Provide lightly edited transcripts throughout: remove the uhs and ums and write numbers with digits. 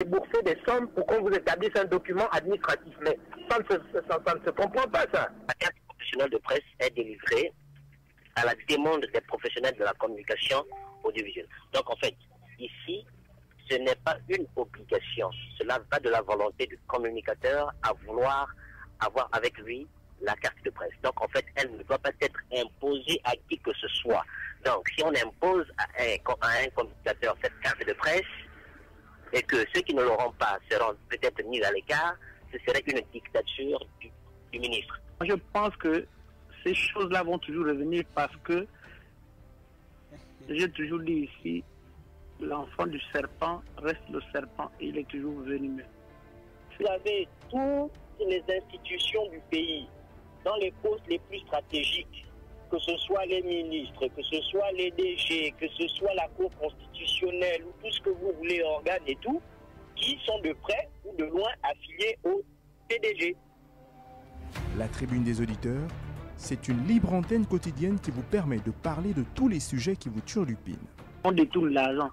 Débourser des sommes pour qu'on vous établisse un document administratif. Mais ça ne se comprend pas, ça. La carte professionnelle de presse est délivrée à la demande des professionnels de la communication audiovisuelle. Donc en fait, ici, ce n'est pas une obligation. Cela va de la volonté du communicateur à vouloir avoir avec lui la carte de presse. Donc en fait, elle ne doit pas être imposée à qui que ce soit. Donc si on impose à un communicateur cette carte de presse, et que ceux qui ne l'auront pas seront peut-être mis à l'écart, ce serait une dictature du ministre. Je pense que ces choses-là vont toujours revenir parce que, j'ai toujours dit ici, l'enfant du serpent reste le serpent et il est toujours venimeux. Vous avez toutes les institutions du pays, dans les postes les plus stratégiques, que ce soit les ministres, que ce soit les DG, que ce soit la Cour constitutionnelle ou tout ce que vous voulez, organes et tout, qui sont de près ou de loin affiliés au PDG. La Tribune des auditeurs, c'est une libre antenne quotidienne qui vous permet de parler de tous les sujets qui vous turlupinent. On détourne l'argent.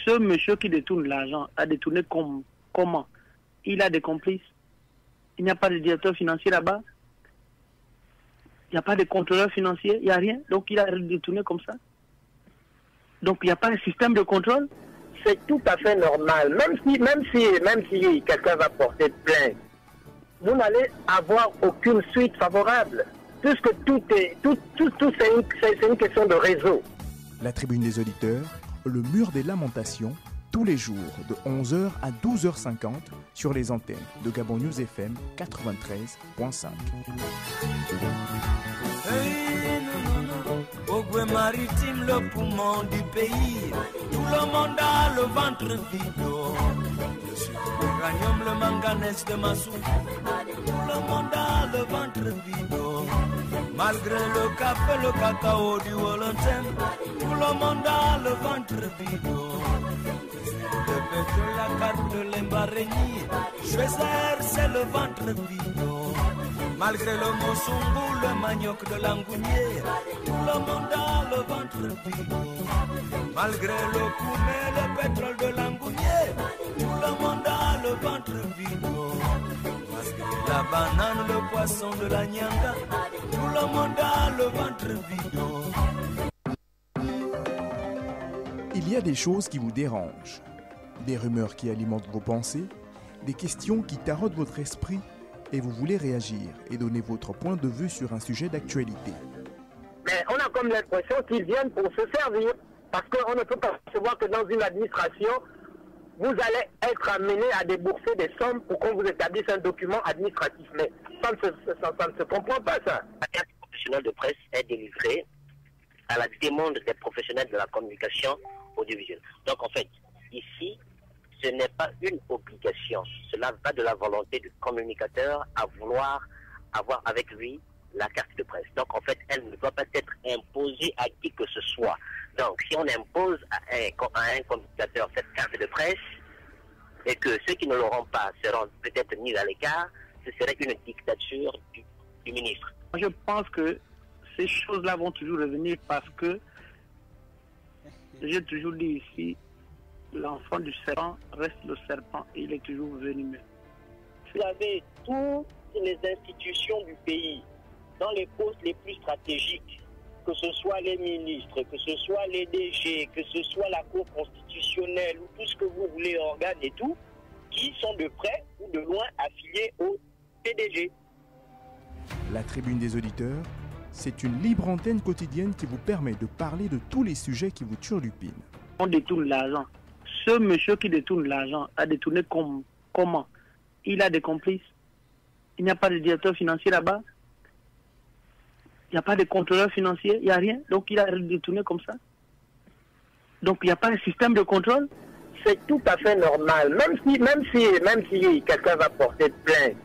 Ce monsieur qui détourne l'argent a détourné comment? Il a des complices. Il n'y a pas de directeur financier là-bas. Il n'y a pas de contrôleur financier, il n'y a rien. Donc il a détourné comme ça. Donc il n'y a pas un système de contrôle. C'est tout à fait normal. Même si quelqu'un va porter plainte, vous n'allez avoir aucune suite favorable. Puisque tout c'est une question de réseau. La Tribune des auditeurs, le mur des lamentations, tous les jours de 11h à 12h50 sur les antennes de Gabon News FM 93.5. Ogwe maritime, le poumon du pays. Tout le monde a le ventre vide. Le sucre, le manganèse de Massou. Tout le monde a le ventre vide. Malgré le café, le cacao du Wallontain, tout le monde a le ventre vide. Le pétrole, la carte de l'embarégnie, Choisir, c'est le ventre vide. Malgré le moussungou, le manioc de l'angounier, tout le monde a le ventre vide. Malgré le koumé, le pétrole de l'angounier, tout le monde a le ventre vide. Malgré la banane, le poisson de la nyanga, tout le monde a le ventre vide. Il y a des choses qui vous dérangent, des rumeurs qui alimentent vos pensées, des questions qui taraudent votre esprit et vous voulez réagir et donner votre point de vue sur un sujet d'actualité. Mais on a comme l'impression qu'ils viennent pour se servir. Parce qu'on ne peut pas percevoir que dans une administration, vous allez être amené à débourser des sommes pour qu'on vous établisse un document administratif. Mais ça ne se comprend pas, ça. La carte professionnelle de presse est délivrée à la demande des professionnels de la communication audiovisuelle. Donc en fait, ici, ce n'est pas une obligation. Cela va de la volonté du communicateur à vouloir avoir avec lui la carte de presse. Donc en fait, elle ne doit pas être imposée à qui que ce soit. Donc si on impose à un communicateur cette carte de presse, et que ceux qui ne l'auront pas seront peut-être mis à l'écart, ce serait une dictature du ministre. Je pense que ces choses-là vont toujours revenir parce que, j'ai toujours dit ici, l'enfant du serpent reste le serpent et il est toujours venimeux. Vous avez toutes les institutions du pays, dans les postes les plus stratégiques, que ce soit les ministres, que ce soit les DG, que ce soit la Cour constitutionnelle ou tout ce que vous voulez, organes et tout, qui sont de près ou de loin affiliés au PDG. La Tribune des auditeurs, c'est une libre antenne quotidienne qui vous permet de parler de tous les sujets qui vous turlupinent. On détourne l'argent. Ce monsieur qui détourne l'argent a détourné comment? Il a des complices. Il n'y a pas de directeur financier là-bas. Il n'y a pas de contrôleur financier, il n'y a rien. Donc il a détourné comme ça. Donc il n'y a pas un système de contrôle. C'est tout à fait normal. Même si quelqu'un va porter plainte,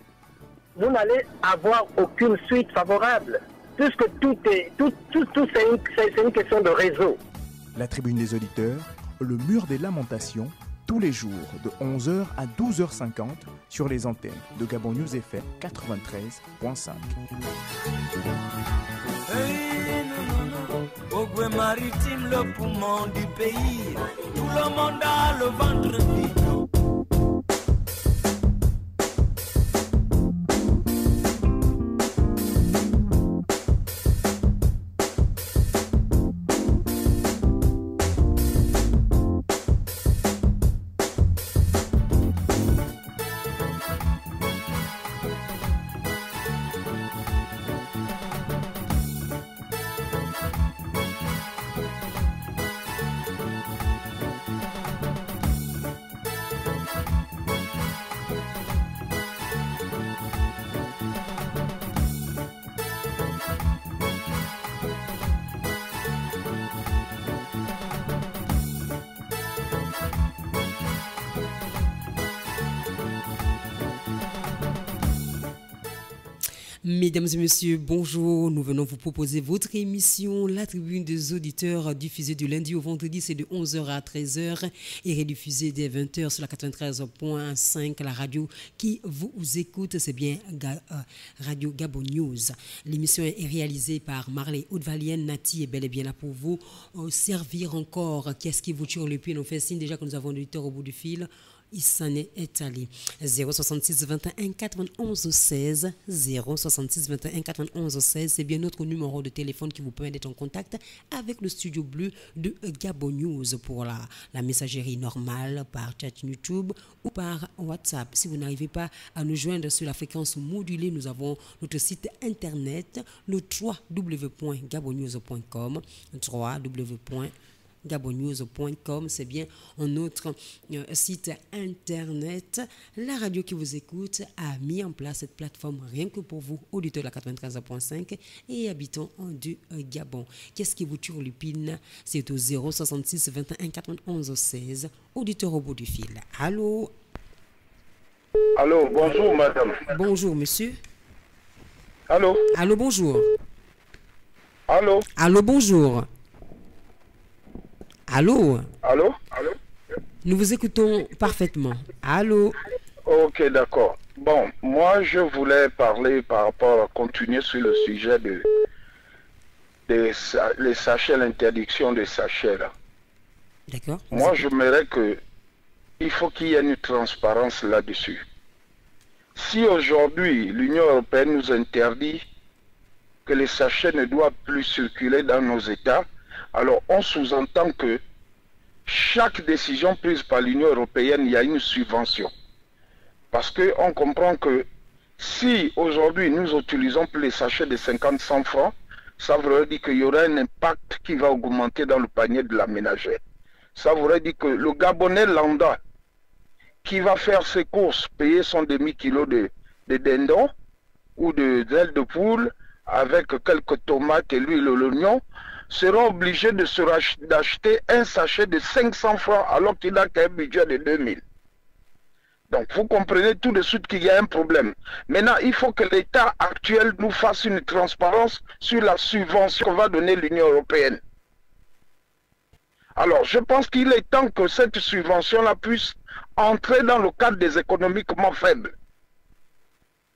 vous n'allez avoir aucune suite favorable. Puisque tout c'est une question de réseau. La Tribune des auditeurs, le mur des lamentations, tous les jours de 11h à 12h50 sur les antennes de Gabon News FM 93.5. Ogwe maritime, le poumon du pays. Tout le monde a le ventre vide. Mesdames et messieurs, bonjour. Nous venons vous proposer votre émission La Tribune des auditeurs, diffusée du lundi au vendredi, c'est de 11h à 13h et rediffusée dès 20h sur la 93.5, la radio qui vous écoute, c'est bien Radio Gabon News. L'émission est réalisée par Marley Haute-Valienne. Nati est bel et bien là pour vous servir encore. Qu'est-ce qui vous tue le pied? On fait signe déjà que nous avons l'auditeur au bout du fil. Il s'en est allé. 066 21 91 16 066 21 91 16, c'est bien notre numéro de téléphone qui vous permet d'être en contact avec le studio bleu de Gabon News pour la messagerie normale par chat YouTube ou par WhatsApp. Si vous n'arrivez pas à nous joindre sur la fréquence modulée, nous avons notre site internet, le www.gabonnews.com, www.gabonnews.com, c'est bien notre site internet. La radio qui vous écoute a mis en place cette plateforme rien que pour vous, auditeurs de la 93.5 et habitants du Gabon. Qu'est-ce qui vous tue au lupine? C'est au 066 21 91 16, auditeur au bout du fil. Allô? Allô, bonjour madame. Bonjour monsieur. Allô? Allô, bonjour. Allô? Allô, bonjour. Allô? Allô? Allô? Nous vous écoutons parfaitement. Allô? Ok, d'accord. Bon, moi je voulais parler par rapport à continuer sur le sujet les sachets, l'interdiction des sachets là. D'accord. Moi je m'aimerais il faut qu'il y ait une transparence là-dessus. Si aujourd'hui l'Union européenne nous interdit que les sachets ne doivent plus circuler dans nos États, alors on sous-entend que chaque décision prise par l'Union européenne, il y a une subvention. Parce qu'on comprend que si aujourd'hui nous utilisons plus les sachets de 50-100 francs, ça voudrait dire qu'il y aura un impact qui va augmenter dans le panier de la ménagère. Ça voudrait dire que le Gabonais lambda qui va faire ses courses, payer son demi-kilo de dindon ou d'ailes de poule avec quelques tomates et l'huile et l'oignon, seront obligés d'acheter un sachet de 500 francs alors qu'il n'a qu'un budget de 2000. Donc vous comprenez tout de suite qu'il y a un problème. Maintenant, il faut que l'État actuel nous fasse une transparence sur la subvention que va donner l'Union européenne. Alors, je pense qu'il est temps que cette subvention-là puisse entrer dans le cadre des économiquement faibles.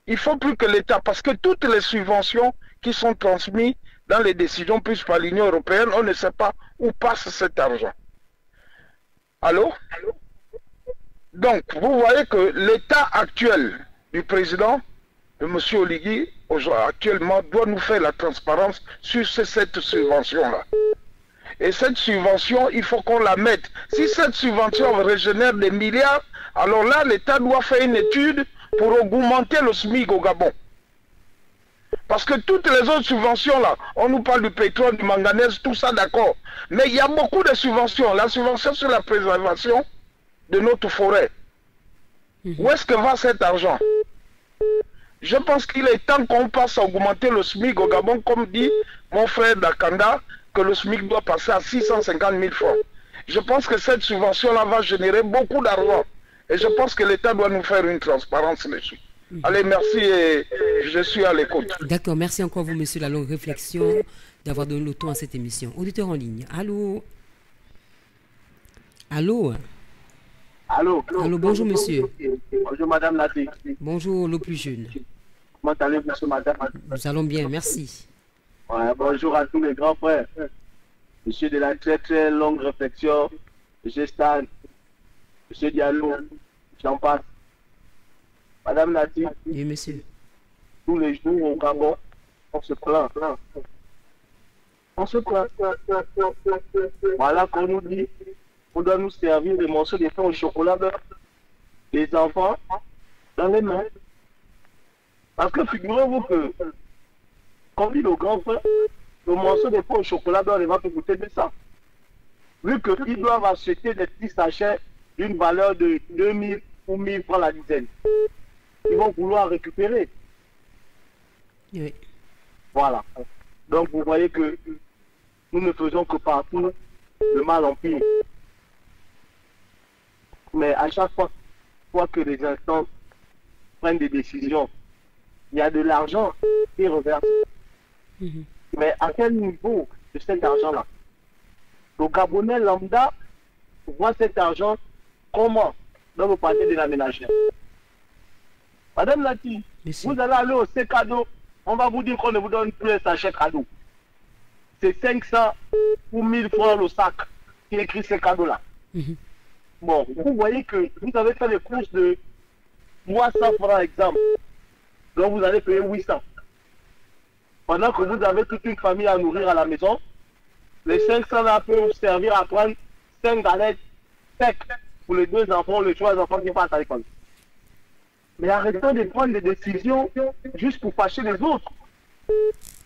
Il ne faut plus que l'État, parce que toutes les subventions qui sont transmises dans les décisions prises par l'Union européenne, on ne sait pas où passe cet argent. Allô? Donc, vous voyez que l'état actuel du président, de M. Oligui, actuellement, doit nous faire la transparence sur cette subvention-là. Et cette subvention, il faut qu'on la mette. Si cette subvention régénère des milliards, alors là, l'État doit faire une étude pour augmenter le SMIC au Gabon. Parce que toutes les autres subventions là, on nous parle du pétrole, du manganèse, tout ça d'accord. Mais il y a beaucoup de subventions. La subvention sur la préservation de notre forêt. Où est-ce que va cet argent? Je pense qu'il est temps qu'on passe à augmenter le SMIC au Gabon, comme dit mon frère Dakanda, que le SMIC doit passer à 650 000 francs. Je pense que cette subvention-là va générer beaucoup d'argent. Et je pense que l'État doit nous faire une transparence dessus. Allez, merci et je suis à l'écoute. D'accord, merci encore vous, monsieur, la longue réflexion, d'avoir donné le temps à cette émission. Auditeur en ligne, allô? Allô? Allô? Allô, bonjour, monsieur. Bonjour, madame Nati. Bonjour, le plus jeune. Comment allez-vous, monsieur, madame? Nous allons bien, merci. Ouais, bonjour à tous les grands frères. Monsieur de la très très longue réflexion, monsieur Stan, monsieur Diallo, j'en passe. Madame Nati. Oui, monsieur. Tous les jours au Gabon, on se plaint. On se plaint. Voilà qu'on nous dit, on doit nous servir des morceaux de pain au chocolat beurre. Les enfants, dans les mains. Parce que figurez-vous que, comme dit le grand frère, le morceau de pain au chocolat beurre, il va te coûter 200. Vu qu'ils doivent acheter des petits sachets d'une valeur de 2000 ou 1000 francs la dizaine. Ils vont vouloir récupérer. Oui. Voilà. Donc vous voyez que nous ne faisons que partout le mal en pire. Mais à chaque fois que les instances prennent des décisions il y a de l'argent qui est reversé. Mais à quel niveau de cet argent-là? Le Gabonais lambda voit cet argent comment? Dans le panier de la ménagère. Madame Nati, vous allez aller au C-Cadeau, on va vous dire qu'on ne vous donne plus un sachet cadeau. C'est 500 ou 1000 francs le sac qui écrit ce cadeau-là. Bon, vous voyez que vous avez fait les courses de 300 francs, exemple. Donc vous allez payer 800. Pendant que vous avez toute une famille à nourrir à la maison, les 500 là peuvent vous servir à prendre 5 galettes secs pour les 2 enfants, les 3 enfants qui partent à l'école. Mais arrêtons de prendre des décisions juste pour fâcher les autres.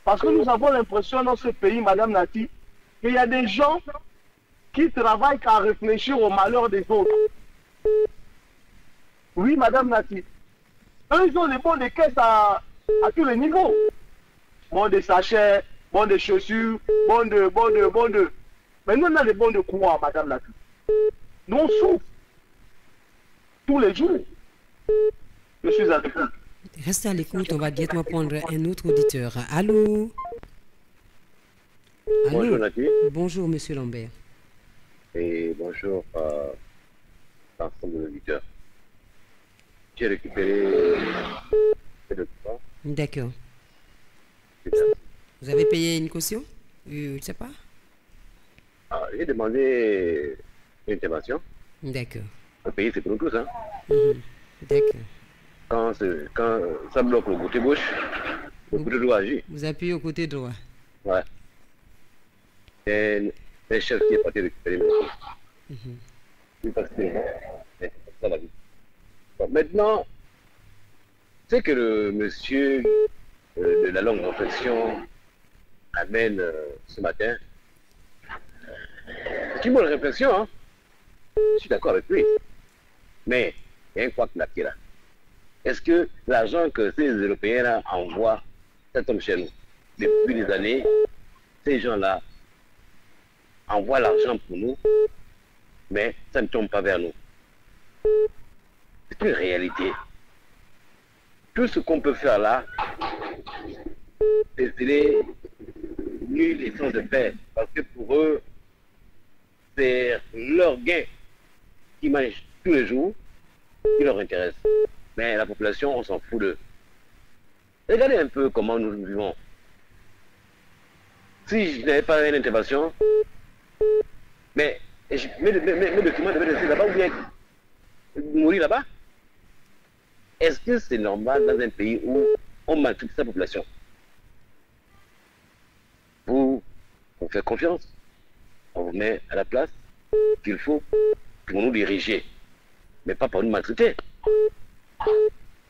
Parce que nous avons l'impression dans ce pays, Madame Nati, qu'il y a des gens qui travaillent qu'à réfléchir au malheur des autres. Oui, Madame Nati. Eux, ils ont des bons de caisse à tous les niveaux. Bons de sachets, bons de chaussures, bons de... Mais nous, on a des bons de courant, Madame Nati. Nous, on souffre. Tous les jours. Je suis à l'écoute. Restez à l'écoute, on va directement prendre un autre auditeur. Allô? Allô? Bonjour Nati. Bonjour Monsieur Lambert. Et bonjour l'ensemble de l'auditeur. J'ai récupéré le document. D'accord. Vous avez payé une caution? Je ne sais pas. J'ai demandé une intervention. D'accord. Le pays, c'est pour nous tous. Hein. D'accord. Quand ça bloque le côté gauche, le côté droit agit. Vous appuyez au côté droit. Ouais. C'est un chef qui est parti récupérer mes choses. Parce que c'est ça la vie. Bon, maintenant, c'est que le monsieur de la longue réflexion amène ce matin. C'est une bonne réflexion, hein. Je suis d'accord avec lui. Mais il y a un quoi qui l'a là. Est-ce que l'argent que ces Européens-là envoient, ça tombe chez nous depuis des années, ces gens-là envoient l'argent pour nous, mais ça ne tombe pas vers nous. C'est une réalité. Tout ce qu'on peut faire là, c'est les nuls et sans de faire. Parce que pour eux, c'est leur gain qui mangent tous les jours qui leur intéresse. Mais la population, on s'en fout d'eux. Regardez un peu comment nous vivons. Si je n'avais pas une intervention, mais mes documents devaient rester là-bas ou bien mourir là-bas. Est-ce que c'est normal dans un pays où on maltraite sa population? Vous faites confiance, on vous met à la place qu'il faut pour nous diriger, mais pas pour nous maltraiter.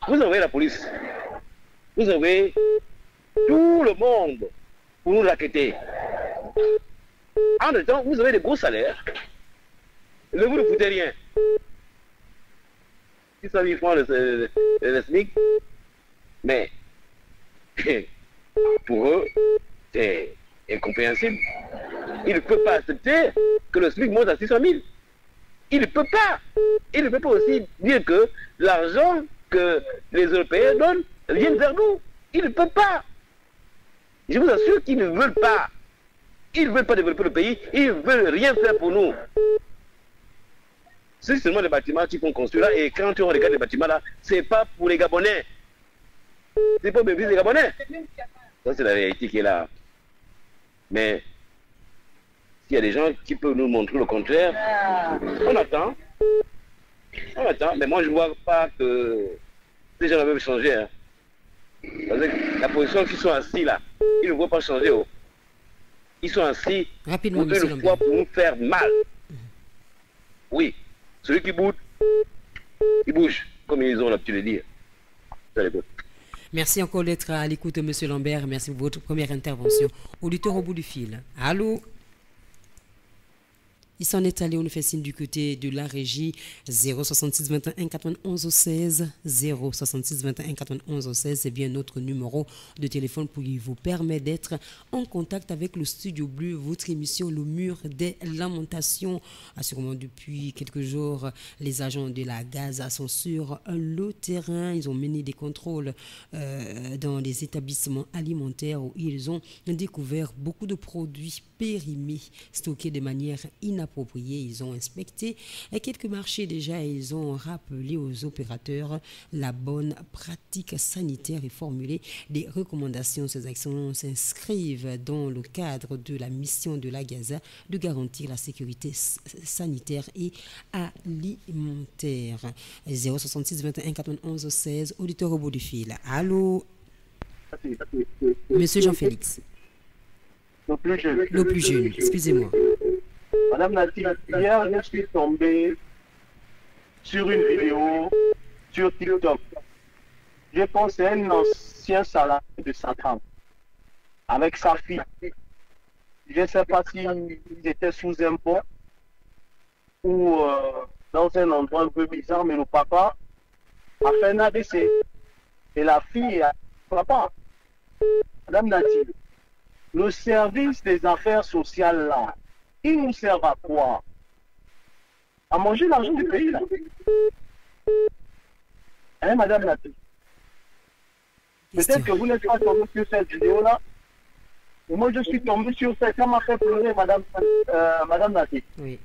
Vous envoyez la police, vous envoyez tout le monde pour nous raqueter. En même temps, vous avez des gros salaires, ne vous ne foutez rien. 600 000 francs le SMIC, mais pour eux, c'est incompréhensible. Ils ne peuvent pas accepter que le SMIC monte à 600 000. Il ne peut pas. Il ne peut pas aussi dire que l'argent que les Européens donnent vient vers nous. Il ne peut pas. Je vous assure qu'ils ne veulent pas. Ils ne veulent pas développer le pays. Ils ne veulent rien faire pour nous. C'est seulement les bâtiments qui sont construits là. Et quand on regarde les bâtiments là, c'est pas pour les Gabonais. C'est pas pour les Gabonais. Ça, c'est la réalité qui est là. Mais s'il y a des gens qui peuvent nous montrer le contraire, on attend. On attend. Mais moi, je ne vois pas que ces gens peuvent changer. Hein. Parce que la position qu'ils sont assis là, ils ne vont pas changer. Oh. Ils sont assis rapidement, pour une fois pour nous faire mal. Oui. Celui qui bouge, il bouge, comme ils ont l'habitude de dire. Merci encore d'être à l'écoute, M. Lambert. Merci pour votre première intervention. Auditeur au bout du fil. Allô? Il s'en est allé, on nous fait signe du côté de la régie. 066 21 91 16 066 21 91 16, c'est bien notre numéro de téléphone pour vous permettre d'être en contact avec le Studio Bleu, votre émission Le Mur des Lamentations. Assurément, depuis quelques jours, les agents de la Gaza sont sur le terrain. Ils ont mené des contrôles dans les établissements alimentaires où ils ont découvert beaucoup de produits périmés, stockés de manière inappropriée. Ils ont inspecté quelques marchés déjà et ils ont rappelé aux opérateurs la bonne pratique sanitaire et formulé des recommandations. Ces actions s'inscrivent dans le cadre de la mission de la Gaza de garantir la sécurité sanitaire et alimentaire. 066 21 91 16, auditeur au bout du fil. Allô, Monsieur Jean-Félix. Le plus jeune, excusez-moi. Madame Nati, hier, je suis tombé sur une vidéo sur TikTok. Je pense que c'est un ancien salarié de Satan avec sa fille. Je ne sais pas s'ils étaient sous impôt ou dans un endroit un peu bizarre, mais le papa a fait un AVC. Et la fille a papa. Madame Nati, le service des affaires sociales là, il nous sert à quoi? À manger l'argent du pays là. Hein, Madame Nati? Peut-être que vous n'êtes pas tombé sur cette vidéo là. Et moi je suis tombé sur cette, ça m'a fait pleurer Madame Nati. Oui.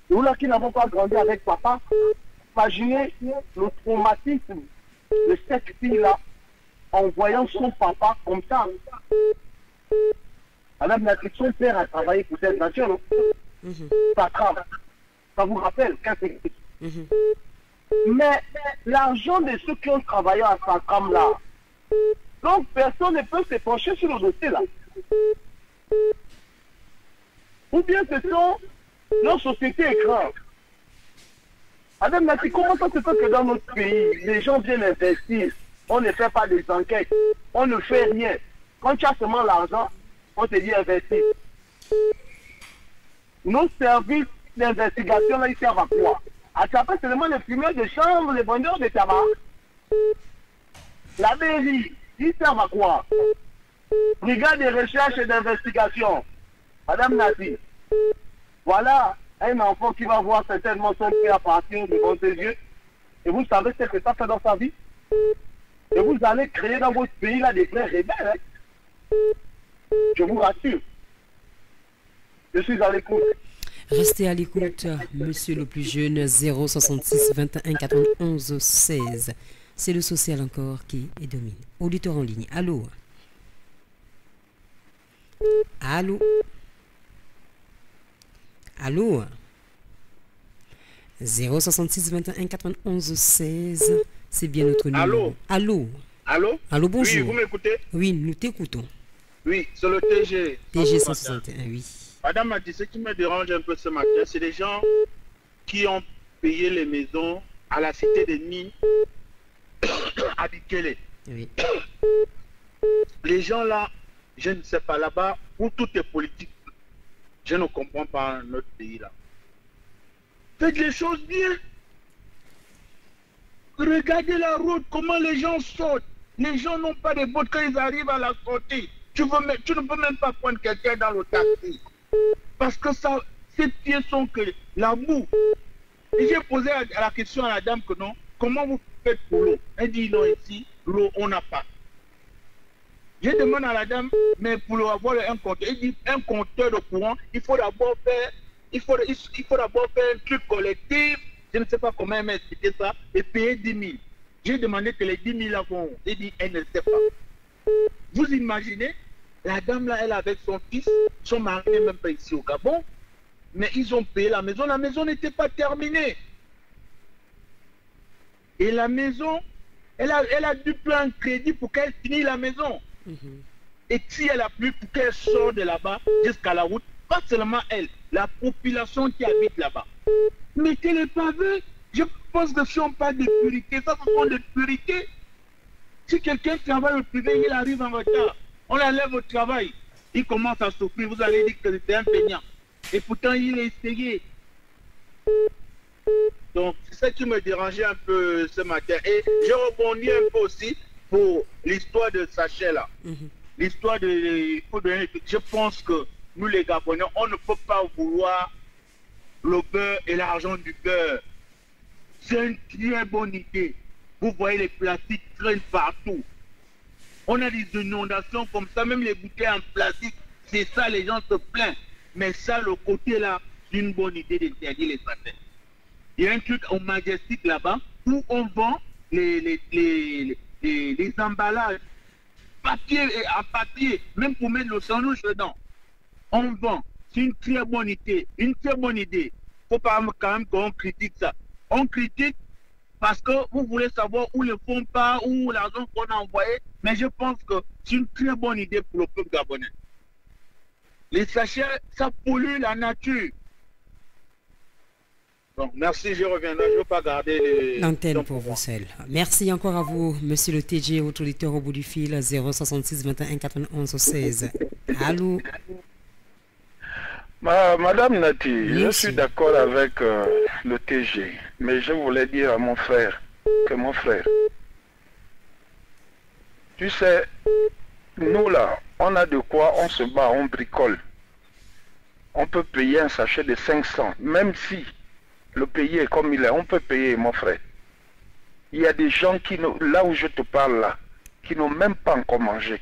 Nous là qui n'avons pas grandi avec papa, imaginez le traumatisme de cette fille là en voyant son papa comme ça. Madame Nati, son père a travaillé pour cette nation, non? Ça crame. Ça vous rappelle qu'est-ce que Mais l'argent de ceux qui ont travaillé à Sacram là, donc personne ne peut se pencher sur le dossier là. Ou bien ce sont nos sociétés écrans. Madame Nati, comment ça se fait que dans notre pays, les gens viennent investir, on ne fait pas des enquêtes, on ne fait rien. Quand tu as seulement l'argent, on te dit investir. Nos services d'investigation, là, ils servent à quoi? À taper seulement les fumeurs de chambre, les vendeurs de tabac. La mairie, ils servent à quoi? Brigade de recherche et d'investigation. Madame Nati, voilà un enfant qui va voir certainement son père à partir devant ses yeux. Et vous savez ce que ça fait dans sa vie? Et vous allez créer dans votre pays là des vrais rebelles. Hein? Je vous rassure. Je suis à l'écoute. Restez à l'écoute, monsieur le plus jeune, 066 21 91 16. C'est le social encore qui domine. Auditeur en ligne. Allô? Allô? Allô? 066 21 91 16. C'est bien notre numéro. Allô? Allô? Allô? Allô, bonjour. Oui, vous m'écoutez? Oui, nous t'écoutons. Oui, c'est le TG. TG 161, oui. Madame a dit, ce qui me dérange un peu ce matin, c'est les gens qui ont payé les maisons à la cité des mines à Bikele. Oui. Les gens là, je ne sais pas, là-bas, où tout est politique, je ne comprends pas notre pays là. Faites les choses bien. Regardez la route, comment les gens sortent. Les gens n'ont pas de bottes quand ils arrivent à la sortie. Tu ne peux même pas prendre quelqu'un dans le taxi. Parce que ça, ces pieds sont que la boue. Et j'ai posé la question à la dame que non, comment vous faites pour l'eau? Elle dit non, ici, l'eau, on n'a pas. Je demande à la dame, mais pour avoir un compteur, elle dit un compteur de courant, il faut d'abord faire, un truc collectif, je ne sais pas comment elle m'a expliqué ça, et payer 10 000. J'ai demandé que les 10 000 avant, elle dit elle ne sait pas. Vous imaginez, la dame là, elle avec son fils, son mari n'est même pas ici au Gabon, mais ils ont payé la maison n'était pas terminée. Et la maison, elle a dû prendre un crédit pour qu'elle finisse la maison. Et si elle a plu pour qu'elle sorte de là-bas jusqu'à la route, pas seulement elle, la population qui habite là-bas. Mettez les pavés. Je pense que si on parle de purité, ça ce sont des purités. Si quelqu'un travaille au privé, il arrive en retard, on l'enlève au travail, il commence à souffrir, vous allez dire que c'est un peignant. Et pourtant il a essayé, Donc, c'est ça qui me dérangeait un peu ce matin. Et je rebondis un peu aussi pour l'histoire de Sachet là. L'histoire de... Je pense que nous les Gabonais, on ne peut pas vouloir le beurre et l'argent du beurre. C'est une très bonne idée. Vous voyez les plastiques traînent partout. On a des inondations comme ça, même les bouteilles en plastique, c'est ça, les gens se plaignent. Mais ça, le côté là, c'est une bonne idée d'interdire les sachets. Il y a un truc au Majestic là-bas où on vend les emballages papier à papier, même pour mettre le sandwich dedans. On vend. C'est une très bonne idée. Une très bonne idée. Faut pas quand même qu'on critique ça. On critique parce que vous voulez savoir où le fonds part, où l'argent qu'on a envoyé. Mais je pense que c'est une très bonne idée pour le peuple gabonais. Les sachets, ça pollue la nature. Donc, merci, je reviendrai. Je ne veux pas garder l'antenne pour vous seul. Merci encore à vous, monsieur le TG, votre auditeur au bout du fil, 066 21 91 16. Allô? Madame Nati, oui, je suis d'accord avec le TG, mais je voulais dire à mon frère que mon frère, tu sais, nous là, on a de quoi, on se bat, on bricole. On peut payer un sachet de 500, même si le pays est comme il est, on peut payer, mon frère. Il y a des gens qui, là où je te parle là, qui n'ont même pas encore mangé.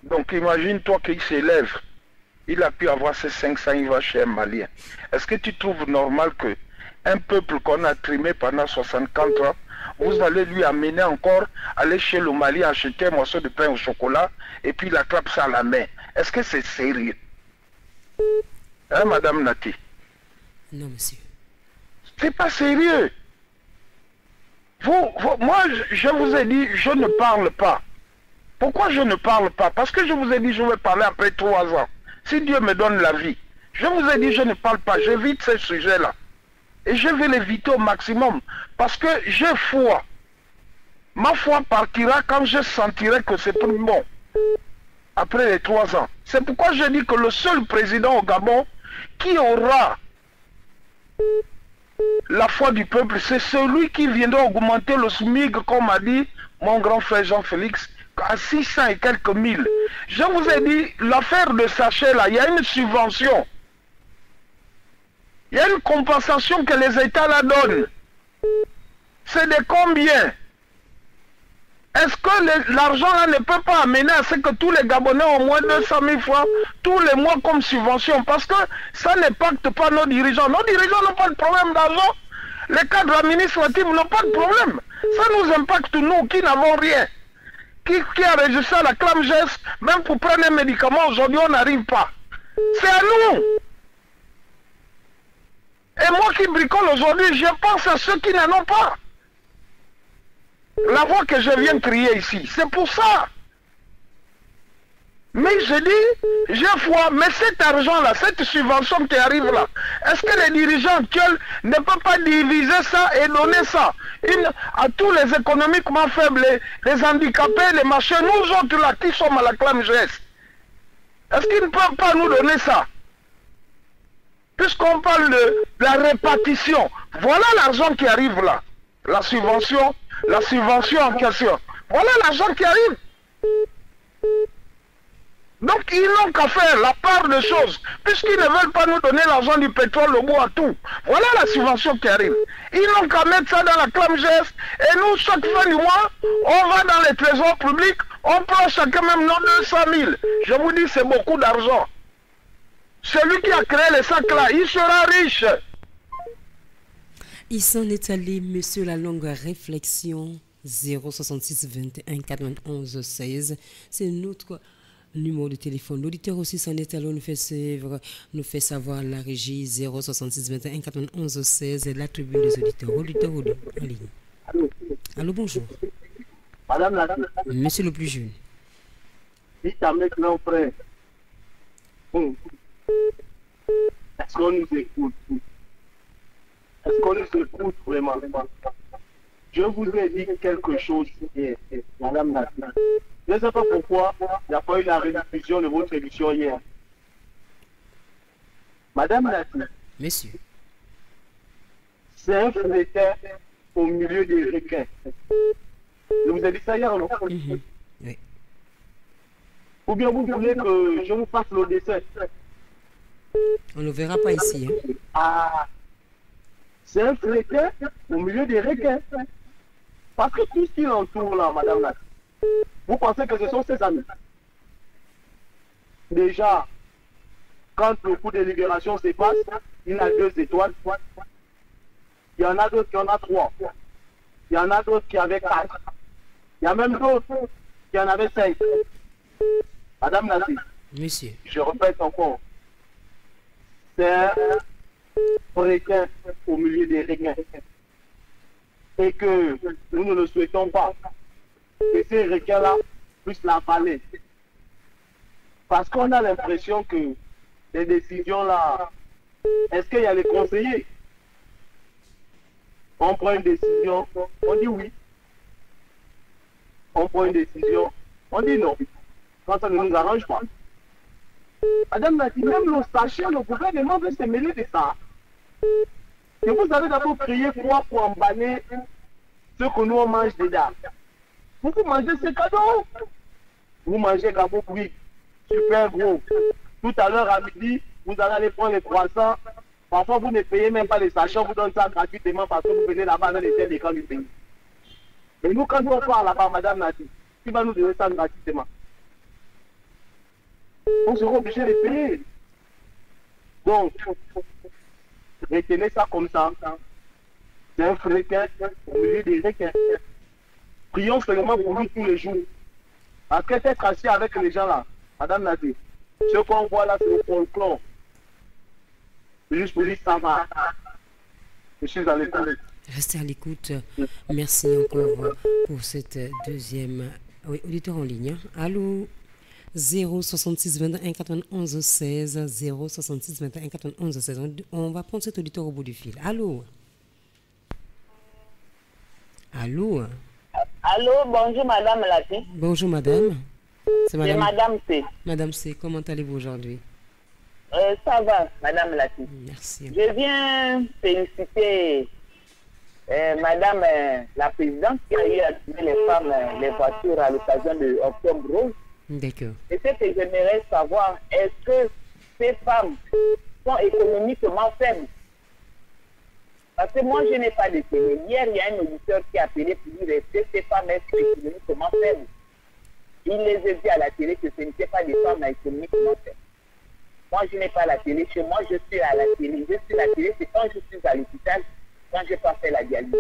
Donc imagine-toi qu'il s'élève, il a pu avoir ses 500, il va chez un Malien. Est-ce que tu trouves normal que un peuple qu'on a trimé pendant 64 ans, vous allez lui amener encore, aller chez le Mali acheter un morceau de pain au chocolat, et puis il attrape ça à la main? Est-ce que c'est sérieux? Hein, Madame Nati? Non, monsieur. C'est pas sérieux. Moi, je vous ai dit, je ne parle pas. Pourquoi je ne parle pas? Parce que je vous ai dit, je vais parler après 3 ans. Si Dieu me donne la vie. Je vous ai dit, je ne parle pas. J'évite ces sujets-là. Et je vais l'éviter au maximum. Parce que j'ai foi. Ma foi partira quand je sentirai que c'est tout bon. Après les 3 ans. C'est pourquoi je dis que le seul président au Gabon qui aura la foi du peuple, c'est celui qui viendra augmenter le SMIC, comme a dit mon grand frère Jean-Félix, à 600 et quelques mille. Je vous ai dit, l'affaire de Sachet là, il y a une subvention. Il y a une compensation que les États la donnent. C'est de combien? Est-ce que l'argent là ne peut pas amener à ce que tous les Gabonais ont au moins 200 000 francs tous les mois comme subvention? Parce que ça n'impacte pas nos dirigeants. Nos dirigeants n'ont pas de problème d'argent. Les cadres administratifs n'ont pas de problème. Ça nous impacte nous qui n'avons rien. Qui a registré la ClamGES, même pour prendre un médicament, aujourd'hui on n'arrive pas. C'est à nous. Et moi qui bricole aujourd'hui, je pense à ceux qui n'en ont pas. La voix que je viens de crier ici, c'est pour ça. Mais je dis, j'ai foi, mais cet argent-là, cette subvention qui arrive là, est-ce que les dirigeants actuels ne peuvent pas diviser ça et donner ça à tous les économiquement faibles, les handicapés, les machins, nous autres là qui sommes à la ClamGES? Est-ce qu'ils ne peuvent pas nous donner ça? Puisqu'on parle de la répartition, voilà l'argent qui arrive là, la subvention en question. Voilà l'argent qui arrive. Donc ils n'ont qu'à faire la part des choses, puisqu'ils ne veulent pas nous donner l'argent du pétrole au bout à tout. Voilà la subvention qui arrive. Ils n'ont qu'à mettre ça dans la ClamGES, et nous, chaque fin du mois, on va dans les trésors publics, on prend chacun même nos 200 000. Je vous dis, c'est beaucoup d'argent. Celui qui a créé les sacs là, il sera riche. Il s'en est allé, monsieur, la longue réflexion. 066 21 91 16. C'est notre numéro de téléphone. L'auditeur aussi s'en est allé, nous fait savoir la régie. 066 21 91 16. La tribune des auditeurs. Auditeur en ligne. Allô, bonjour. Madame la monsieur le plus jeune. Dites à mes grands frères. Est-ce qu'on nous écoute? Est-ce qu'on nous écoute vraiment? Je vous ai dit quelque chose hier, Madame Nati. Je ne sais pas pourquoi il n'y a pas eu la rediffusion de votre émission hier. Madame Nati, Monsieur. C'est un flétin au milieu des requins. Je vous ai dit ça hier, non? Oui. Ou bien vous voulez que je vous fasse le dessin? On ne le verra pas ici. Hein. Ah, c'est un flétin au milieu des requins. Parce que tout ce qui l'entoure là, madame là, vous pensez que ce sont ses amis? Déjà, quand le coup de libération se passe, il a 2 étoiles. Il y en a d'autres qui en ont 3. Il y en a d'autres qui avaient 4. Il y a même d'autres qui en avaient 5. Madame Nassi, monsieur, je répète encore, c'est un requin au milieu des requins. Et que nous ne le souhaitons pas. Que ces requins-là puissent l'avaler. Parce qu'on a l'impression que les décisions-là, est-ce qu'il y a les conseillers? On prend une décision, on dit oui. On prend une décision, on dit non. Quand ça ne nous arrange pas. Madame Nati, même le sachet, le gouvernement veut se mêler de ça. Et vous avez d'abord crié quoi pour emballer ce que nous on mange dedans. Vous mangez ces cadeaux. Vous mangez gabo oui, super gros. Tout à l'heure à midi, vous allez aller prendre les croissants. Parfois, vous ne payez même pas les sachets, on vous donne ça gratuitement parce que vous venez là-bas dans les têtes des camps du pays. Et nous, quand on parle là-bas, Madame Nati, qui va nous donner ça gratuitement? On sera obligé de payer. Donc, retenez ça comme ça. C'est un fréquin au milieu des requins. Prions seulement pour lui tous les jours. Parce qu'être assis avec les gens là, Madame Nati, ce qu'on voit là, c'est le folklore. Juste pour dire ça va. Je suis à l'écoute. Restez à l'écoute. Merci encore pour cette deuxième auditeur en ligne. Allô? 066 21 91 16 066 21 91 16. On va prendre cet auditeur au bout du fil. Allô? Allô? Allô, bonjour Madame Lati. Bonjour Madame. C'est Madame C. Madame C, comment allez-vous aujourd'hui? Ça va, Madame Lati. Merci. Je viens féliciter Madame la Présidente qui a eu à donner les femmes les voitures à l'occasion de Octobre Rose. D'accord. Et ce que j'aimerais savoir, est-ce que ces femmes sont économiquement faibles? Parce que moi, je n'ai pas de télé. Hier, il y a un auditeur qui a appelé pour dire est-ce que ces femmes sont économiquement faibles? Il les a dit à la télé que ce n'était pas des femmes économiquement faibles. Moi, je n'ai pas la télé. Chez moi, je suis à la télé. Je suis à la télé, c'est quand je suis à l'hôpital, quand je n'ai pas fait la dialyse.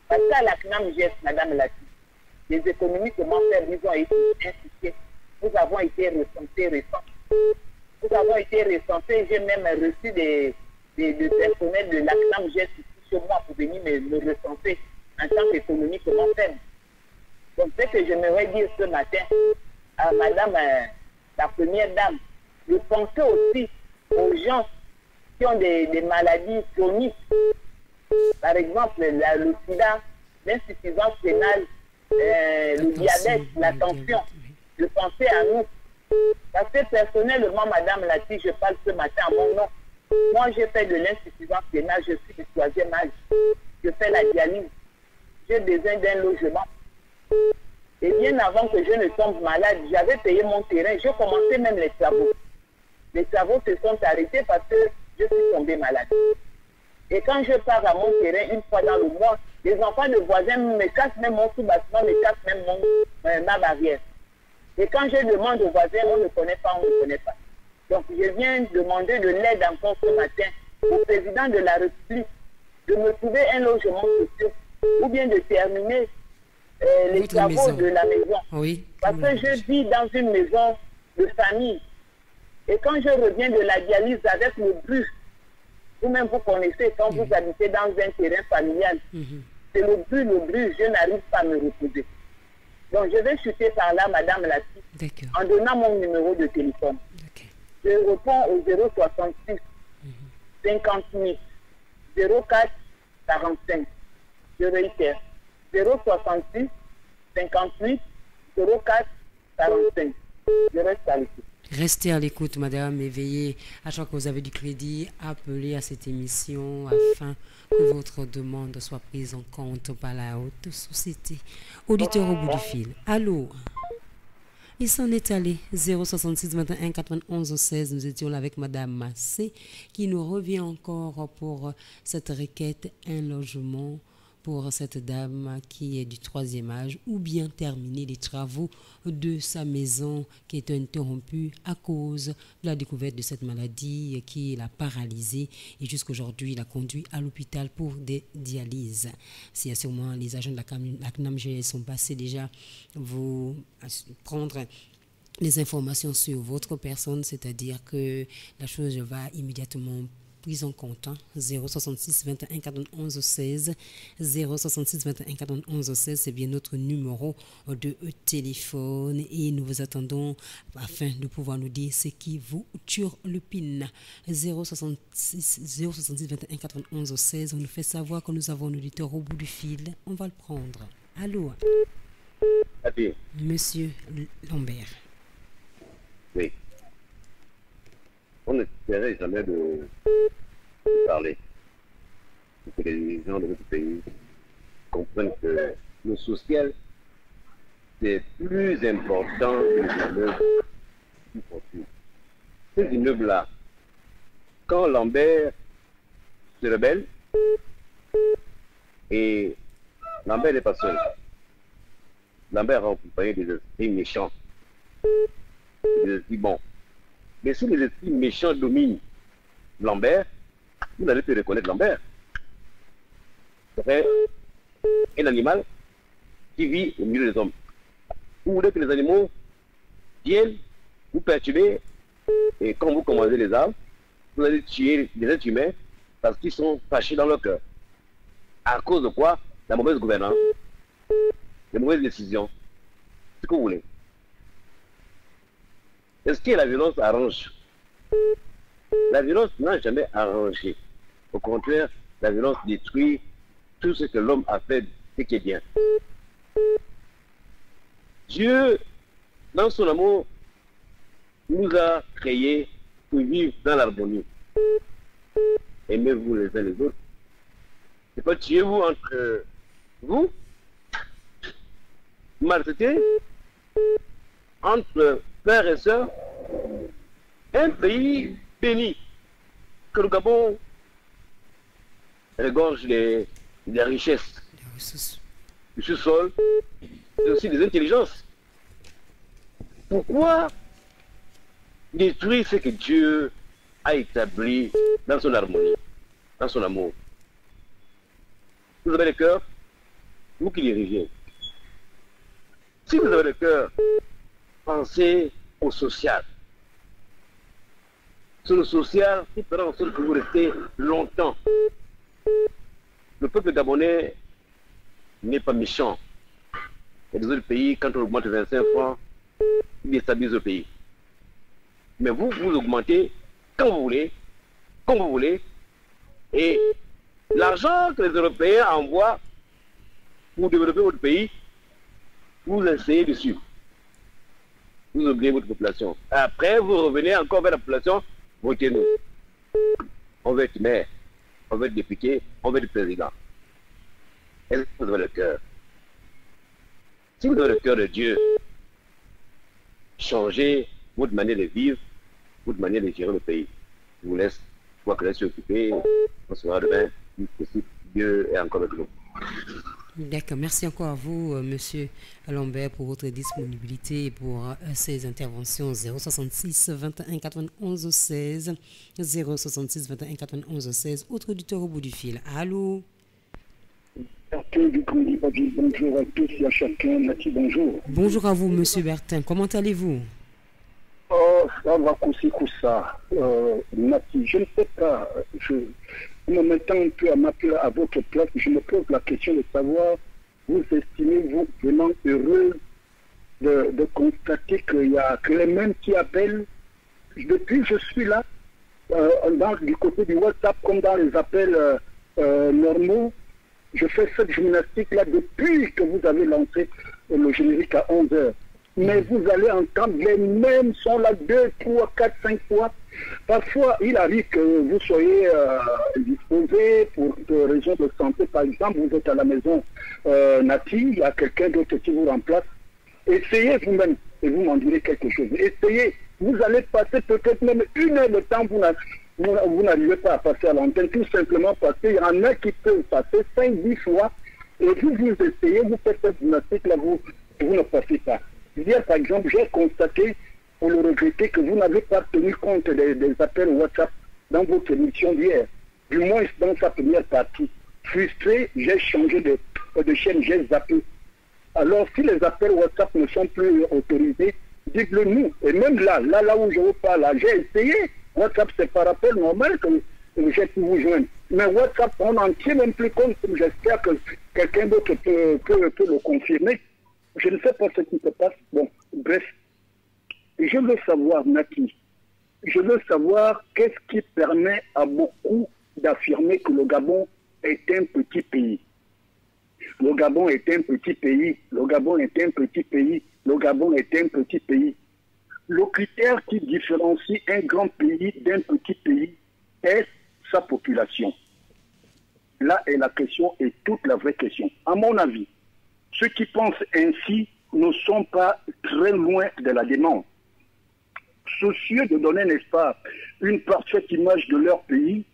Parce qu'à la CNAM, Madame Lati, les économiquement faibles, ils ont été insistés. Nous avons été recensés récents. Nous avons été recensés. J'ai même reçu des personnels de la CNAM ici chez moi pour venir me recenser en tant qu'économiquement faible. Donc, ce que j'aimerais dire ce matin à Madame la Première Dame, de penser aussi aux gens qui ont des maladies chroniques. Par exemple, le sida, l'insuffisance rénale, le diabète, la tension. De penser à nous. Parce que personnellement, Madame Lati, je parle ce matin à mon nom. Moi, j'ai fait de l'insuffisance rénale, je suis du 3e âge. Je fais la dialyse. J'ai besoin d'un logement. Et bien avant que je ne tombe malade, j'avais payé mon terrain. J'ai commencé même les travaux. Les travaux se sont arrêtés parce que je suis tombée malade. Et quand je pars à mon terrain, une fois dans le mois, les enfants de voisins me cassent même mon sous-bâtiment, me cassent même ma barrière. Et quand je demande aux voisins, on ne connaît pas, on ne connaît pas. Donc je viens demander de l'aide encore ce matin au président de la République de me trouver un logement social ou bien de terminer les travaux de la maison. Oui. Parce que je vis dans une maison de famille. Et quand je reviens de la dialyse avec le bruit, vous-même vous connaissez quand vous habitez dans un terrain familial, c'est le bruit, je n'arrive pas à me reposer. Donc je vais chuter par là, Madame Lati, en donnant mon numéro de téléphone. Je réponds au 066 58 04 45. Je réitère, 066 58 04 45. Je reste à l'écoute. Restez à l'écoute, madame, et veillez, à chaque fois que vous avez du crédit, appelez à cette émission afin que votre demande soit prise en compte par la haute société. Auditeur au bout du fil. Allô? Il s'en est allé. 066 21 91 16. Nous étions là avec madame Massé qui nous revient encore pour cette requête, un logement pour cette dame qui est du 3e âge ou bien terminer les travaux de sa maison qui est interrompue à cause de la découverte de cette maladie qui l'a paralysée et jusqu'aujourd'hui l'a conduit à l'hôpital pour des dialyses. Si sûrement les agents de la CNAMGS sont passés déjà vous prendre les informations sur votre personne, c'est-à-dire que la chose va immédiatement prise en compte. 066 21 91 16 066 21 91 16, c'est bien notre numéro de téléphone et nous vous attendons afin de pouvoir nous dire ce qui vous turlupine. 066 21 91 16, on nous fait savoir que nous avons un auditeur au bout du fil. On va le prendre. Allô? Monsieur Lambert. Oui. On n'espérait jamais de parler. Pour que les gens de notre pays comprennent que le social, c'est plus important que les immeubles qui construisent. Ces immeubles-là, quand Lambert se rebelle, et Lambert n'est pas seul. Lambert a accompagné des esprits méchants, des esprits bons. Mais si les esprits méchants dominent Lambert, vous n'allez plus reconnaître Lambert. C'est un animal qui vit au milieu des hommes. Vous voulez que les animaux viennent vous perturber et quand vous commandez les arbres, vous allez tuer les êtres humains parce qu'ils sont fâchés dans leur cœur. À cause de quoi? La mauvaise gouvernance, les mauvaises décisions. C'est ce que vous voulez. Est-ce que la violence arrange? La violence n'a jamais arrangé. Au contraire, la violence détruit tout ce que l'homme a fait, ce qui est bien. Dieu, dans son amour, nous a créés pour vivre dans l'harmonie. Aimez-vous les uns les autres. C'est pas tuez-vous entre vous, maltraitez entre frères et sœurs. Un pays béni, que le Gabon regorge des richesses, du sous-sol, et aussi des intelligences. Pourquoi détruire ce que Dieu a établi dans son harmonie, dans son amour? Vous avez le cœur, vous qui dirigez. Si vous avez le cœur, pensez au social. C'est le social qui fera en sorte que vous restez longtemps. Le peuple gabonais n'est pas méchant. Il y a des autres pays, quand on augmente 25 francs, ils déstabilisent le pays. Mais vous, vous augmentez quand vous voulez, comme vous voulez, et l'argent que les Européens envoient pour développer votre pays, vous essayez dessus. Vous oubliez votre population. Après, vous revenez encore vers la population, votez-nous. On veut être maire, on veut être député, on veut être président. Est-ce que vous avez le cœur? Si vous avez le cœur de Dieu, changez votre manière de vivre, votre manière de gérer le pays. Je vous laisse, je crois que là, je suis occupé. On se verra demain, si possible. Dieu est encore avec nous. D'accord, merci encore à vous, monsieur Lambert, pour votre disponibilité et pour ces interventions. 066 21 91 16 066 21 91 16. Autre auditeur au bout du fil. Allô? Bonjour à tous et à chacun. Nati, bonjour. Bonjour à vous, monsieur Bertin. Comment allez-vous? Oh, ça va ça. Nati, je ne sais pas. En me mettant un peu à m'appeler à votre place, je me pose la question de savoir, vous estimez-vous vraiment heureux de constater qu'il y a que les mêmes qui appellent, depuis que je suis là, du côté du WhatsApp, comme dans les appels normaux, je fais cette gymnastique-là depuis que vous avez lancé le générique à 11h. mais vous allez entendre les mêmes sons là 2, 3, 4, 5 fois. Parfois, il arrive que vous soyez disposé pour des raisons de santé. Par exemple, vous êtes à la maison native, il y a quelqu'un d'autre qui vous remplace. Essayez vous-même et vous m'en direz quelque chose. Essayez, vous allez passer peut-être même 1 heure de temps, vous n'arrivez pas à passer à l'antenne, tout simplement parce qu'il y en a qui peuvent passer 5-10 fois et vous essayez, vous faites cette gymnastique là, vous ne passez pas. Hier, par exemple, j'ai constaté, pour le regretter, que vous n'avez pas tenu compte des appels WhatsApp dans votre émission d'hier, du moins dans sa première partie. Frustré, j'ai changé de chaîne, j'ai zappé. Alors, si les appels WhatsApp ne sont plus autorisés, dites-le nous. Et même là où je vous parle, j'ai essayé. WhatsApp, c'est par appel normal que j'ai pu vous joindre. Mais WhatsApp, on n'en tient même plus compte. J'espère que quelqu'un d'autre peut le confirmer. Je ne sais pas ce qui se passe. Bon, bref. Je veux savoir, Naki, je veux savoir qu'est-ce qui permet à beaucoup d'affirmer que le Gabon est un petit pays. Le Gabon est un petit pays. Le Gabon est un petit pays. Le Gabon est un petit pays. Le critère qui différencie un grand pays d'un petit pays est sa population. Là est la question et toute la vraie question. À mon avis, ceux qui pensent ainsi ne sont pas très loin de la démence. Soucieux de donner, n'est-ce pas, une parfaite image de leur pays,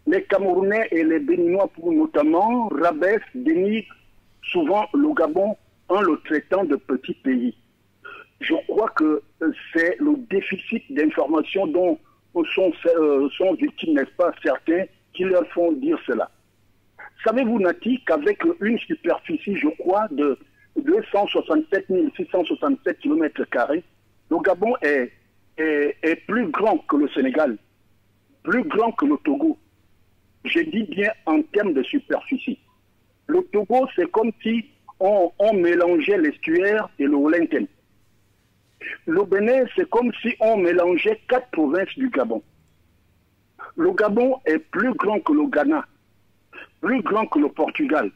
les Camerounais et les Béninois, pour notamment, rabaissent, dénigrent souvent le Gabon en le traitant de petit pays. Je crois que c'est le déficit d'information dont sont victimes, n'est-ce pas, certains qui leur font dire cela. Savez-vous, Nati, qu'avec une superficie, je crois, de 267 667 km², le Gabon est plus grand que le Sénégal, plus grand que le Togo. Je dis bien en termes de superficie. Le Togo, c'est comme si on mélangeait l'estuaire et le Wellington. Le Bénin, c'est comme si on mélangeait 4 provinces du Gabon. Le Gabon est plus grand que le Ghana, plus grand que le Portugal.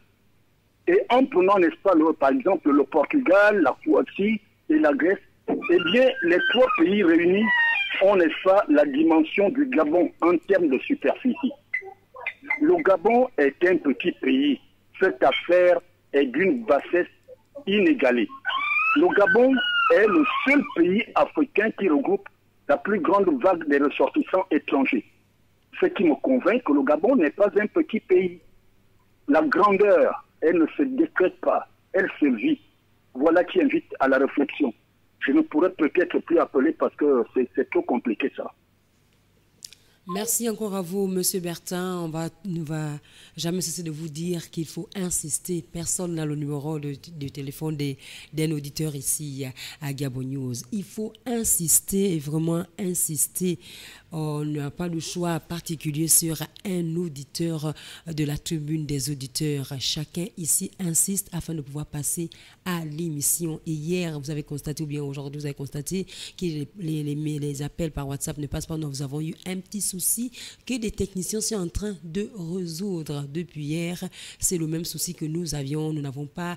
Et en prenant, n'est-ce pas, par exemple, le Portugal, la Croatie et la Grèce, eh bien, les 3 pays réunis ont, n'est-ce pas, la dimension du Gabon en termes de superficie. Le Gabon est un petit pays. Cette affaire est d'une bassesse inégalée. Le Gabon est le seul pays africain qui regroupe la plus grande vague des ressortissants étrangers. Ce qui me convainc que le Gabon n'est pas un petit pays. La grandeur, elle ne se décrète pas, elle se vit. Voilà qui invite à la réflexion. Je ne pourrais peut-être plus appeler parce que c'est trop compliqué ça. Merci encore à vous, Monsieur Bertin. On ne va jamais cesser de vous dire qu'il faut insister. Personne n'a le numéro de téléphone d'un auditeur ici à Gabon News. Il faut insister et vraiment insister. On n'a pas le choix particulier sur un auditeur de la tribune des auditeurs. Chacun ici insiste afin de pouvoir passer à l'émission. Et hier, vous avez constaté, ou bien aujourd'hui, vous avez constaté que les appels par WhatsApp ne passent pas. Nous avons eu un petit souci que des techniciens sont en train de résoudre depuis hier. C'est le même souci que nous avions. Nous n'avons pas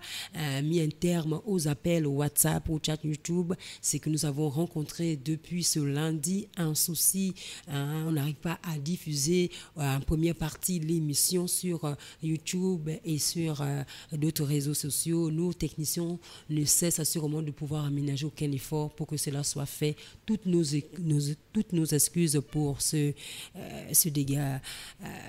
mis un terme aux appels au WhatsApp, au chat YouTube. C'est que nous avons rencontré depuis ce lundi un souci. On n'arrive pas à diffuser en première partie l'émission sur YouTube et sur d'autres réseaux sociaux. Nos techniciens ne cessent assurément de pouvoir aménager aucun effort pour que cela soit fait. Toutes nos excuses pour ce dégât,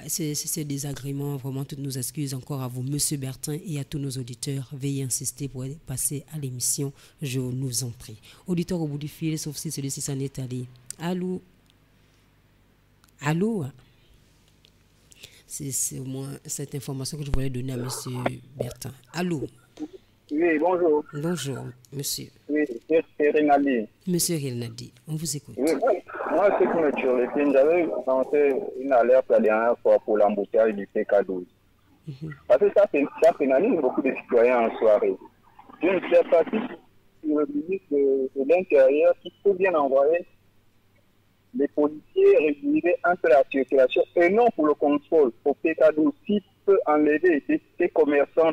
ce désagrément. Vraiment, toutes nos excuses encore à vous, Monsieur Bertin, et à tous nos auditeurs. Veuillez insister pour passer à l'émission. Je nous en prie. Auditeur au bout du fil, sauf si celui-ci s'en est allé. Allô? Allô? C'est au moins cette information que je voulais donner à M. Bertin. Allô? Oui, bonjour. Bonjour, monsieur. Oui, c'est Rinaldi. Monsieur Rinaldi, on vous écoute. Oui, moi, ce qui me tue, j'avais lancé une alerte la dernière fois pour l'embouteillage du PK12. Parce que ça pénalise beaucoup de citoyens en soirée. Je ne sais pas si le ministre de l'Intérieur qui peut bien envoyer les policiers réguler un peu la circulation et non pour le contrôle. Au PK12, s'il peut enlever ces commerçants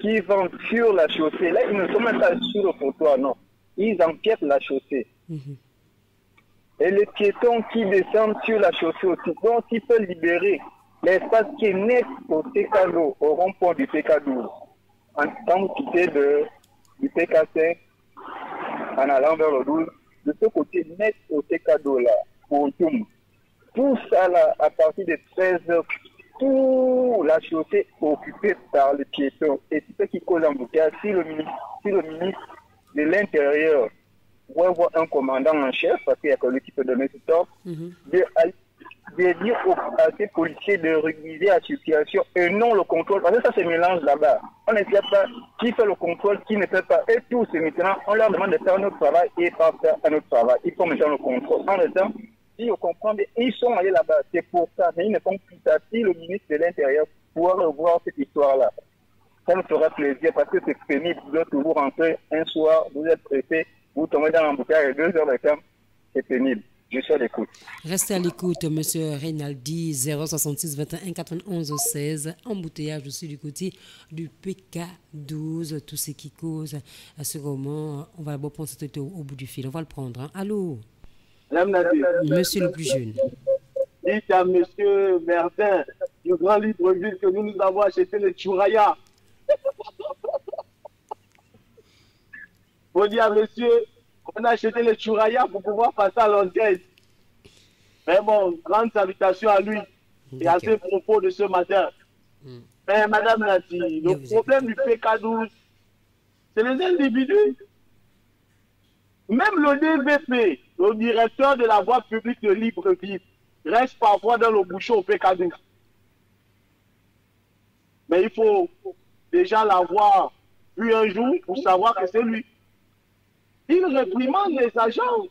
qui vendent sur la chaussée. Là, ils ne sont même pas sur le trottoir, non. ils empiètent la chaussée. Et les piétons qui descendent sur la chaussée aussi, donc ils peuvent libérer l'espace qui est net au TK2, au rond-point du TK12, en temps quitté du TK5 en allant vers le 12, de ce côté net au TK2 là, pour tout ça là, à partir de 13h, toute la chaussée est occupée par les piétons. Et c'est ce qui cause l'embouteillage. Si le ministre de l'Intérieur voit voir un commandant en chef, parce qu'il y a que lui qui peut donner ce temps, de dire à ces policiers de réguliser la situation et non le contrôle. Parce que ça se mélange là-bas. On ne sait pas qui fait le contrôle, qui ne fait pas. Et tous, maintenant, on leur demande de faire notre travail et pas faire un autre travail. Ils font maintenant le contrôle. En même temps, si on comprend bien, ils sont allés là-bas. C'est pour ça. Mais ils ne font plus ça. Si le ministre de l'Intérieur pourra revoir cette histoire-là, ça nous fera plaisir parce que c'est pénible. Vous devez toujours rentrer un soir, vous êtes pressé, vous tombez dans l'embouteillage et 2 heures de temps, c'est pénible. Je suis à l'écoute. Restez à l'écoute, monsieur Reynaldi, 066 21 91 16. Embouteillage aussi du côté du PK12. Tout ce qui cause à ce moment. On va d'abord prendre cet au bout du fil. On va le prendre. Hein. Allô? Madame Nadia. Monsieur le plus jeune. Dites à monsieur Verdun, du Grand Libreville, que nous avons acheté le Chouraya. Faut dire à monsieur qu'on a acheté le Chouraya pour pouvoir passer à l'enquête. Mais bon, grande salutation à lui et à ses propos de ce matin. Mais madame Nati, le problème du PK12, c'est les individus. Même le DVP, le directeur de la voie publique de Libreville, reste parfois dans le bouchon au PK12. Mais il faut déjà l'avoir vu un jour pour savoir que c'est lui. Il réprimande les agents.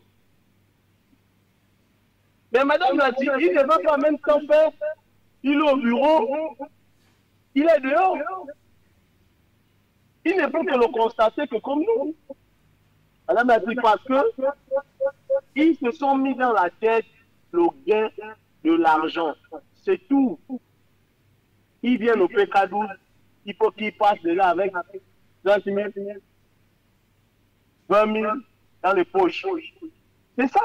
Mais madame l'a dit, il ne va pas en même temps faire. Il est au bureau, il est dehors. Il ne peut que le constater que comme nous. Madame l'a dit parce que ils se sont mis dans la tête le gain de l'argent. C'est tout. Ils viennent au PK12, il faut qu'ils passent de là avec 30 000, 20 000 dans les poches. C'est ça.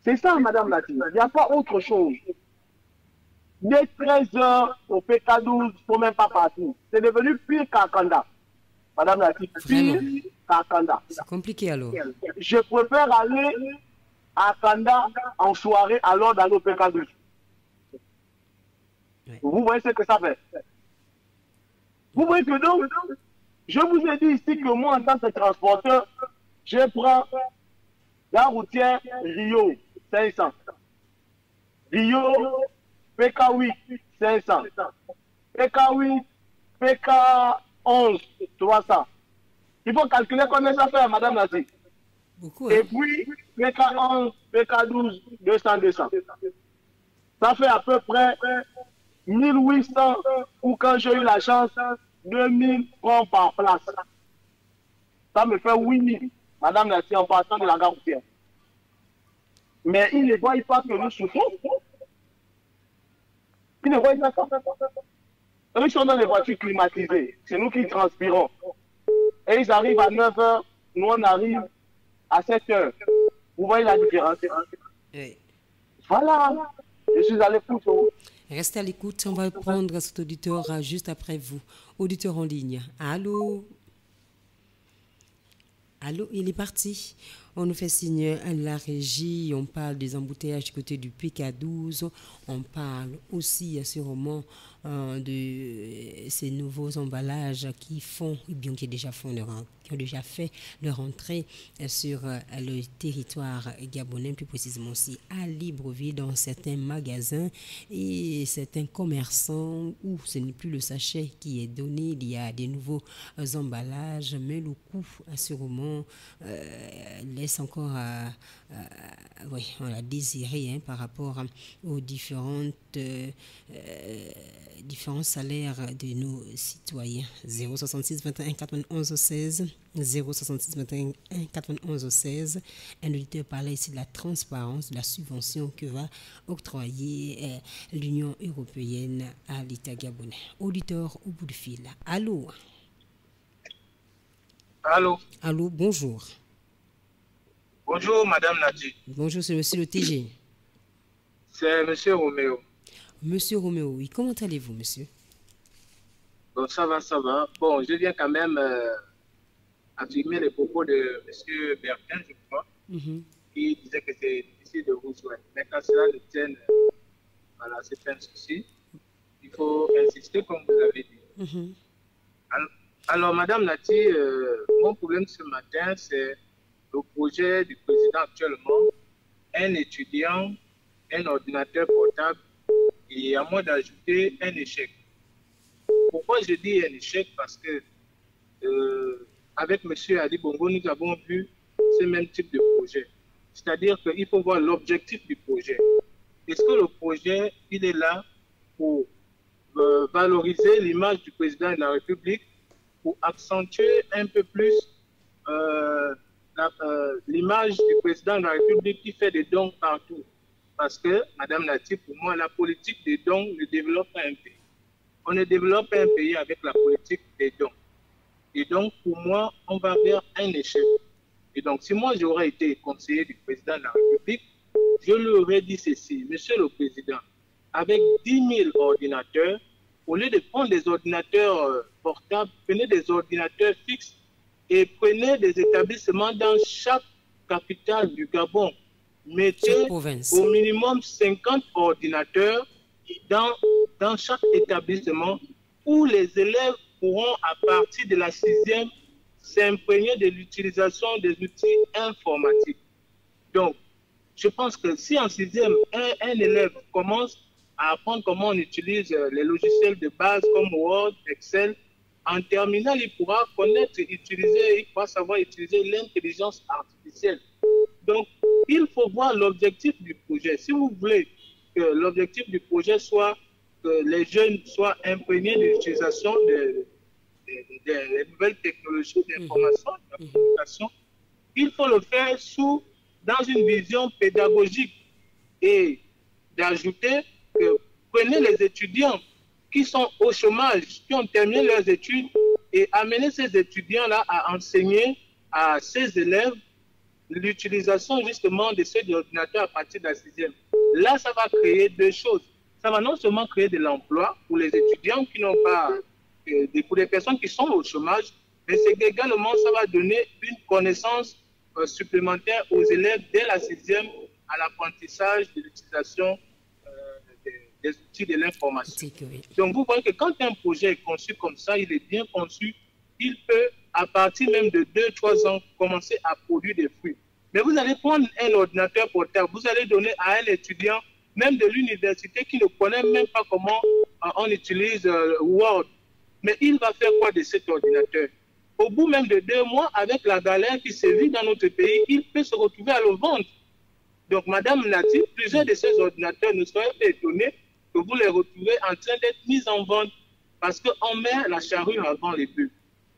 C'est ça, madame Lati. Il n'y a pas autre chose. Dès 13 heures au PK12, il ne faut même pas partir. C'est devenu pire qu'Akanda. Madame Lati, pire qu'Akanda. C'est compliqué alors. Je préfère aller à Akanda en soirée alors d'aller au PK12. Ouais. Vous voyez ce que ça fait. Vous voyez que donc, je vous ai dit ici que moi, en tant que transporteur, je prends la routière Rio 500. Rio PK8 500. PK8, PK11 300. Il faut calculer combien ça fait, madame Nati. Beaucoup, hein? Et puis, PK11, PK12, 200. Ça fait à peu près 1800 ou quand j'ai eu la chance, 2000 francs par place. Ça me fait 8000, madame Nati, en partant de la gare routière. Mais ils ne voient pas que nous souffrons. Ils ne voient pas ça. Eux sont dans les voitures climatisées. C'est nous qui transpirons. Et ils arrivent à 9h, nous on arrive à 7h. Vous voyez la différence? Oui. Voilà. Je suis à l'écoute. Restez à l'écoute, on va prendre cet auditeur juste après vous. Auditeur en ligne. Allô? Allô, il est parti. On nous fait signe à la régie, on parle des embouteillages du côté du PK12, on parle aussi sûrement de ces nouveaux emballages qui font, eh bien qui ont déjà fait leur entrée sur le territoire gabonais, plus précisément aussi à Libreville, dans certains magasins et certains commerçants où ce n'est plus le sachet qui est donné, il y a des nouveaux emballages, mais le coût sûrement laisse encore on a désiré par rapport aux différents salaires de nos citoyens. 066 21 91 16 066 21 91 16. Un auditeur parlait ici de la transparence de la subvention que va octroyer l'Union européenne à l'État gabonais. Auditeur au bout du fil. Allô? Allô? Allô, bonjour. Bonjour, Madame Nadi. Bonjour, c'est monsieur le TG. C'est monsieur Roméo. Monsieur Roméo, oui. Comment allez-vous, monsieur? Bon, ça va, ça va. Bon, je viens quand même affirmer les propos de monsieur Bertin, je crois, qui disait que c'est difficile de vous joindre. Mais quand cela ne tienne, voilà, c'est pas un souci. Il faut insister, comme vous l'avez dit. Alors, Madame Nati, mon problème ce matin, c'est le projet du président actuellement, un étudiant, un ordinateur portable, et à moi d'ajouter un échec. Pourquoi je dis un échec? Parce que avec M. Ali Bongo, nous avons vu ce même type de projet. C'est-à-dire qu'il faut voir l'objectif du projet. Est-ce que le projet, il est là pour valoriser l'image du président de la République, pour accentuer un peu plus l'image du président de la République qui fait des dons partout? Parce que, Madame Nati, pour moi, la politique des dons ne développe pas un pays. On ne développe pas un pays avec la politique des dons. Et donc, pour moi, on va vers un échec. Et donc, si moi, j'aurais été conseiller du président de la République, je lui aurais dit ceci: Monsieur le Président, avec 10 000 ordinateurs, au lieu de prendre des ordinateurs portables, prenez des ordinateurs fixes et prenez des établissements dans chaque capitale du Gabon. Mettez au minimum 50 ordinateurs dans chaque établissement où les élèves pourront, à partir de la 6e, s'imprégner de l'utilisation des outils informatiques. Donc, je pense que si en 6e, un élève commence à apprendre comment on utilise les logiciels de base comme Word, Excel, en terminale, il pourra connaître, utiliser, il pourra savoir utiliser l'intelligence artificielle. Donc, il faut voir l'objectif du projet. Si vous voulez que l'objectif du projet soit que les jeunes soient imprégnés de l'utilisation des nouvelles technologies d'information, de communication, il faut le faire dans une vision pédagogique et d'ajouter que prenez les étudiants qui sont au chômage, qui ont terminé leurs études et amener ces étudiants-là à enseigner à ces élèves l'utilisation justement de ces ordinateurs à partir de la 6e. Là, ça va créer deux choses. Ça va non seulement créer de l'emploi pour les étudiants qui n'ont pas, pour les personnes qui sont au chômage, mais c'est également, ça va donner une connaissance supplémentaire aux élèves dès la 6e à l'apprentissage de l'utilisation des outils de l'information. Donc, vous voyez que quand un projet est conçu comme ça, il est bien conçu, il peut, à partir même de 2-3 ans, commencer à produire des fruits. Mais vous allez prendre un ordinateur portable, vous allez donner à un étudiant, même de l'université, qui ne connaît même pas comment on utilise Word. Mais il va faire quoi de cet ordinateur? Au bout même de 2 mois, avec la galère qui se vit dans notre pays, il peut se retrouver à le vendre. Donc, Madame Nati, plusieurs de ces ordinateurs ne soyez pas étonnés que vous les retrouvez en train d'être mis en vente parce qu'on met la charrue avant les bœufs.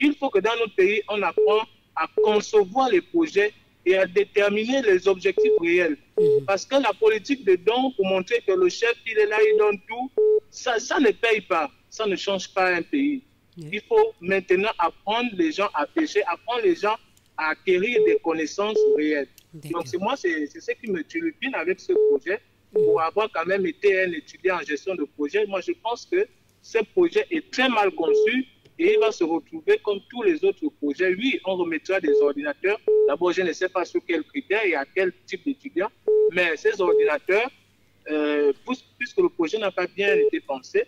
Il faut que dans notre pays, on apprend à concevoir les projets et à déterminer les objectifs réels. Parce que la politique de don, pour montrer que le chef, il est là, il donne tout, ça ne paye pas, ça ne change pas un pays. Il faut maintenant apprendre les gens à pêcher, apprendre les gens à acquérir des connaissances réelles. Donc, moi, c'est ce qui me turlupine avec ce projet. Pour avoir quand même été un étudiant en gestion de projet, moi, je pense que ce projet est très mal conçu et il va se retrouver comme tous les autres projets. Oui, on remettra des ordinateurs. D'abord, je ne sais pas sur quels critères et à quel type d'étudiants, mais ces ordinateurs, puisque le projet n'a pas bien été pensé,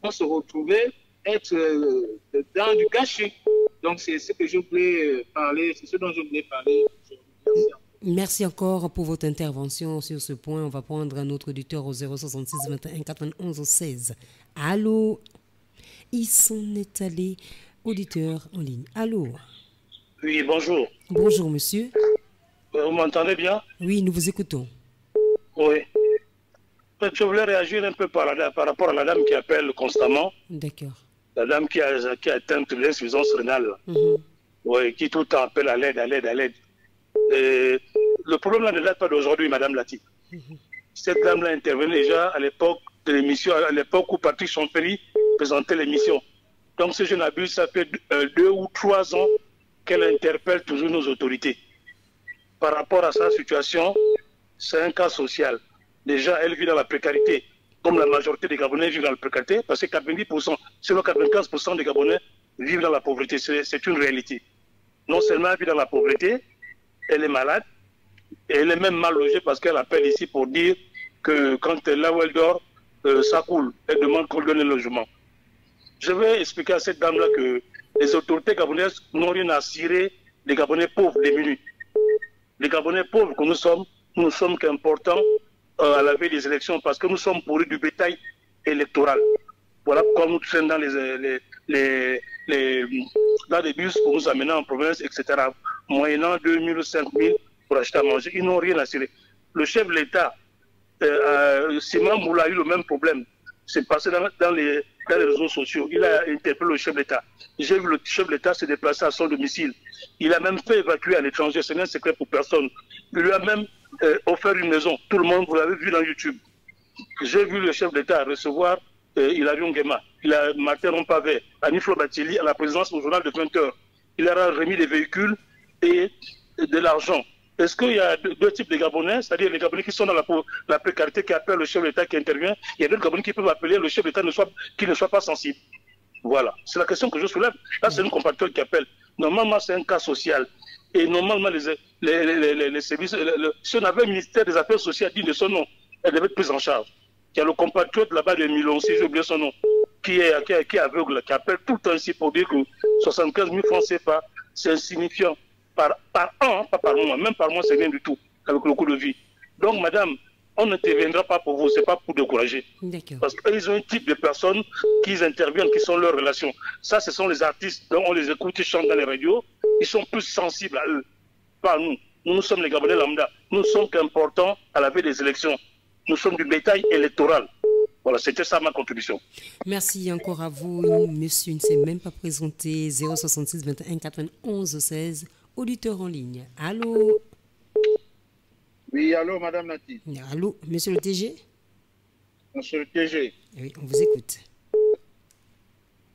vont se retrouver être dans du gâchis. Donc, c'est ce que je voulais parler, c'est ce dont je voulais parler. Merci encore pour votre intervention sur ce point. On va prendre un autre auditeur au 066 21 91 16. Allô? Ils s'en est allé. Auditeur en ligne. Allô? Oui, bonjour. Bonjour, monsieur. Vous m'entendez bien? Oui, nous vous écoutons. Oui. Je voulais réagir un peu par rapport à la dame qui appelle constamment. D'accord. La dame qui a atteint l'insuffisance rénale. Oui, qui tout le temps appelle à l'aide, à l'aide, à l'aide. Le problème là ne date pas d'aujourd'hui, Madame Lati. Cette dame-là intervenait déjà à l'époque de l'émission, à l'époque où Patrick Champéry présentait l'émission. Donc, si je n'abuse, ça fait 2 ou 3 ans qu'elle interpelle toujours nos autorités. Par rapport à sa situation, c'est un cas social. Déjà, elle vit dans la précarité, comme la majorité des Gabonais vivent dans la précarité, parce que 90%, sinon 95% des Gabonais vivent dans la pauvreté. C'est une réalité. Non seulement elle vit dans la pauvreté, elle est malade, et elle est même mal logée parce qu'elle appelle ici pour dire que quand là où elle dort, ça coule. Elle demande qu'on lui donne un logement. Je vais expliquer à cette dame-là que les autorités gabonaises n'ont rien à cirer les Gabonais pauvres, démunis. Les Gabonais pauvres que nous ne sommes qu'importants à la veille des élections parce que nous sommes pourris du bétail électoral. Voilà pourquoi nous traînons dans dans des bus pour nous amener en province, etc. Moyennant 2000 ou 5000 pour acheter à manger. Ils n'ont rien à cirer. Le chef de l'État, Simon Moula, a eu le même problème. C'est passé dans les réseaux sociaux. Il a interpellé le chef de l'État. J'ai vu le chef de l'État se déplacer à son domicile. Il a même fait évacuer à l'étranger. Ce n'est un secret pour personne. Il lui a même offert une maison. Tout le monde, vous l'avez vu dans YouTube. J'ai vu le chef de l'État recevoir Hilarion Nguema. Il a Martin Rompavé, Annie Flobatili à la présidence au journal de 20h. Il leur a remis des véhicules et de l'argent. Est-ce qu'il y a deux types de Gabonais, c'est-à-dire les Gabonais qui sont dans la précarité, qui appellent le chef de l'État qui intervient, il y a d'autres Gabonais qui peuvent appeler le chef de l'État qui ne soit pas sensible. Voilà, c'est la question que je soulève. Là, c'est une compatriote qui appelle. Normalement, c'est un cas social. Et normalement, les services, si on avait un ministère des Affaires sociales digne de son nom, elle devait être prise en charge. Il y a le compatriote là-bas de Milon, si j'ai oublié son nom, qui est aveugle, qui appelle tout le temps ici pour dire que 75 000 francs CFA, c'est insignifiant. Par an, pas par mois, même par mois, c'est rien du tout, avec le coût de vie. Donc, madame, on n'interviendra pas pour vous, ce n'est pas pour décourager. Parce qu'ils ont un type de personnes qui interviennent, qui sont leurs relations. Ça, ce sont les artistes, donc on les écoute, ils chantent dans les radios, ils sont plus sensibles à eux, pas nous. Nous sommes les Gabonais lambda. Nous ne sommes qu'importants à la veille des élections. Nous sommes du bétail électoral. Voilà, c'était ça ma contribution. Merci encore à vous, monsieur. Il ne s'est même pas présenté. 066 21 91 16, auditeur en ligne. Allô? Oui, allô, madame Nati. Allô, monsieur le TG? Monsieur le TG. Oui, on vous écoute.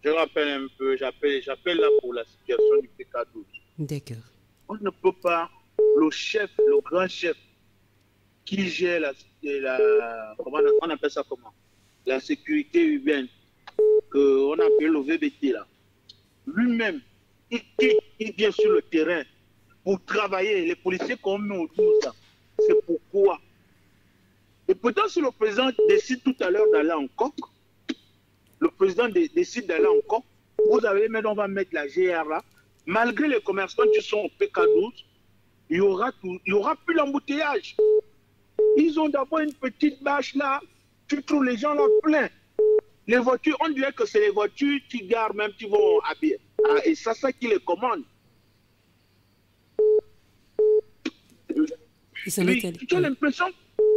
Je rappelle un peu, j'appelle là pour la situation du PK12. D'accord. On ne peut pas, le chef, le grand chef, qui gère comment on appelle ça comment? La sécurité urbaine, qu'on appelle le VBT là. Lui-même, il vient sur le terrain pour travailler. Les policiers qu'on met autour de ça, c'est pourquoi. Et pourtant, si le président décide tout à l'heure d'aller en coq, le président décide d'aller en coq, vous allez mettre, on va mettre la GR là. Malgré les commerçants qui sont au PK12, il y aura plus l'embouteillage. Ils ont d'abord une petite bâche là, tu trouves les gens là pleins. Les voitures, on dirait que c'est les voitures qui garent même, qui vont habiller. Et c'est ça qui les commande. Oui, tu as l'impression,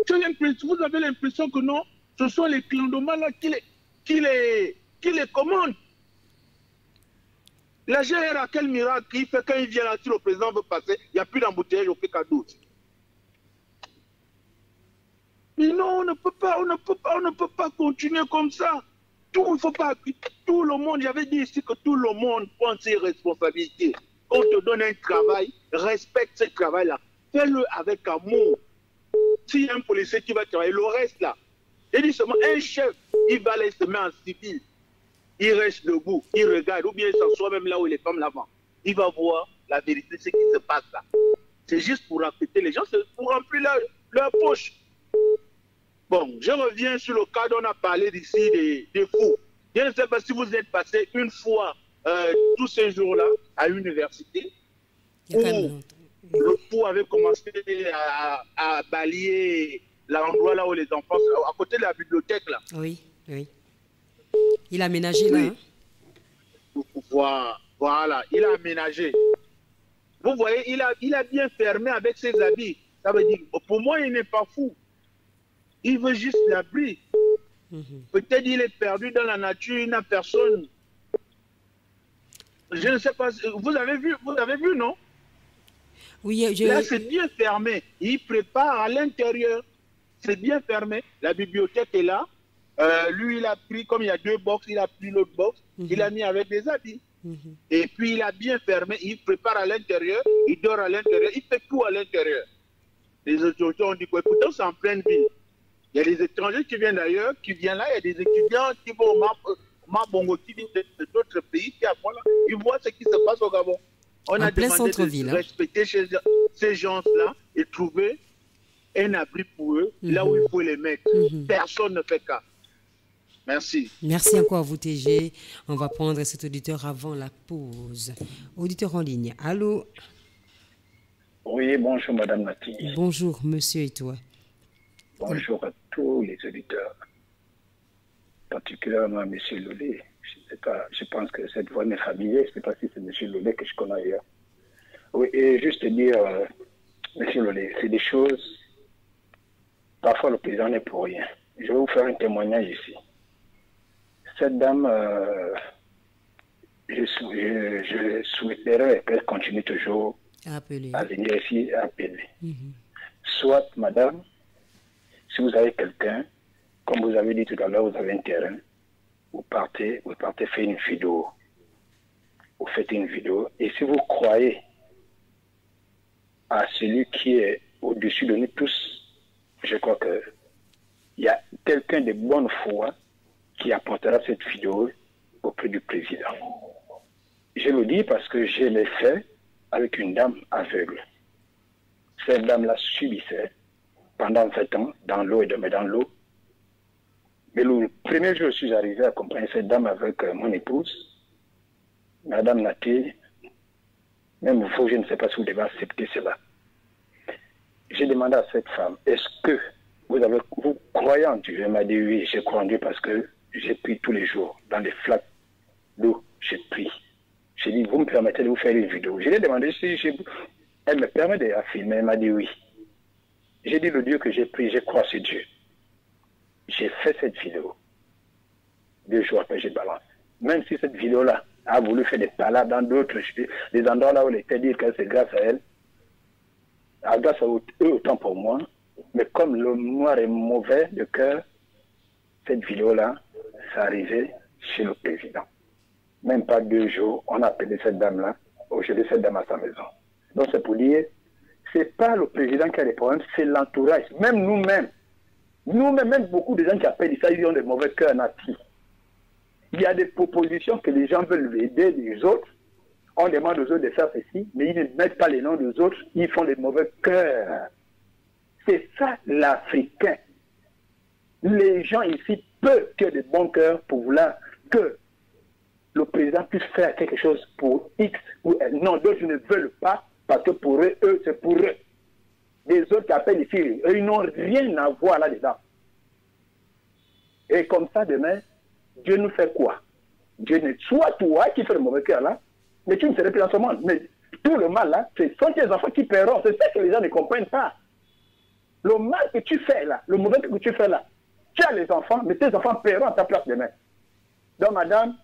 vous avez l'impression que non, ce sont les clandomans là qui les commandent. La GR a quel miracle qui fait quand il vient là, si le président veut passer, il n'y a plus d'embouteillage au PK12. Mais non, on ne peut pas continuer comme ça. Tout le monde, j'avais dit ici que tout le monde prend ses responsabilités. On te donne un travail, respecte ce travail-là. Fais-le avec amour. S'il y a un policier qui va travailler, le reste là, il dit seulement un chef, il va aller se mettre en civil. Il reste debout, il regarde, ou bien il s'assoit même là où les femmes l'avant. Il va voir la vérité, ce qui se passe là. C'est juste pour répéter les gens, c'est pour remplir leur poche. Bon, je reviens sur le cas dont on a parlé d'ici des fous. Je ne sais pas si vous êtes passé une fois tous ces jours-là à l'université où le fou avait commencé à balayer l'endroit là où les enfants, à côté de la bibliothèque là. Oui, oui. Il a aménagé là. Hein? Voilà, il a aménagé. Vous voyez, il a bien fermé avec ses habits. Ça veut dire, pour moi, il n'est pas fou. Il veut juste l'abri. Peut-être il est perdu dans la nature, il n'a personne. Je ne sais pas. Vous avez vu, non? Oui, là, c'est bien fermé. Il prépare à l'intérieur. C'est bien fermé. La bibliothèque est là. Lui, il a pris, comme il y a deux box, il a pris l'autre box. Il a mis avec des habits. Et puis il a bien fermé, il prépare à l'intérieur, il dort à l'intérieur, il fait tout à l'intérieur. Les autorités ont dit quoi? Pourtant c'est en pleine ville. Il y a des étrangers qui viennent d'ailleurs, qui viennent là, il y a des étudiants qui vont au Mabongo, qui viennent d'autres pays, qui apprennent là, ils voient ce qui se passe au Gabon. On a demandé de respecter ces gens-là et trouver un abri pour eux, là où il faut les mettre. Personne ne fait cas. Merci. Merci encore à vous, TG. On va prendre cet auditeur avant la pause. Auditeur en ligne. Allô? Oui, bonjour, Madame Nati. Bonjour, monsieur, et toi? Bonjour à tous les auditeurs. Particulièrement à monsieur Lolé. Je ne sais pas, je pense que cette voix m'est familière. Je ne sais pas si c'est monsieur Lolé que je connais ailleurs. Oui, et juste dire, monsieur Lolé, c'est des choses. Parfois, le président n'est pour rien. Je vais vous faire un témoignage ici. Cette dame, je souhaiterais qu'elle continue toujours à venir ici à appeler. Soit, madame, si vous avez quelqu'un, comme vous avez dit tout à l'heure, vous avez un terrain, vous partez faire une vidéo. Vous faites une vidéo. Et si vous croyez à celui qui est au-dessus de nous tous, je crois qu'il y a quelqu'un de bonne foi qui apportera cette vidéo auprès du président. Je le dis parce que je l'ai fait avec une dame aveugle. Cette dame-là subissait pendant 7 ans dans l'eau et dans l'eau. Mais le premier jour, je suis arrivé à accompagner cette dame avec mon épouse, Madame Nati. Même vous, je ne sais pas si vous devez accepter cela. J'ai demandé à cette femme, est-ce que vous croyez en Dieu? Elle m'a dit oui, je crois en Dieu parce que j'ai pris tous les jours dans les flaques d'eau, j'ai pris. J'ai dit, vous me permettez de vous faire une vidéo? Je lui ai demandé si elle me permet de la filmer. Elle m'a dit oui. J'ai dit, le Dieu que j'ai pris, je crois ce Dieu. J'ai fait cette vidéo. 2 jours après, j'ai balancé. Même si cette vidéo-là a voulu faire des palabres dans d'autres, des endroits là où elle était dit que c'est grâce à elle, grâce à eux autant pour moi, mais comme le noir est mauvais de cœur, cette vidéo-là, ça arrivait chez le président. Même pas 2 jours, on a appelé cette dame-là, aujourd'hui cette dame à sa maison. Donc c'est pour dire, c'est pas le président qui a des problèmes, c'est l'entourage. Même nous-mêmes, même beaucoup de gens qui appellent ça, ils ont des mauvais cœurs natifs. Il y a des propositions que les gens veulent aider les autres. On demande aux autres de faire ceci, mais ils ne mettent pas les noms des autres, ils font des mauvais cœurs. C'est ça l'Africain. Les gens ici peuvent que de bons cœurs pour vouloir que le président puisse faire quelque chose pour X ou L. Non, d'autres ne veulent pas parce que pour eux, c'est pour eux. Les autres qui appellent ici, eux, ils n'ont rien à voir là-dedans. Et comme ça, demain, Dieu nous fait quoi? Dieu ne soit toi qui fais le mauvais cœur là, mais tu ne serais plus dans ce monde. Mais tout le mal là, ce sont tes enfants qui paieront. C'est ça que les gens ne comprennent pas. Le mal que tu fais là, le mauvais que tu fais là, tu as les enfants, mais tes enfants paieront à ta place demain. Donc madame,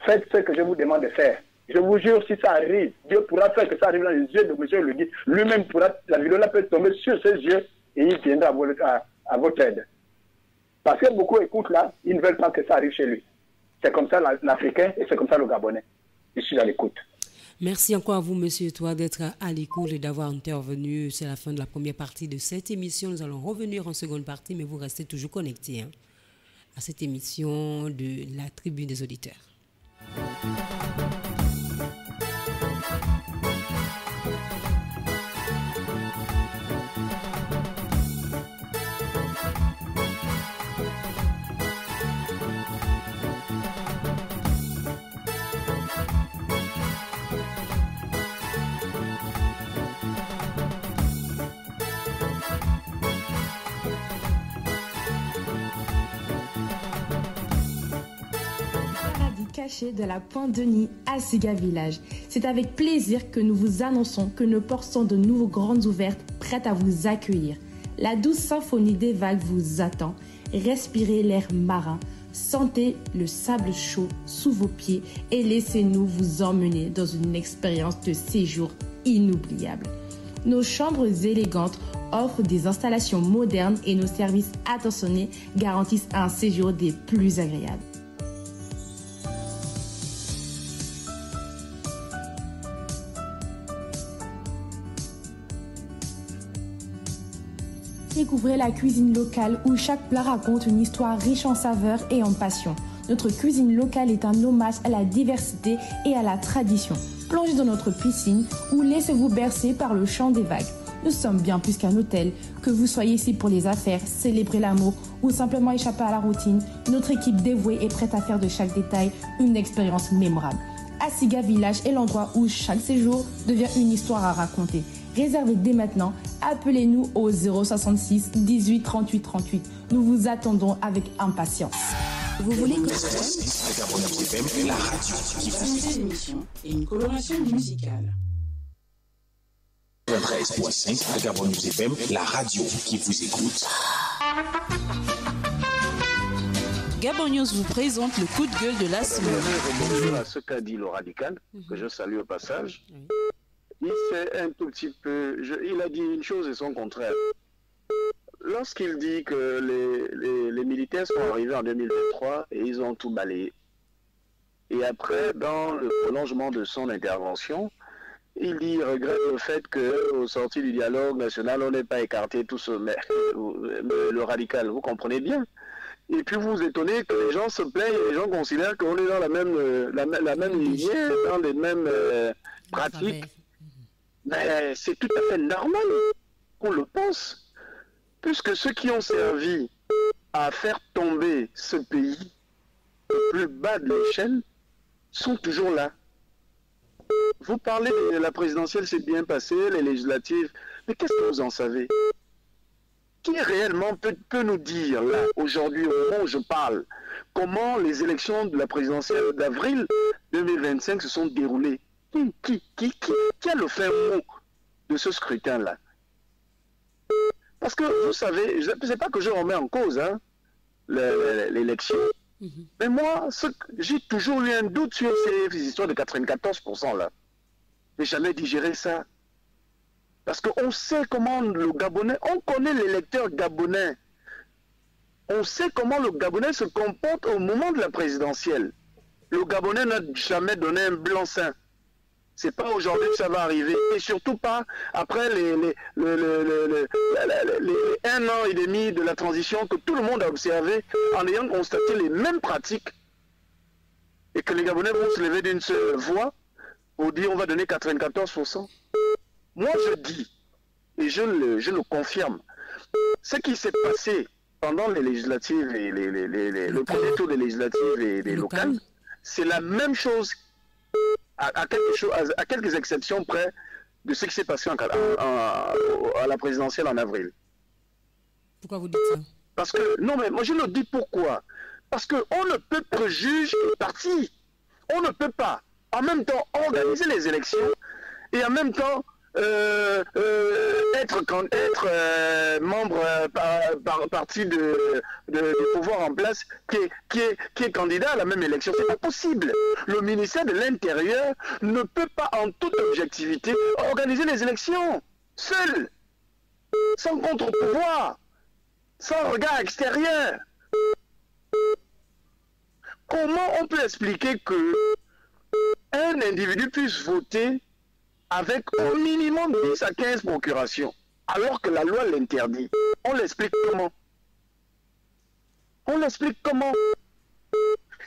faites ce que je vous demande de faire. Je vous jure, si ça arrive, Dieu pourra faire que ça arrive dans les yeux de M. Le Guide. Lui-même pourra, la vidéo là peut tomber sur ses yeux et il viendra à votre aide. Parce que beaucoup écoutent là, ils ne veulent pas que ça arrive chez lui. C'est comme ça l'Africain et c'est comme ça le Gabonais. Je suis à l'écoute. Merci encore à vous, monsieur, toi, d'être à l'écoute et d'avoir intervenu. C'est la fin de la première partie de cette émission. Nous allons revenir en seconde partie, mais vous restez toujours connectés à cette émission de la Tribune des auditeurs. De la Pointe-Denis à Siga Village. C'est avec plaisir que nous vous annonçons que nos portes sont de nouveau grandes ouvertes, prêtes à vous accueillir. La douce symphonie des vagues vous attend. Respirez l'air marin, sentez le sable chaud sous vos pieds et laissez-nous vous emmener dans une expérience de séjour inoubliable. Nos chambres élégantes offrent des installations modernes et nos services attentionnés garantissent un séjour des plus agréables. Découvrez la cuisine locale où chaque plat raconte une histoire riche en saveurs et en passion. Notre cuisine locale est un hommage à la diversité et à la tradition. Plongez dans notre piscine ou laissez-vous bercer par le chant des vagues. Nous sommes bien plus qu'un hôtel. Que vous soyez ici pour les affaires, célébrer l'amour ou simplement échapper à la routine, notre équipe dévouée est prête à faire de chaque détail une expérience mémorable. Asiga Village est l'endroit où chaque séjour devient une histoire à raconter. Réservez dès maintenant. Appelez-nous au 066 18 38 38. Nous vous attendons avec impatience. Vous voulez que la radio qui vous émission et une coloration musicale. 93.5 de Gabon News FM, la radio qui vous écoute. Gabon News vous présente le coup de gueule de la semaine. Bonjour à ce qu'a dit le radical, que je salue au passage. Il s'est un tout petit peu... il a dit une chose et son contraire. Lorsqu'il dit que les militaires sont arrivés en 2023 et ils ont tout balayé. Et après, dans le prolongement de son intervention, il dit, regrette le fait qu'au sorti du dialogue national, on n'ait pas écarté tout ce... le radical, vous comprenez bien. Et puis vous vous étonnez que les gens se plaignent et les gens considèrent qu'on est dans la même lignée, dans les mêmes pratiques. Mais c'est tout à fait normal qu'on le pense. Puisque ceux qui ont servi à faire tomber ce pays au plus bas de l'échelle sont toujours là. Vous parlez de la présidentielle, c'est bien passé, les législatives, mais qu'est-ce que vous en savez? Qui réellement peut nous dire, là, aujourd'hui, au moment où je parle, comment les élections de la présidentielle d'avril 2025 se sont déroulées? Qui a le fin mot de ce scrutin-là? Parce que, vous savez, ce n'est pas que je remets en cause hein, l'élection, mais moi, j'ai toujours eu un doute sur ces histoires de 94% là. Je n'ai jamais digéré ça. Parce qu'on sait comment le Gabonais, on connaît l'électeur gabonais. On sait comment le Gabonais se comporte au moment de la présidentielle. Le Gabonais n'a jamais donné un blanc-seing. C'est pas aujourd'hui que ça va arriver. Et surtout pas après les 1 an et demi de la transition que tout le monde a observé en ayant constaté les mêmes pratiques. Et que les Gabonais vont se lever d'une seule voix pour dire on va donner 94%. Moi je dis, et je le confirme, ce qui s'est passé pendant les législatives et le premier tour des législatives et des locales, c'est la même chose. À quelques exceptions près de ce qui s'est passé à la présidentielle en avril. Pourquoi vous dites ça? Parce que, non mais moi je le dis pourquoi. Parce qu'on ne peut pas juger les partis. On ne peut pas en même temps organiser les élections et en même temps être membre par parti de pouvoir en place qui est candidat à la même élection. C'est pas possible. Le ministère de l'Intérieur ne peut pas en toute objectivité organiser les élections seul, sans contre-pouvoir, sans regard extérieur. Comment on peut expliquer que un individu puisse voter avec au minimum 10 à 15 procurations, alors que la loi l'interdit? On l'explique comment? On l'explique comment?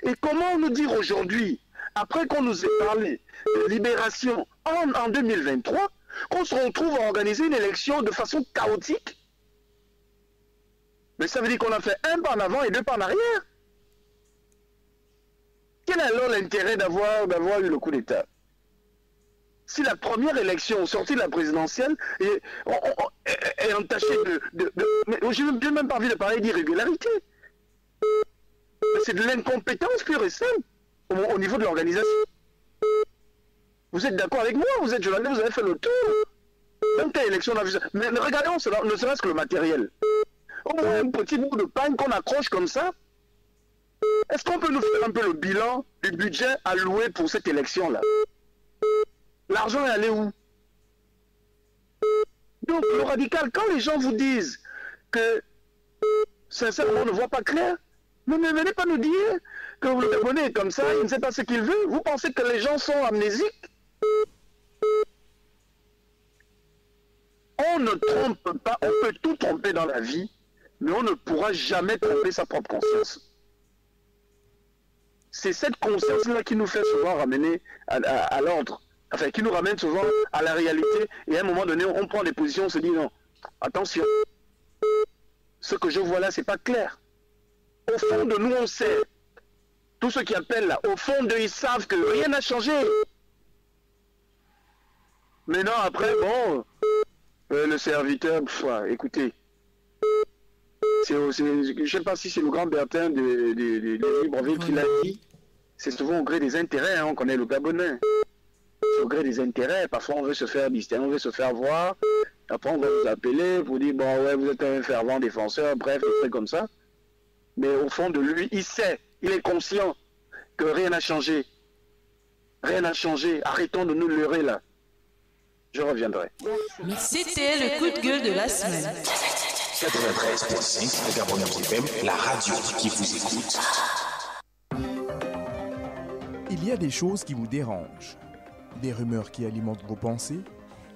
Et comment nous dire aujourd'hui, après qu'on nous ait parlé de libération en 2023, qu'on se retrouve à organiser une élection de façon chaotique? Mais ça veut dire qu'on a fait un pas en avant et deux pas en arrière. Quel est alors l'intérêt d'avoir eu le coup d'État? Si la première élection sortie de la présidentielle est entachée mais je n'ai même pas envie de parler d'irrégularité. C'est de l'incompétence pure et simple au niveau de l'organisation. Vous êtes d'accord avec moi? Vous êtes journaliste, vous avez fait le tour. Dans quelle élection on a vu ça? Mais regardons cela, ne serait-ce que le matériel. Au moins un petit bout de pain qu'on accroche comme ça. Est-ce qu'on peut nous faire un peu le bilan du budget alloué pour cette élection-là? L'argent est allé où? Donc le radical, quand les gens vous disent que sincèrement on ne voit pas clair, mais ne venez pas nous dire que le Gabonais est comme ça, il ne sait pas ce qu'il veut. Vous pensez que les gens sont amnésiques? On On ne trompe pas, on peut tout tromper dans la vie, mais on ne pourra jamais tromper sa propre conscience. C'est cette conscience-là qui nous fait souvent ramener à l'ordre, enfin qui nous ramène souvent à la réalité, et à un moment donné, on prend des positions, on se dit non, attention, ce que je vois là, c'est pas clair. Au fond de nous, on sait. Tous ceux qui appellent là, au fond d'eux, ils savent que rien n'a changé. Maintenant, après, bon, le serviteur, écoutez, je ne sais pas si c'est le grand Bertin de Libreville qui l'a dit, c'est souvent au gré des intérêts, hein, on connaît le Gabonais. C'est au gré des intérêts, parfois on veut se faire distinguer, on veut se faire voir, après on va vous appeler pour dire, bon ouais, vous êtes un fervent défenseur, bref, des trucs comme ça. Mais au fond de lui, il sait, il est conscient que rien n'a changé. Rien n'a changé, arrêtons de nous leurrer là. Je reviendrai. C'était le coup de gueule de la semaine. 93.5 de Gabon FM, la radio qui vous écoute. Il y a des choses qui vous dérangent, des rumeurs qui alimentent vos pensées,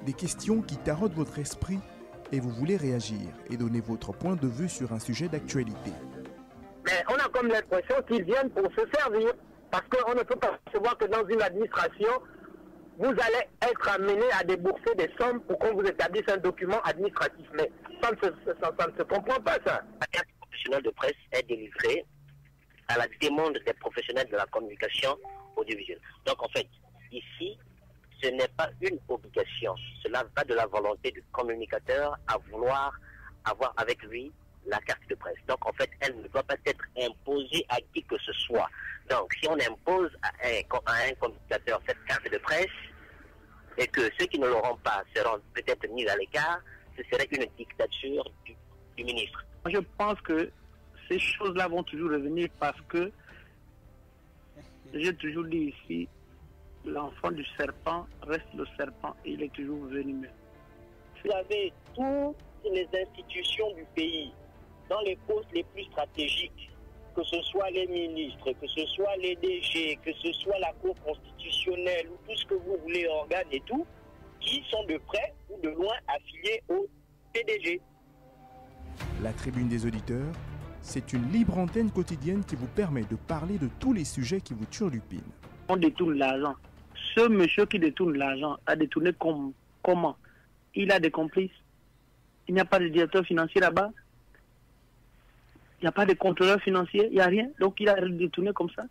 des questions qui taraudent votre esprit et vous voulez réagir et donner votre point de vue sur un sujet d'actualité. Mais on a comme l'impression qu'ils viennent pour se servir, parce qu'on ne peut pas percevoir que dans une administration, vous allez être amené à débourser des sommes pour qu'on vous établisse un document administratif. Mais ça ne se comprend pas, ça. La carte professionnelle de presse est délivrée à la demande des professionnels de la communication audiovisuelle. Donc, en fait, ici, ce n'est pas une obligation. Cela va de la volonté du communicateur à vouloir avoir avec lui la carte de presse. Donc, en fait, elle ne doit pas être imposée à qui que ce soit. Donc, si on impose à un communicateur cette carte de presse, et que ceux qui ne l'auront pas seront peut-être mis à l'écart, ce serait une dictature du ministre. Je pense que ces choses-là vont toujours revenir parce que, j'ai toujours dit ici, l'enfant du serpent reste le serpent et il est toujours venimeux. Vous avez toutes les institutions du pays, dans les postes les plus stratégiques, que ce soit les ministres, que ce soit les DG, que ce soit la Cour constitutionnelle ou tout ce que vous voulez, organes et tout, qui sont de près ou de loin affiliés au PDG. La tribune des auditeurs, c'est une libre antenne quotidienne qui vous permet de parler de tous les sujets qui vous turlupinent. On détourne l'argent. Ce monsieur qui détourne l'argent a détourné comment? Il a des complices. Il n'y a pas de directeur financier là-bas. Il n'y a pas de contrôleur financier, il n'y a rien. Donc il a détourné comme ça.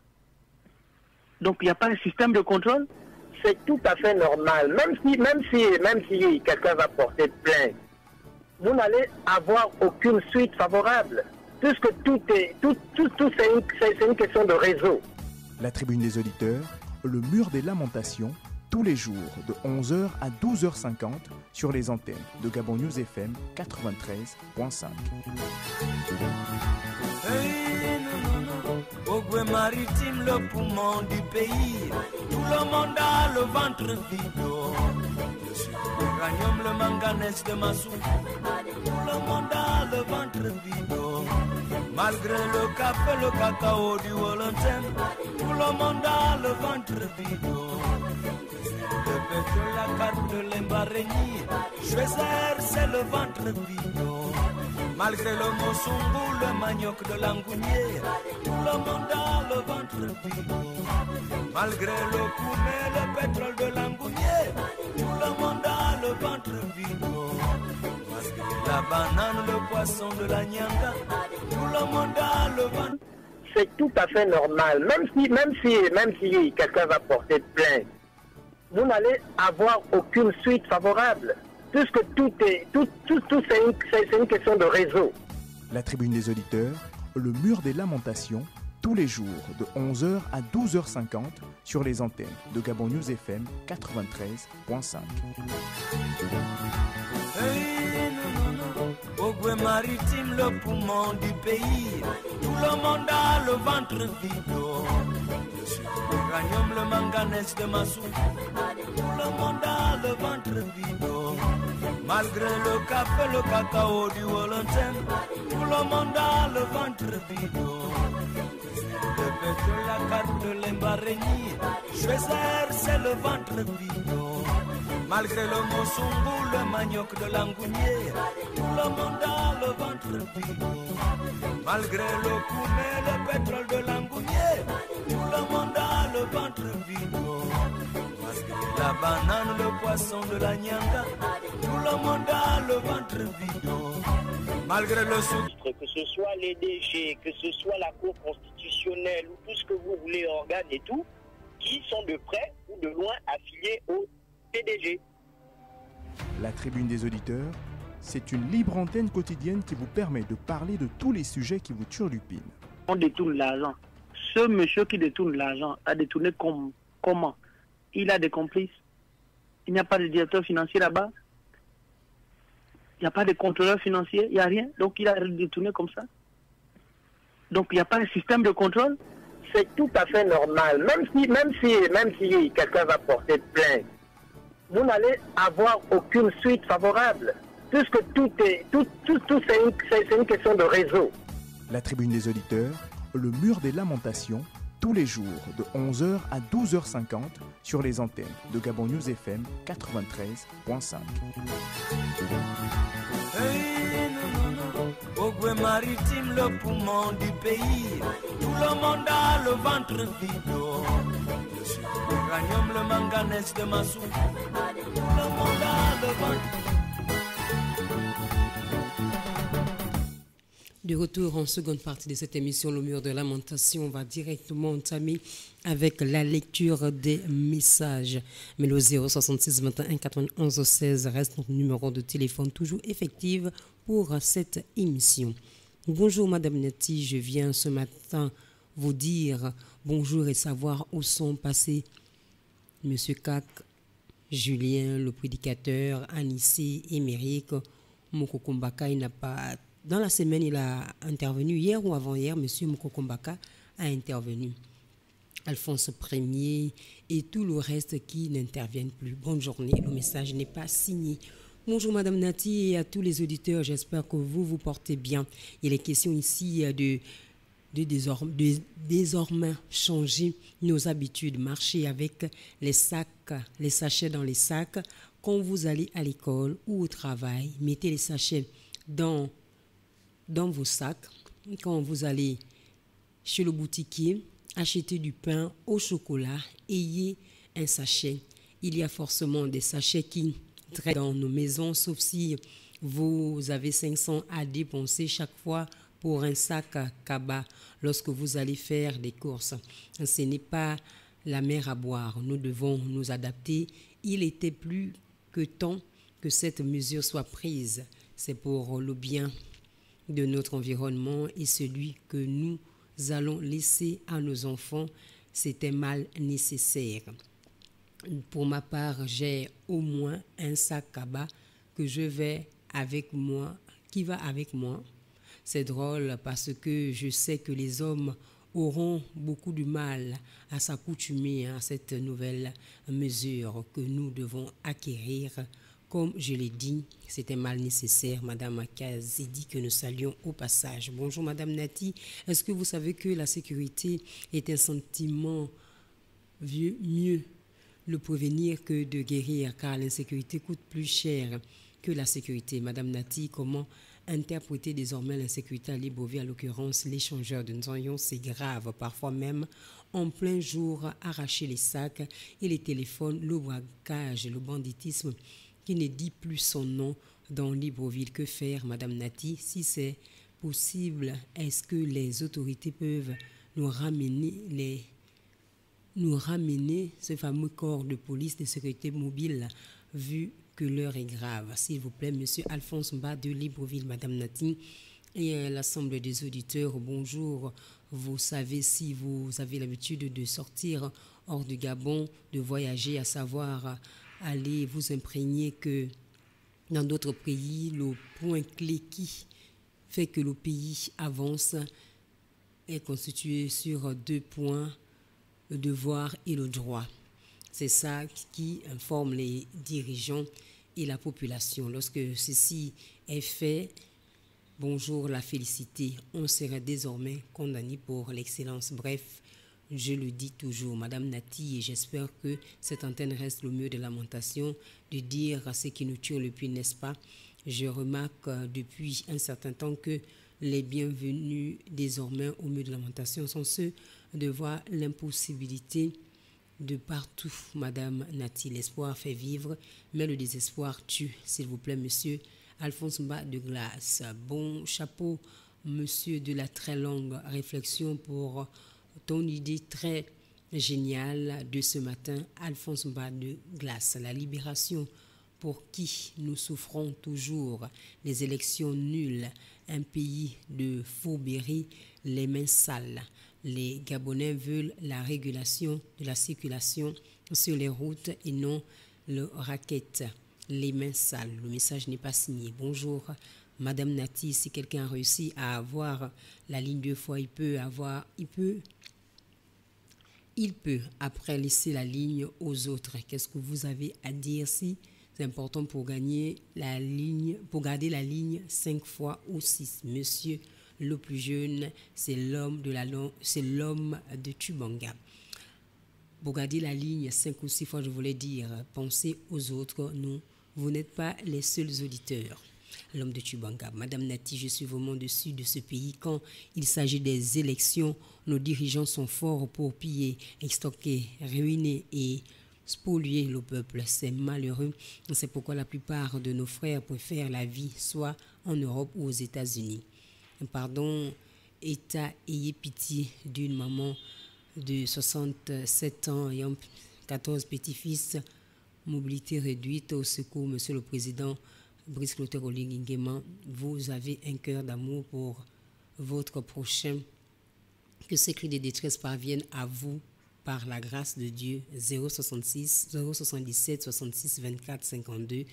Donc il n'y a pas un système de contrôle. C'est tout à fait normal. Même si quelqu'un va porter plainte, vous n'allez avoir aucune suite favorable. Puisque tout c'est une question de réseau. La tribune des auditeurs, le mur des lamentations, tous les jours de 11h à 12h50 sur les antennes de Gabon News FM 93.5. Ogwe maritime, le poumon du pays. Tout le monde a le ventre vide. L'uranium, le manganèse de Massou. Tout le monde a le ventre vide. Malgré le café, le cacao du Wallington, tout le monde a le ventre vide. Le pétrole, la carte de l'Embarégny, Schwezer, c'est le ventre vide. Malgré le Mossumbu, le manioc de l'Angounier, tout le monde a le ventre vide. Malgré le Koumé, le pétrole de l'Angounier, tout le monde a le ventre vide. Malgré la banane, le poisson de la Nyanga, tout le monde a le ventre. C'est tout à fait normal. Même si quelqu'un va porter plainte, vous n'allez avoir aucune suite favorable. Puisque tout c'est une question de réseau. La tribune des auditeurs, le mur des lamentations, tous les jours de 11h à 12h50 sur les antennes de Gabon News FM 93.5. Ogwe maritime, le poumon du pays. Tout le monde a le ventre vide. L'uranium, le manganèse de Massou. Tout le monde a le ventre vide. Malgré le café, le cacao du Wallington, tout le monde a le ventre vide. Le pétrole, la carte de l'Embarégny, Schwezer, c'est le ventre vide. Malgré le mosumbu, le manioc de l'angounier, tout le monde a le ventre vide. Malgré le koumé, le pétrole de l'angounier, tout le monde a le ventre vide. Malgré la banane, le poisson de la nyanga, tout le monde a le ventre vide. Malgré le sucre, que ce soit les DG, que ce soit la Cour constitutionnelle ou tout ce que vous voulez, organes et tout, qui sont de près ou de loin affiliés au PDG. La tribune des auditeurs, c'est une libre antenne quotidienne qui vous permet de parler de tous les sujets qui vous turlupinent. On détourne l'argent. Ce monsieur qui détourne l'argent a détourné comment? Il a des complices. Il n'y a pas de directeur financier là-bas. Il n'y a pas de contrôleur financier. Il n'y a rien. Donc il a détourné comme ça. Donc il n'y a pas un système de contrôle. C'est tout à fait normal. Même si quelqu'un va porter plainte, vous n'allez avoir aucune suite favorable. Puisque tout c'est une question de réseau. La tribune des auditeurs, le mur des lamentations, tous les jours de 11h à 12h50 sur les antennes de Gabon News FM 93.5. Au Goué maritime, le poumon du pays, tout le monde a le ventre vide. Le sucre, l'uranium, le manganèse de Massou, tout le monde a le ventre. De retour en seconde partie de cette émission, le mur de lamentation, on va directement entamer avec la lecture des messages. Mais le 066 21 91 16 reste notre numéro de téléphone toujours effectif pour cette émission. Bonjour Madame Nati, je viens ce matin vous dire bonjour et savoir où sont passés Monsieur Kak, Julien, le prédicateur, Anissé, Émeric, Mokokombaka. Il n'a pas... Dans la semaine, il a intervenu. Hier ou avant-hier, M. Mokokombaka a intervenu. Alphonse Premier et tout le reste qui n'interviennent plus. Bonne journée, le message n'est pas signé. Bonjour Madame Nati et à tous les auditeurs, j'espère que vous vous portez bien. Il est question ici de désormais changer nos habitudes, marcher avec les sachets dans les sacs. Quand vous allez à l'école ou au travail, mettez les sachets dans vos sacs. Quand vous allez chez le boutiquier, achetez du pain au chocolat, ayez un sachet. Il y a forcément des sachets qui traînent dans nos maisons, sauf si vous avez 500 à dépenser chaque fois pour un sac à cabas lorsque vous allez faire des courses. Ce n'est pas la mer à boire. Nous devons nous adapter. Il était plus que temps que cette mesure soit prise. C'est pour le bien de notre environnement et celui que nous allons laisser à nos enfants. C'était mal nécessaire. Pour ma part, j'ai au moins un sac cabas que je vais avec moi, qui va avec moi. C'est drôle parce que je sais que les hommes auront beaucoup de mal à s'accoutumer à cette nouvelle mesure que nous devons acquérir. Comme je l'ai dit, c'était mal nécessaire. Madame Kazidi, que nous saluons au passage. Bonjour Madame Nati. Est-ce que vous savez que la sécurité est un sentiment mieux le prévenir que de guérir, car l'insécurité coûte plus cher que la sécurité. Madame Nati, comment interpréter désormais l'insécurité à Libreville, à l'occurrence l'échangeur de Nzanyon? C'est grave, parfois même en plein jour, arracher les sacs et les téléphones, le braquage, le banditisme qui ne dit plus son nom dans Libreville. Que faire, Madame Nati? Si c'est possible, est-ce que les autorités peuvent nous ramener ce fameux corps de police de sécurité mobile, vu que l'heure est grave? S'il vous plaît, Monsieur Alphonse Mba de Libreville, Madame Nati et l'Assemblée des auditeurs, bonjour. Vous savez, si vous avez l'habitude de sortir hors du Gabon, de voyager, à savoir aller vous imprégner que dans d'autres pays, le point clé qui fait que le pays avance est constitué sur 2 points, le devoir et le droit. C'est ça qui informe les dirigeants et la population. Lorsque ceci est fait, bonjour, la félicité, on serait désormais condamné pour l'excellence. Bref, Je le dis toujours, Madame Nati, et j'espère que cette antenne reste le mur de lamentation, de dire ce qui nous tue le plus, n'est-ce pas? Je remarque depuis un certain temps que les bienvenus désormais au mur de lamentation sont ceux de voir l'impossibilité de partout, Madame Nati. L'espoir fait vivre, mais le désespoir tue. S'il vous plaît, Monsieur Alphonse Mba de Glace. Bon chapeau, Monsieur, de la très longue réflexion pour ton idée très géniale de ce matin, Alphonse Mba de Glace. La libération pour qui nous souffrons toujours, les élections nulles, un pays de fourberie, les mains sales. Les Gabonais veulent la régulation de la circulation sur les routes et non le racket. Les mains sales. Le message n'est pas signé. Bonjour, Madame Nati. Si quelqu'un a réussi à avoir la ligne 2 fois, il peut après laisser la ligne aux autres. Qu'est-ce que vous avez à dire si c'est important pour gagner la ligne, pour garder la ligne 5 fois ou 6? Monsieur le plus jeune, c'est l'homme de Tubanga. Pour garder la ligne 5 ou 6 fois, je voulais dire, pensez aux autres. Vous n'êtes pas les seuls auditeurs. L'homme de Tubanga. Madame Nati, je suis vraiment dessus de ce pays. Quand il s'agit des élections, nos dirigeants sont forts pour piller, extorquer, ruiner et spolier le peuple. C'est malheureux. C'est pourquoi la plupart de nos frères préfèrent la vie soit en Europe ou aux États-Unis. Pardon, État, ayez pitié d'une maman de 67 ans ayant 14 petits-fils, mobilité réduite. Au secours, Monsieur le Président Brice Clotaire Oligui Nguema, vous avez un cœur d'amour pour votre prochain. Que ces cris de détresse parviennent à vous par la grâce de Dieu. 077 66 24 52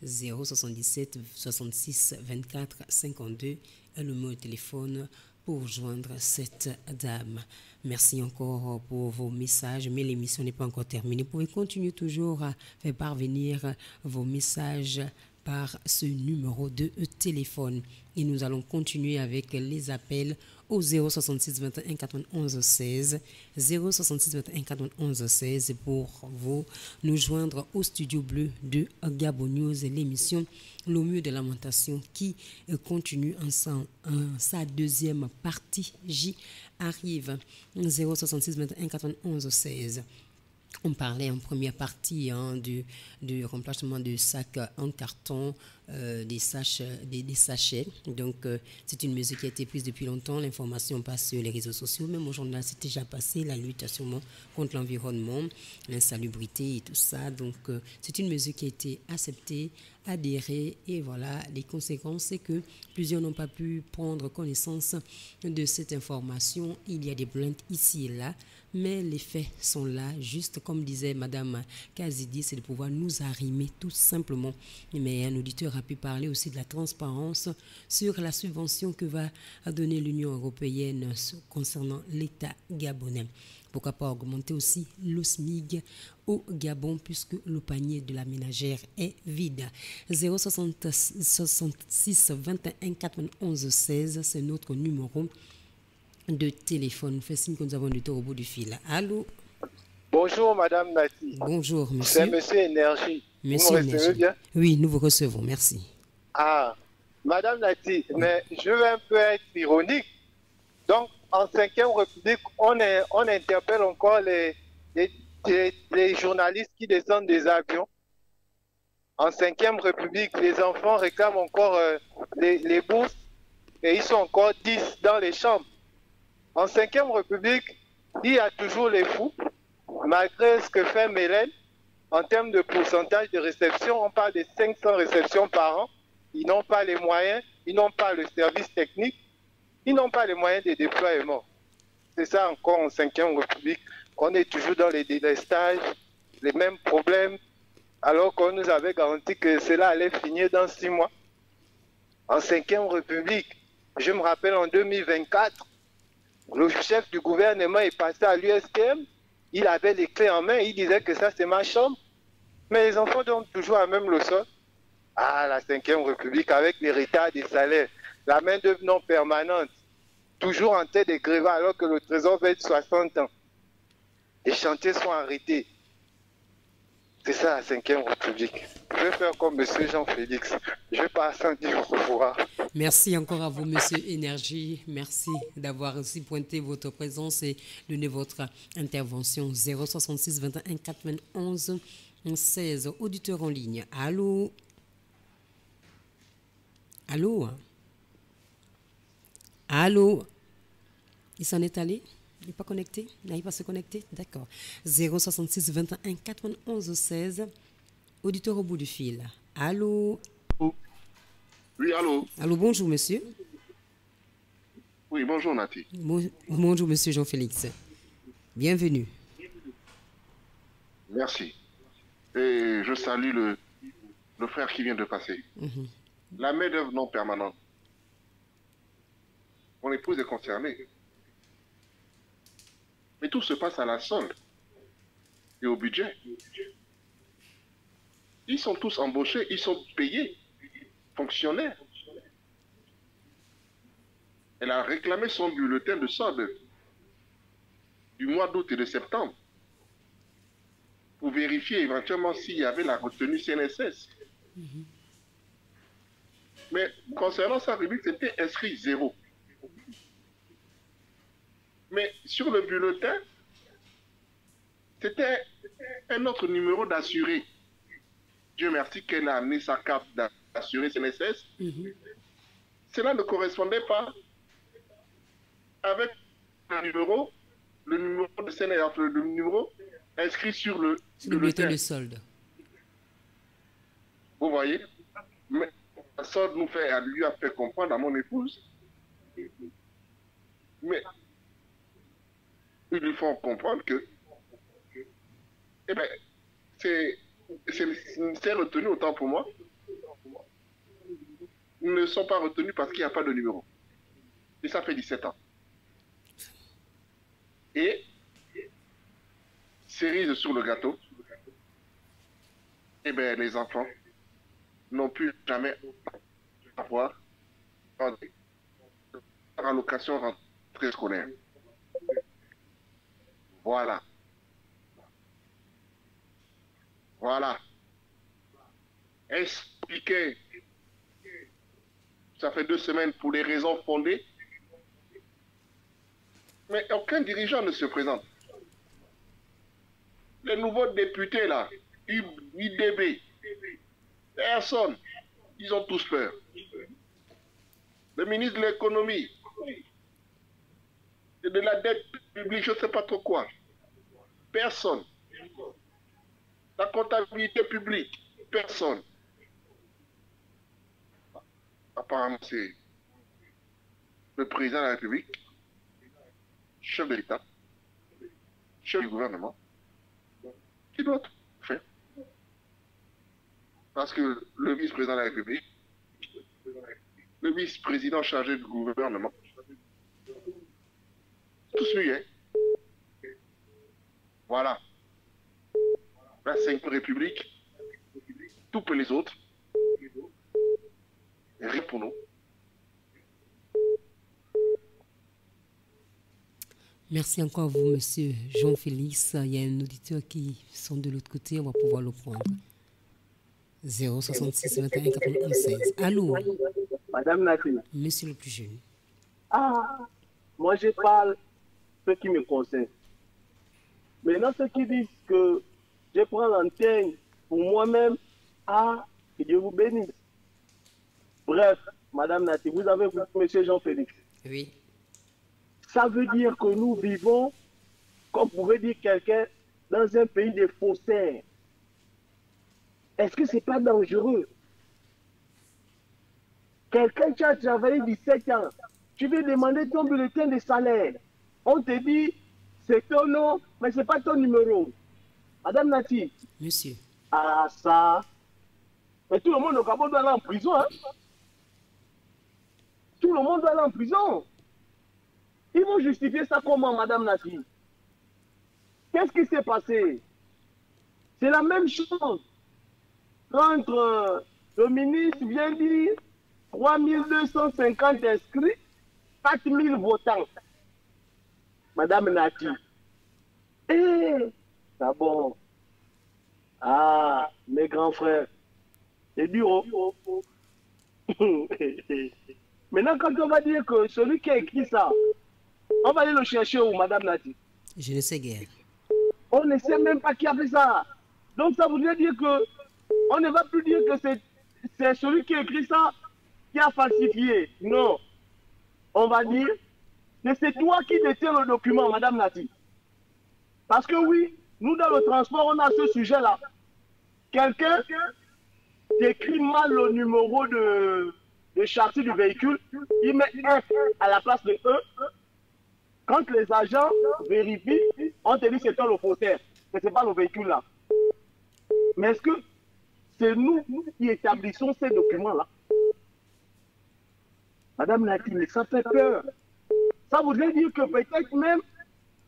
077 66 24 52 est le numéro de téléphone pour joindre cette dame. Merci encore pour vos messages, mais l'émission n'est pas encore terminée. Vous pouvez continuer toujours à faire parvenir vos messages par ce numéro de téléphone. Et nous allons continuer avec les appels au 066 21 91 16 066 21 91 16 pour vous nous joindre au studio bleu de Gabon News, l'émission Le Mur de Lamentation qui continue ensemble sa deuxième partie. J'y arrive. 066 21 91 16. On parlait en première partie du remplacement de sacs en carton, des sachets. Donc, c'est une mesure qui a été prise depuis longtemps. L'information passe sur les réseaux sociaux. Même au journal, c'est déjà passé. La lutte contre l'environnement, l'insalubrité et tout ça. Donc, c'est une mesure qui a été acceptée, adhérée. Et voilà, les conséquences, c'est que plusieurs n'ont pas pu prendre connaissance de cette information. Il y a des plaintes ici et là. Mais les faits sont là, juste comme disait Madame Kazidi, c'est de pouvoir nous arrimer tout simplement. Mais un auditeur a pu parler aussi de la transparence sur la subvention que va donner l'Union européenne concernant l'État gabonais. Pourquoi pas augmenter aussi le SMIG au Gabon puisque le panier de la ménagère est vide. 066 21 91 16, c'est notre numéro de téléphone. Fait signe que nous avons du temps au bout du fil. Allô? Bonjour Madame Nati. Bonjour Monsieur. C'est Monsieur Énergie. Monsieur vous me recevez bien? Oui, nous vous recevons, merci. Ah, Madame Nati, mais je vais un peu être ironique. Donc, en 5e République, on interpelle encore les journalistes qui descendent des avions. En 5e République, les enfants réclament encore les bourses et ils sont encore 10 dans les chambres. En 5e République, il y a toujours les fous, malgré ce que fait Mélène. En termes de pourcentage de réception, on parle de 500 réceptions par an. Ils n'ont pas les moyens, ils n'ont pas le service technique, ils n'ont pas les moyens de déploiement. C'est ça encore en 5e République. On est toujours dans les délestages, les mêmes problèmes, alors qu'on nous avait garanti que cela allait finir dans 6 mois. En 5e République, je me rappelle en 2024, le chef du gouvernement est passé à l'USTM, il avait les clés en main, il disait que ça c'est ma chambre. Mais les enfants dorment toujours à même le sol. Ah, la 5e République avec les retards des salaires, la main-d'œuvre non permanente, toujours en tête des grévats alors que le trésor va être 60 ans. les chantiers sont arrêtés. C'est ça la 5e République. Je vais faire comme M. Jean-Félix. Je vais pas sans dire au revoir. Merci encore à vous, Monsieur Énergie. Merci d'avoir aussi pointé votre présence et donné votre intervention. 066 21 91 16. Auditeur en ligne. Allô? Allô? Allô? Il s'en est allé? Il n'est pas connecté? Il n'arrive pas à se connecter? D'accord. 066 21 91 16. Auditeur au bout du fil. Allô? Oui, allô? Allô, bonjour, monsieur. Oui, bonjour, Nati. Bonjour, monsieur Jean-Félix. Bienvenue. Merci. Et je salue le frère qui vient de passer. La main-d'œuvre non permanente. Mon épouse est concernée. Mais tout se passe à la solde et au budget. Ils sont tous embauchés, ils sont payés, fonctionnaires. Elle a réclamé son bulletin de solde du mois d'août et de septembre pour vérifier éventuellement s'il y avait la retenue CNSS. Mais concernant sa rubrique, c'était inscrit 0. Mais sur le bulletin, c'était un autre numéro d'assuré. Dieu merci qu'elle a amené sa carte d'assuré CNSS. Cela ne correspondait pas avec le numéro de CNSS, le numéro inscrit sur le bulletin de solde. Vous voyez? Mais la solde lui a fait comprendre à mon épouse. Mais ils lui font comprendre que eh bien, c'est retenu autant pour moi. Ils ne sont pas retenus parce qu'il n'y a pas de numéro. Et ça fait 17 ans. Et, cerise sur le gâteau, eh bien, les enfants n'ont pu jamais avoir allocation rentrée scolaire. Voilà. Voilà. Expliquer. Ça fait 2 semaines pour des raisons fondées. Mais aucun dirigeant ne se présente. Les nouveaux députés là, UDB, personne. Ils ont tous peur. Le ministre de l'économie et de la dette publique, je ne sais pas trop quoi. Personne. La comptabilité publique, personne. Apparemment, c'est le président de la République, chef de l'État, chef du gouvernement, qui doit tout faire. Parce que le vice-président de la République, le vice-président chargé du gouvernement, tous muets. Voilà. La 5e République, tout pour les autres, rien pour nous. Merci encore à vous, monsieur Jean-Félix. Il y a un auditeur qui sont de l'autre côté, on va pouvoir le prendre. 066 21 91 16. Allô? Madame Nati. Monsieur le plus jeune. Ah, moi je parle ce qui me concerne. Maintenant, ceux qui disent que je prends l'antenne pour moi-même, que Dieu vous bénisse. Bref, Madame Nati, vous avez monsieur Jean-Félix. Oui. Ça veut dire que nous vivons, comme pourrait dire quelqu'un, dans un pays de faussaires. Est-ce que ce n'est pas dangereux? Quelqu'un qui a travaillé 17 ans, tu veux demander ton bulletin de salaire. On te dit, c'est ton nom, mais ce n'est pas ton numéro. Madame Nati. Monsieur. Ah, ça. Mais tout le monde au Gabon doit aller en prison. Hein? Tout le monde doit aller en prison. Ils vont justifier ça comment, Madame Nati? Qu'est-ce qui s'est passé? C'est la même chose. Quand le ministre vient dire 3250 inscrits, 4000 votants. Madame Nati, D'abord, mes grands frères, c'est dur. Maintenant, quand on va dire que celui qui a écrit ça, on va aller le chercher où, Madame Nati? Je ne sais guère. On ne sait même pas qui a fait ça. Donc ça voudrait dire que on ne va plus dire que c'est celui qui a écrit ça qui a falsifié. Non. On va dire que c'est toi qui détiens le document, Madame Nati. Parce que oui, nous dans le transport, on a ce sujet-là. Quelqu'un décrit mal le numéro de châssis du véhicule, il met F à la place de E. Quand les agents vérifient, on te dit c'est toi le faussaire, mais ce n'est pas le véhicule là. Mais est-ce que c'est nous qui établissons ces documents-là? Madame Nathalie, ça fait peur. Ça voudrait dire que peut-être même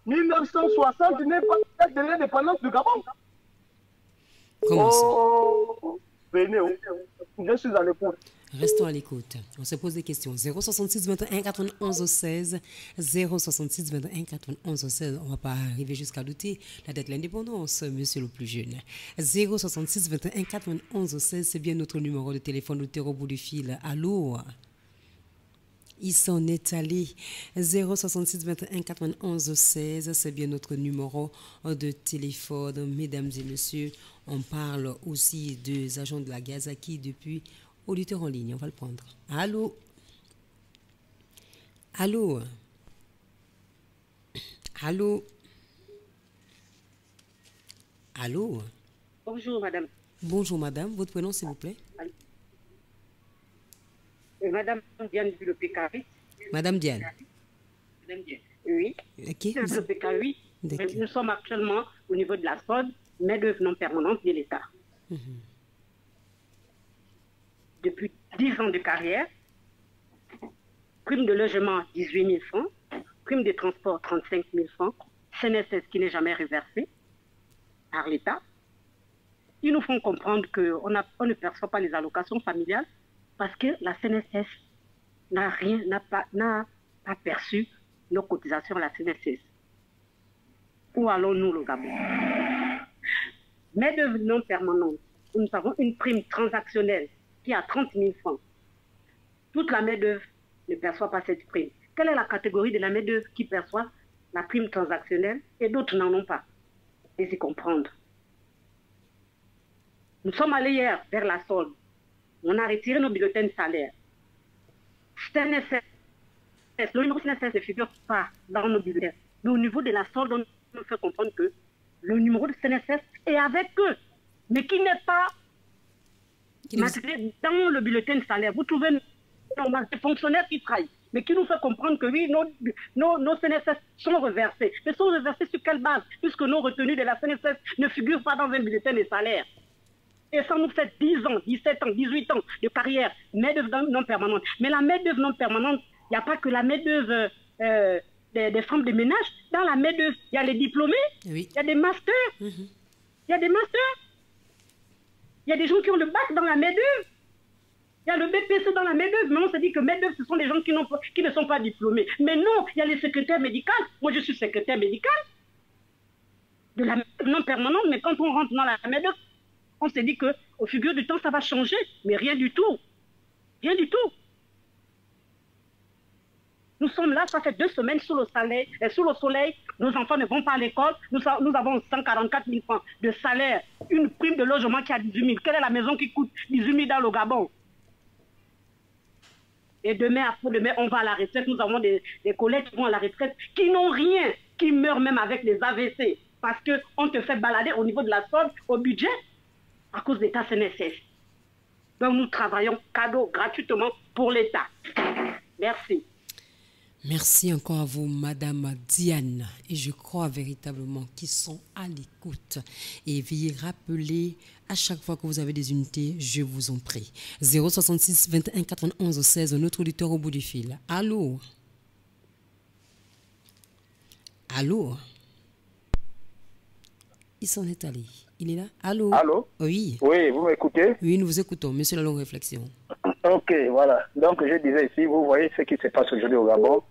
1960 n'est pas peut-être de l'indépendance du Gabon. Comment ça? Venez, je suis à l'écoute. Restons à l'écoute. On se pose des questions. 066 21 91 16. 066 21 91 16. On ne va pas arriver jusqu'à douter la date de l'indépendance, monsieur le plus jeune. 066 21 91 16, c'est bien notre numéro de téléphone au bout du fil. Allô? Il s'en est allé. 066 21 91 16, c'est bien notre numéro de téléphone. Mesdames et messieurs, on parle aussi des agents de la Gazaki depuis auditeur en ligne. On va le prendre. Allô? Allô? Allô? Allô? Bonjour, madame. Bonjour, madame. Votre prénom, s'il vous plaît? Madame Diane du PK8. Madame Diane. Madame Diane. Oui. Ok. Le PK8. Nous sommes actuellement au niveau de la SOD, mais d'œuvre non permanente de l'État. Depuis 10 ans de carrière, prime de logement 18 000 francs, prime de transport 35 000 francs, CNSS qui n'est jamais reversé par l'État. Ils nous font comprendre qu'on ne perçoit pas les allocations familiales parce que la CNSS n'a pas perçu nos cotisations à la CNSS. Où allons-nous, le Gabon? Mais de non permanente, nous avons une prime transactionnelle qui a 30 000 francs. Toute la main-d'œuvre ne perçoit pas cette prime. Quelle est la catégorie de la main-d'œuvre qui perçoit la prime transactionnelle et d'autres n'en ont pas? Et c'est comprendre. Nous sommes allés hier vers la solde. On a retiré nos bulletins de salaire. CNSS, le numéro CNSS ne figure pas dans nos bulletins. Mais au niveau de la solde, on nous fait comprendre que le numéro de CNSS est avec eux, mais qui n'est pas matriculé dans le bulletin de salaire. Vous trouvez des fonctionnaires qui travaillent, mais qui nous fait comprendre que oui, nos CNSS sont reversés. Mais sont reversés sur quelle base? Puisque nos retenues de la CNSS ne figurent pas dans un bulletin de salaire. Et ça nous fait 10 ans, 17 ans, 18 ans de carrière, main-d'œuvre non permanente. Mais la main-d'œuvre non permanente, il n'y a pas que la main-d'œuvre des femmes de ménage. Dans la main-d'œuvre, il y a les diplômés, il y a des masters, il y a des masters. Il y a des gens qui ont le bac dans la main-d'œuvre. Il y a le BPC dans la main-d'œuvre. Mais on se dit que main-d'œuvre, ce sont des gens qui ne sont pas diplômés. Mais non, il y a les secrétaires médicaux. Moi, je suis secrétaire médical de la non permanente. Mais quand on rentre dans la main-d'œuvre, on se dit qu'au figure du temps, ça va changer. Mais rien du tout. Rien du tout. Nous sommes là, ça fait 2 semaines sous le soleil. Nos enfants ne vont pas à l'école. Nous avons 144 000 francs de salaire. Une prime de logement qui a 18 000. Quelle est la maison qui coûte 18 000 dans le Gabon? Et demain, après-demain, on va à la retraite. Nous avons des collègues qui vont à la retraite, qui n'ont rien, qui meurent même avec des AVC. Parce qu'on te fait balader au niveau de la solde, au budget, à cause de l'État CNSS. Donc nous travaillons cadeau gratuitement pour l'État. Merci. Merci encore à vous, Madame Diane. Et je crois véritablement qu'ils sont à l'écoute. Et veuillez rappeler à chaque fois que vous avez des unités, je vous en prie. 066 21 91 16, notre auditeur au bout du fil. Allô? Allô? Il s'en est allé. Il est là? Allô? Allô? Oui. Oui, vous m'écoutez? Oui, nous vous écoutons. Monsieur la longue réflexion. Ok, voilà. Donc, je disais ici, vous voyez ce qui se passe aujourd'hui au Gabon.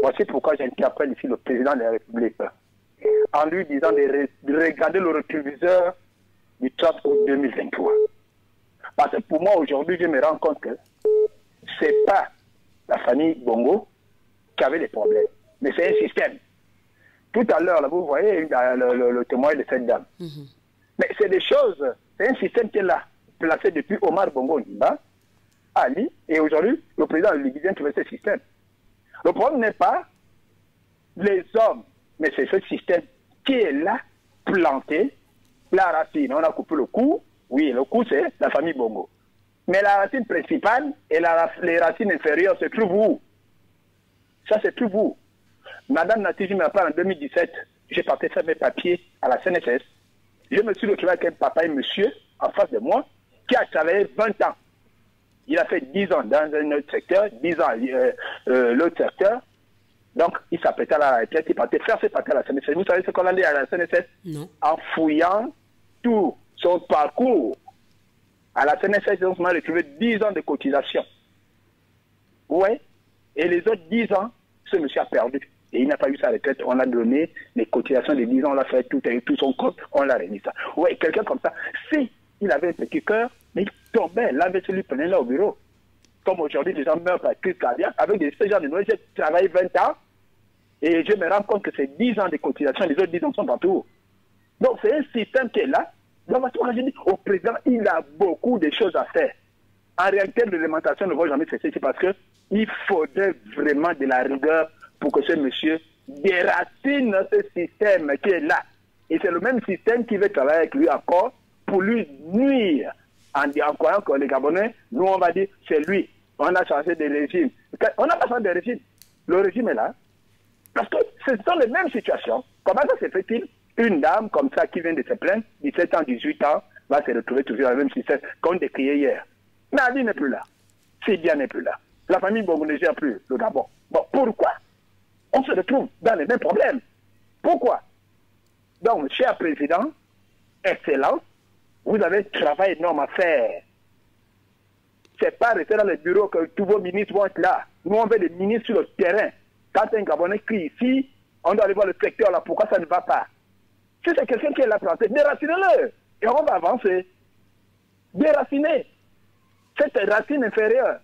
Voici pourquoi j'interpelle ici le président de la République. en lui disant de regarder le rétroviseur du 30 août 2023. Parce que pour moi, aujourd'hui, je me rends compte que ce n'est pas la famille Bongo qui avait des problèmes, mais c'est un système. Tout à l'heure, vous voyez le témoignage de cette dame. Mais c'est des choses, c'est un système qui est là, placé depuis Omar Bongo Ndimba, Ali, et aujourd'hui, le président de l'Église trouve ce système. Le problème n'est pas les hommes, mais c'est ce système qui est là, planté, la racine. On a coupé le cou, oui, le cou c'est la famille Bongo. Mais la racine principale et les racines inférieures se trouvent où? Ça se trouve où? Madame Nati, je me rappelle en 2017, j'ai parti faire mes papiers à la CNSS. Je me suis retrouvé avec un papa et monsieur en face de moi qui a travaillé 20 ans. Il a fait 10 ans dans un autre secteur, 10 ans l'autre secteur. Donc, il s'apprêtait à la retraite, il partait faire ses papiers à la CNSS. Vous savez ce qu'on a dit à la CNSS? Non. En fouillant tout son parcours à la CNSS, on m'a retrouvé 10 ans de cotisation. Oui. Et les autres 10 ans, ce monsieur a perdu. Et il n'a pas eu sa retraite. On a donné les cotisations de 10 ans, on a fait tout son compte, on l'a remis ça. Oui, quelqu'un comme ça, si il avait un petit cœur, mais il tombait, l'AVC lui prenait là au bureau. Comme aujourd'hui, les gens meurent par crise cardiaque. Avec ce genre de nouvelles, j'ai travaillé 20 ans et je me rends compte que c'est 10 ans de cotisation, les autres 10 ans sont partout. Donc c'est un système qui est là. Donc, je dis au président, il a beaucoup de choses à faire. En réalité, l'alimentation ne va jamais cesser, c'est parce qu'il faudrait vraiment de la rigueur pour que ce monsieur déracine ce système qui est là. Et c'est le même système qui veut travailler avec lui encore pour lui nuire. En croyant que les Gabonais, nous on va dire, c'est lui. On a changé de régime. On n'a pas changé de régime. Le régime est là. Parce que ce sont les mêmes situations. Comment ça se fait-il? Une dame comme ça qui vient de se plaindre, 17 ans, 18 ans, va se retrouver toujours dans le même système qu'on décriait hier. Nadi n'est plus là. Sidia n'est plus là. La famille Bongo ne gère plus le Gabon. Bon, pourquoi? On se retrouve dans les mêmes problèmes. Pourquoi? Donc, cher président, excellence, vous avez un travail énorme à faire. C'est pas rester dans les bureaux que tous vos ministres vont être là. Nous, on veut des ministres sur le terrain. Quand un Gabonais crie ici, on doit aller voir le secteur là. Pourquoi ça ne va pas? Si c'est quelqu'un qui est là planté, déracinez-le. Et on va avancer. Déraciner. Cette racine inférieure,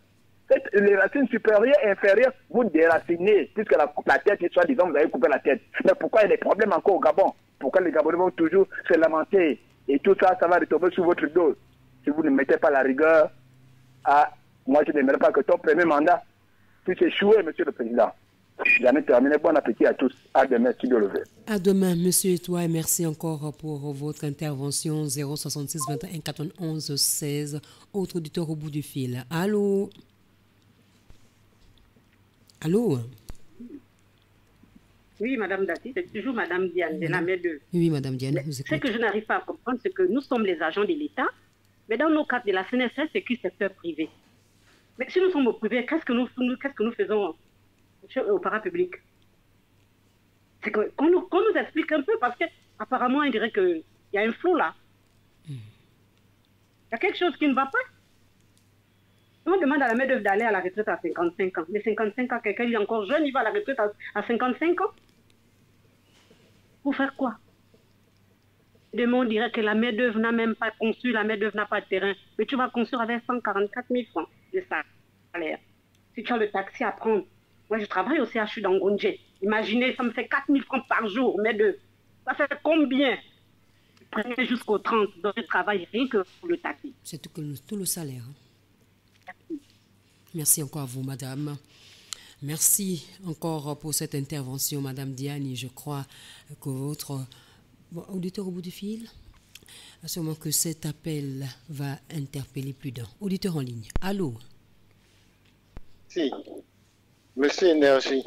les racines supérieures et inférieures, vous déracinez. Puisque la tête, soi-disant, vous avez coupé la tête. Mais pourquoi il y a des problèmes encore au Gabon? Pourquoi les Gabonais vont toujours se lamenter? Et tout ça, ça va retomber sur votre dos. Si vous ne mettez pas la rigueur, moi je n'aimerais pas que ton premier mandat puisse échouer, monsieur le président. J'en ai terminé. Bon appétit à tous. À demain, si Dieu le veut. À demain, monsieur et toi, et merci encore pour votre intervention. 066 21 91 16. Autre auditeur au bout du fil. Allô? Allô? Oui, Madame Dati, c'est toujours Madame Diane de la MEDE. Oui, Madame Diane, vous écoutez. Ce que je n'arrive pas à comprendre, c'est que nous sommes les agents de l'État, mais dans nos cadres de la CNSS, c'est qui secteur privé. Mais si nous sommes au privé, qu'est-ce que nous faisons au parapublic? C'est qu'on nous explique un peu, parce qu'apparemment, on dirait qu'il y a un flou là. Il y a quelque chose qui ne va pas. On demande à la MEDE d'aller à la retraite à 55 ans. Mais 55 ans, quelqu'un est encore jeune, il va à la retraite à 55 ans. Pour faire quoi? Demain, on dirait que la main-d'œuvre n'a même pas conçu, la main-d'œuvre n'a pas de terrain. Mais tu vas construire avec 144 000 francs de salaire. Si tu as le taxi à prendre. Moi, je travaille au CHU dans Gondje. Imaginez, ça me fait 4 000 francs par jour, main-d'œuvre. Ça fait combien? Je prenais jusqu'au 30, donc je travaille rien que pour le taxi. C'est tout le salaire. Merci. Merci encore à vous, madame. Merci encore pour cette intervention, madame Diane. Je crois que votre auditeur au bout du fil, sûrement que cet appel va interpeller plus d'un. Auditeur en ligne. Allô? Si. Monsieur Énergie.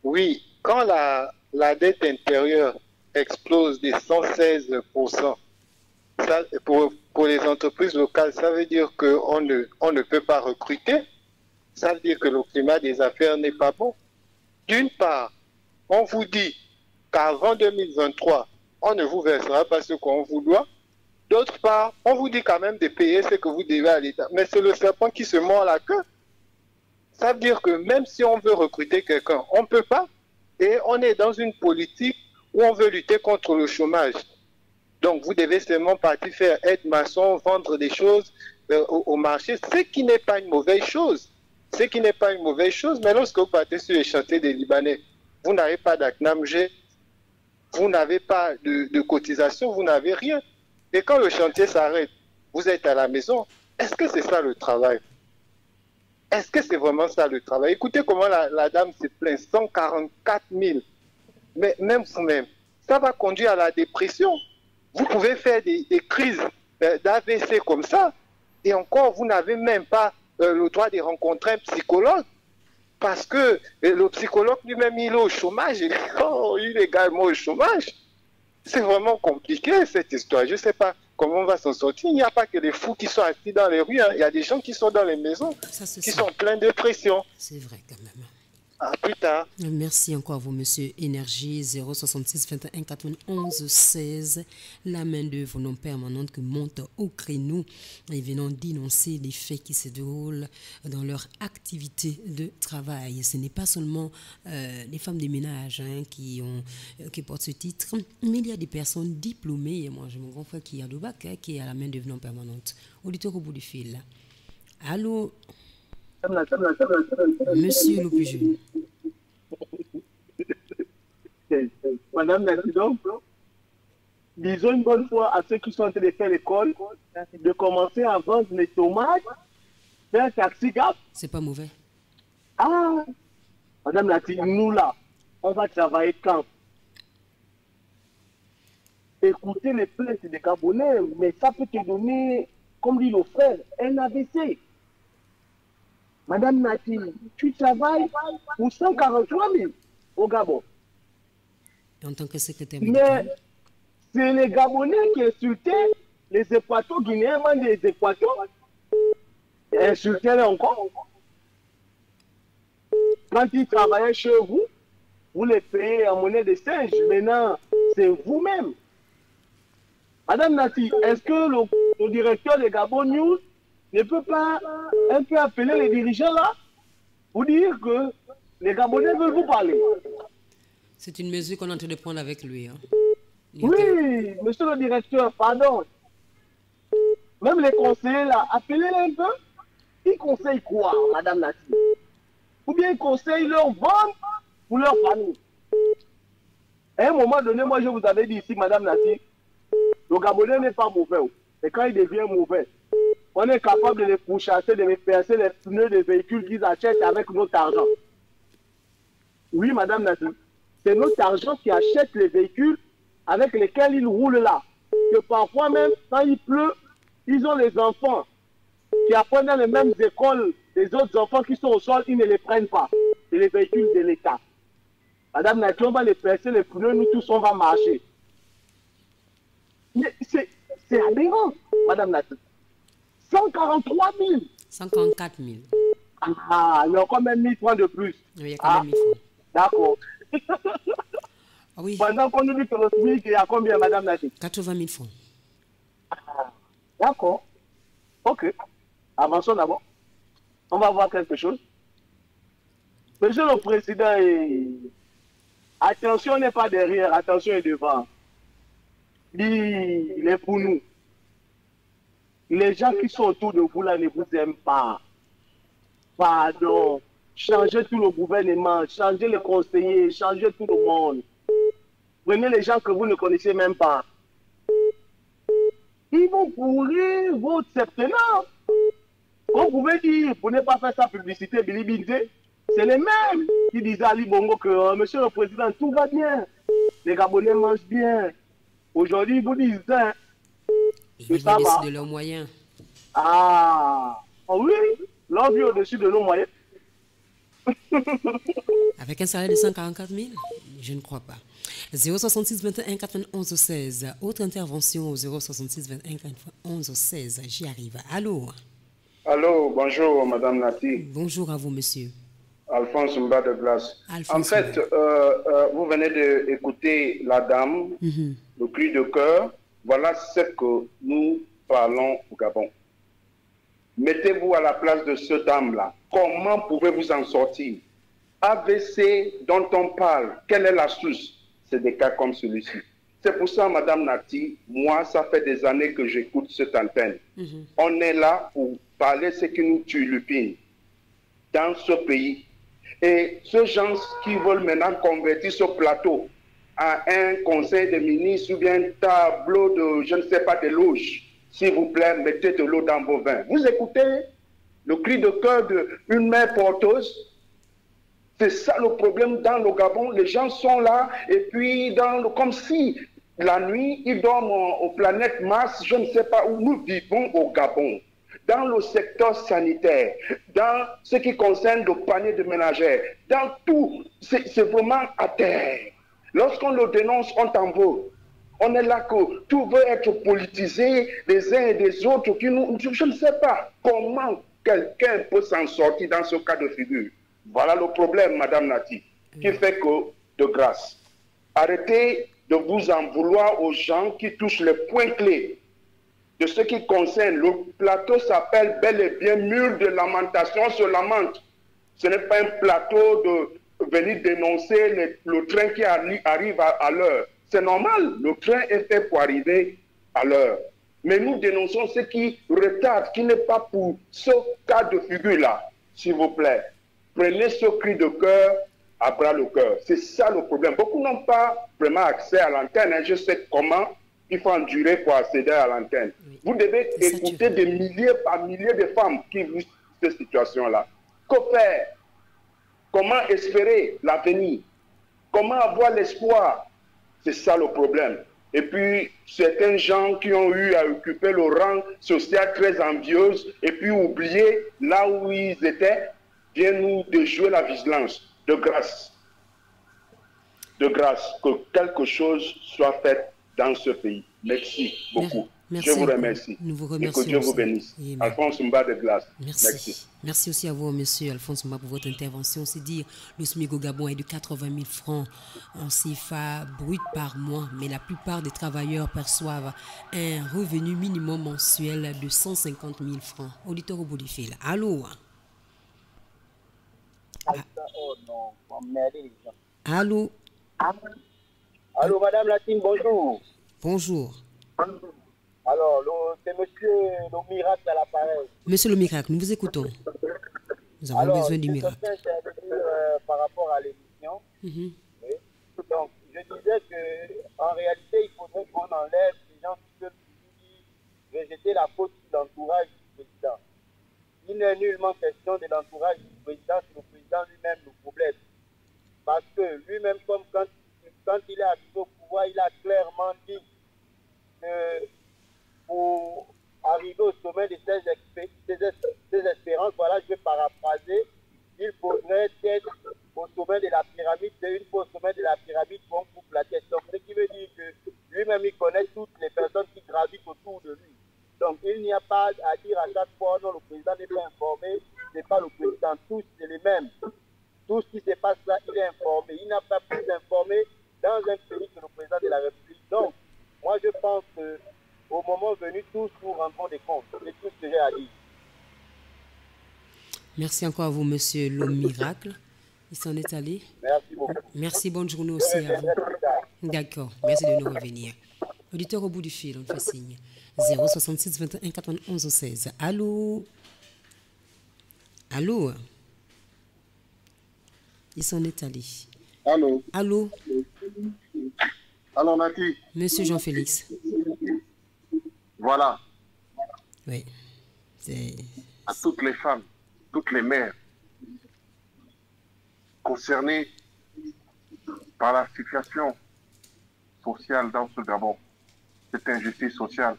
Oui, quand la dette intérieure explose de 116%, ça, pour les entreprises locales, ça veut dire qu'on ne peut pas recruter. Ça veut dire que le climat des affaires n'est pas bon. D'une part, on vous dit qu'avant 2023, on ne vous versera pas ce qu'on vous doit. D'autre part, on vous dit quand même de payer ce que vous devez à l'État. Mais c'est le serpent qui se mord la queue. Ça veut dire que même si on veut recruter quelqu'un, on ne peut pas. Et on est dans une politique où on veut lutter contre le chômage. Donc, vous devez seulement partir faire aide maçon, vendre des choses au marché, ce qui n'est pas une mauvaise chose. Ce qui n'est pas une mauvaise chose, mais lorsque vous partez sur les chantiers des Libanais, vous n'avez pas d'ACNAMG, vous n'avez pas de cotisation, vous n'avez rien. Et quand le chantier s'arrête, vous êtes à la maison. Est-ce que c'est ça le travail? Est-ce que c'est vraiment ça le travail? Écoutez comment la dame se plaint, 144 000. Mais même vous-même, ça va conduire à la dépression. Vous pouvez faire des crises d'AVC comme ça, et encore, vous n'avez même pas le droit de rencontrer un psychologue, parce que le psychologue lui-même, il est au chômage, il est également au chômage. C'est vraiment compliqué cette histoire. Je ne sais pas comment on va s'en sortir. Il n'y a pas que les fous qui sont assis dans les rues, hein. Il y a des gens qui sont dans les maisons, qui sont pleins de pression. C'est vrai quand même. À plus tard. Merci encore à vous, monsieur. Énergie 066 21 91 16. La main-d'œuvre non permanente que monte au créneau et venant dénoncer les faits qui se déroulent dans leur activité de travail. Ce n'est pas seulement les femmes de ménage qui portent ce titre, mais il y a des personnes diplômées. Et moi, j'ai mon grand frère qui a le bac, qui est à la main-d'œuvre non permanente. Auditeur au bout du fil. Allô? Monsieur le plus jeune. Madame la Présidente, disons une bonne fois à ceux qui sont en train de faire l'école de commencer à vendre les tomates, faire taxi gap. C'est pas mauvais. Ah, Madame la Présidente, nous là, on va travailler quand? Écoutez les plaintes des Gabonais, mais ça peut te donner, comme dit le frère, un AVC. Madame Nati, tu travailles pour 143 000 au Gabon. En tant que secrétaire médical. Mais c'est les Gabonais qui insultaient les Équatoriens, Guinéens, même les Équatoriens. Insultaient-les encore. Quand ils travaillaient chez vous, vous les payez en monnaie de singe. Maintenant, c'est vous-même. Madame Nati, est-ce que le directeur de Gabon News ne peut pas un peu appeler les dirigeants là pour dire que les Gabonais veulent vous parler? C'est une mesure qu'on est en train de prendre avec lui. Hein. Oui, monsieur le directeur, pardon. Même les conseillers là, appelez-les un peu. Ils conseillent quoi, Madame Nati? Ou bien ils conseillent leur vente pour leur famille? À un moment donné, moi je vous avais dit ici, Madame Nati, le Gabonais n'est pas mauvais. Et quand il devient mauvais, on est capable de les pourchasser, de les percer les pneus des véhicules qu'ils achètent avec notre argent. Oui, Madame Nati, c'est notre argent qui achète les véhicules avec lesquels ils roulent là. Que parfois même, quand il pleut, ils ont les enfants qui apprennent dans les mêmes écoles des autres enfants qui sont au sol, ils ne les prennent pas. C'est les véhicules de l'État. Madame Nati, on va les percer les pneus, nous tous on va marcher. Mais c'est aberrant, Madame Nati. 143 000. 144 000. Ah, il y a quand même 1000 francs de plus. Oui, il y a quand même 1000 francs. D'accord. Ah oui. Pendant qu'on nous dit que le SMIC, il y a combien, Madame Nati? 80 000 francs. Ah, d'accord. Ok. Avançons d'abord. On va voir quelque chose. Monsieur le Président, attention n'est pas derrière, attention est devant. Il est pour nous. Les gens qui sont autour de vous là ne vous aiment pas. Pardon. Changez tout le gouvernement, changez les conseillers, changez tout le monde. Prenez les gens que vous ne connaissez même pas. Ils vont pourrir votre septennat. Vous pouvez dire, pour ne pas faire sa publicité, Billy Binze, c'est les mêmes qui disaient à Ali Bongo que Monsieur le Président, tout va bien. Les Gabonais mangent bien. Aujourd'hui, ils vous disent, hein, ils vont décider de leurs moyens. Ah, oui, l'on vit au-dessus de nos moyens. Avec un salaire de 144 000, je ne crois pas. 066 21 91 16. Autre intervention au 066 21 91 16. J'y arrive. Allô? Allô, bonjour Madame Nati. Bonjour à vous, monsieur. Alphonse Mba de Glace. En fait, vous venez d'écouter la dame, le cri de cœur. Voilà ce que nous parlons au Gabon. Mettez-vous à la place de ce dame-là. Comment pouvez-vous en sortir? AVC dont on parle, quelle est la source? c'est des cas comme celui-ci. C'est pour ça, Madame Nati, moi, ça fait des années que j'écoute cette antenne. On est là pour parler ce qui nous turlupine dans ce pays. Et ceux gens qui veulent maintenant convertir ce plateau à un conseil de ministres ou bien un tableau de, je ne sais pas, de loges, s'il vous plaît, mettez de l'eau dans vos vins. Vous écoutez le cri de cœur d'une mère porteuse? C'est ça le problème dans le Gabon. Les gens sont là et puis comme si la nuit, ils dorment aux planètes Mars, je ne sais pas où. Nous vivons au Gabon. Dans le secteur sanitaire, dans ce qui concerne le panier de ménagères, dans tout, c'est vraiment à terre. Lorsqu'on le dénonce, on t'en veut. On est là que tout veut être politisé, les uns et des autres. Je ne sais pas comment quelqu'un peut s'en sortir dans ce cas de figure. Voilà le problème, Madame Nati, qui fait que, de grâce, arrêtez de vous en vouloir aux gens qui touchent les points clés de ce qui concerne. Le plateau s'appelle bel et bien mur de lamentation, on se lamente. Ce n'est pas un plateau de venir dénoncer le train qui arrive à l'heure. C'est normal, le train est fait pour arriver à l'heure. Mais nous dénonçons ce qui retarde, qui n'est pas pour ce cas de figure-là. S'il vous plaît, prenez ce cri de cœur à bras le cœur. C'est ça le problème. Beaucoup n'ont pas vraiment accès à l'antenne. Je sais comment il faut endurer pour accéder à l'antenne. Vous devez écouter des milliers par milliers de femmes qui vivent cette situation-là. Que faire? Comment espérer l'avenir? Comment avoir l'espoir? C'est ça le problème. Et puis, certains gens qui ont eu à occuper le rang social très envieux et puis oublier là où ils étaient, viennent nous de jouer la vigilance. De grâce, que quelque chose soit fait dans ce pays. Merci beaucoup. Merci. Je vous remercie. Nous vous remercions. Et que Dieu vous bénisse. Alphonse Mba de Glace. Merci. Merci aussi à vous, monsieur Alphonse Mba, pour votre intervention. C'est dire, le SMIC au Gabon est de 80 000 francs en CFA brut par mois, mais la plupart des travailleurs perçoivent un revenu minimum mensuel de 150 000 francs. Auditeur au bout du fil. Allô? Allô? Allô, Madame Latine, bonjour. Bonjour. Alors, c'est monsieur le miracle à l'appareil. Monsieur le miracle, nous vous écoutons. Nous avons besoin du miracle. Par rapport à l'émission. Oui. Donc, je disais qu'en réalité, il faudrait qu'on enlève les gens qui peuvent rejeter la faute sur l'entourage du président. Il n'est nullement question de l'entourage du président, c'est le président lui-même le problème. Parce que lui-même, comme quand il est arrivé au pouvoir, il a clairement dit que pour arriver au sommet de ses espérances, voilà, je vais paraphraser, il faudrait être au sommet de la pyramide, c'est une fois au sommet de la pyramide qu'on coupe la tête. Donc, ce qui veut dire que lui-même, il connaît toutes les personnes qui gravitent autour de lui. Donc, il n'y a pas à dire à chaque fois, non, le président n'est pas informé, c'est pas le président, tous c'est les mêmes. Tout ce qui se passe là, il est informé. Il n'a pas plus informé dans un pays que le président de la République. Donc, moi, je pense qu'au moment venu, tous nous rendrons des comptes. C'est tout ce que j'ai à dire. Merci encore à vous, monsieur le miracle. Il s'en est allé. Merci beaucoup. Merci, bonne journée aussi à vous. D'accord, merci de nous revenir. Auditeur au bout du fil, on fait signe. 066 21 91 16. Allô? Allô? Ils s'en est allé. Allô? Allô? Allô, Nati? Monsieur Jean-Félix. Voilà. Oui. À toutes les femmes, toutes les mères concernées par la situation sociale dans ce Gabon, cette injustice sociale.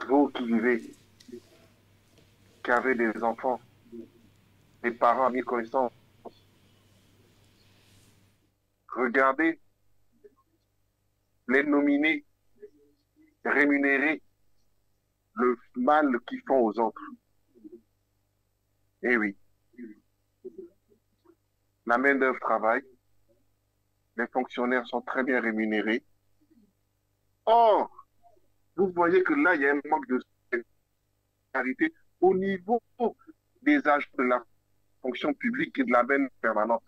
Vous qui vivez, qui avez des enfants, des parents, amis, connaissances, regardez les nominés rémunérer le mal qu'ils font aux autres. Eh oui. La main-d'œuvre travaille, les fonctionnaires sont très bien rémunérés. Or, vous voyez que là, il y a un manque de solidarité au niveau des agents de la fonction publique et de la veine permanente.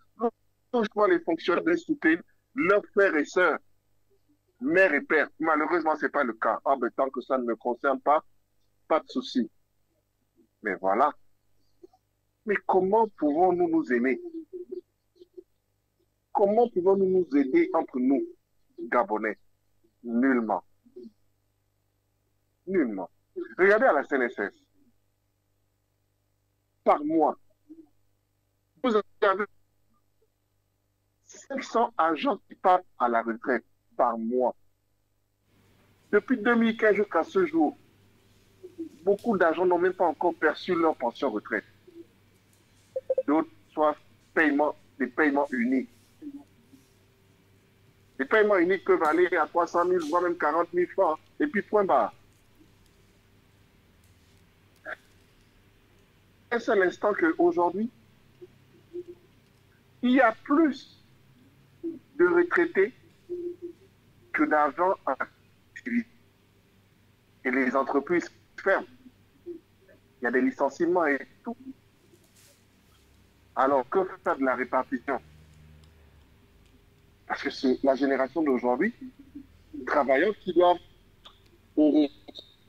franchement, les fonctionnaires de soutenir leurs frères et sœurs, mère et père. Malheureusement, ce n'est pas le cas. Ah, ben, tant que ça ne me concerne pas, pas de souci. Mais voilà. Mais comment pouvons-nous nous aimer? Comment pouvons-nous nous aider entre nous, Gabonais? Nullement. Nullement. Regardez à la CNSS. Par mois, vous avez 500 agents qui partent à la retraite par mois. Depuis 2015 jusqu'à ce jour, beaucoup d'agents n'ont même pas encore perçu leur pension retraite. D'autres, soit des paiements uniques. Les paiements uniques peuvent aller à 300 000, voire même 40 000 francs, et puis point barre. C'est à l'instant qu'aujourd'hui, il y a plus de retraités que d'argent à activité. Et les entreprises ferment. Il y a des licenciements et tout. Alors, que faire de la répartition? Parce que c'est la génération d'aujourd'hui, travailleurs qui doivent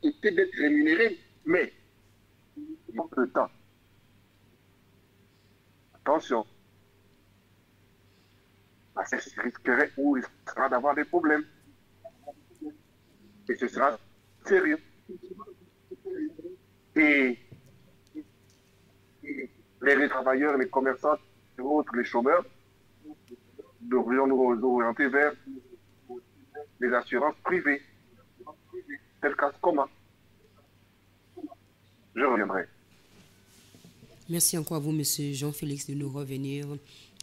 éviter d'être rémunérés, mais il manque le temps. Attention. Parce que ça risquerait ou il sera d'avoir des problèmes. Et ce sera sérieux. Et les travailleurs, les commerçants, et autres, les chômeurs, devrions nous orienter vers les assurances privées, telles qu'Ascoma. Je reviendrai. Merci encore à vous, M. Jean-Félix, de nous revenir.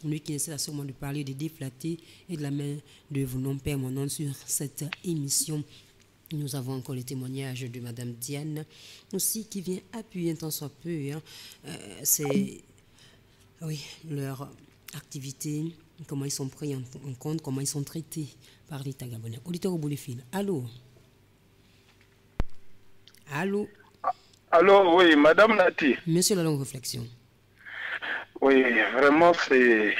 Lui qui essaie sûrement de parler de déflater et de la main de vos noms permanents sur cette émission. Nous avons encore les témoignages de Mme Diane, aussi qui vient appuyer un tant soit peu. C'est leur activité, comment ils sont pris en compte, comment ils sont traités par l'État gabonais. Auditeur au bout des fils. Allô? Allô? Allô, oui, Madame Nati. Monsieur la longue réflexion. Oui, vraiment, c'est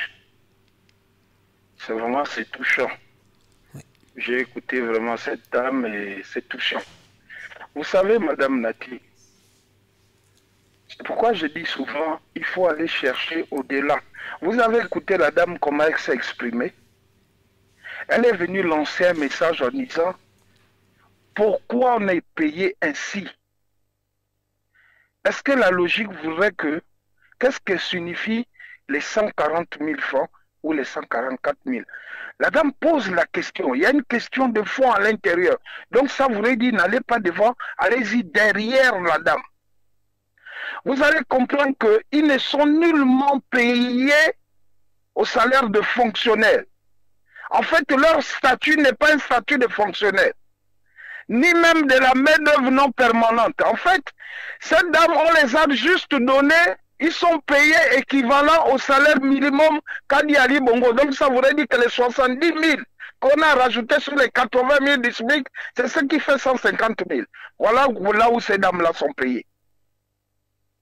touchant. Ouais. J'ai écouté vraiment cette dame et c'est touchant. Vous savez, Madame Nati, c'est pourquoi je dis souvent, il faut aller chercher au-delà. Vous avez écouté la dame comment elle s'est exprimée. Elle est venue lancer un message en disant, pourquoi on est payé ainsi? Est-ce que la logique voudrait que, qu'est-ce que signifie les 140 000 francs ou les 144 000? La dame pose la question. Il y a une question de fond à l'intérieur. Donc ça voudrait dire, n'allez pas devant, allez-y derrière la dame. Vous allez comprendre qu'ils ne sont nullement payés au salaire de fonctionnaire. En fait, leur statut n'est pas un statut de fonctionnaire, ni même de la main-d'œuvre non permanente. En fait, ces dames, on les a juste donné, ils sont payés équivalent au salaire minimum Kadi Ali Bongo. Donc ça voudrait dire que les 70 000 qu'on a rajouté sur les 80 000 du SMIC, c'est ce qui fait 150 000. Voilà là où ces dames-là sont payées.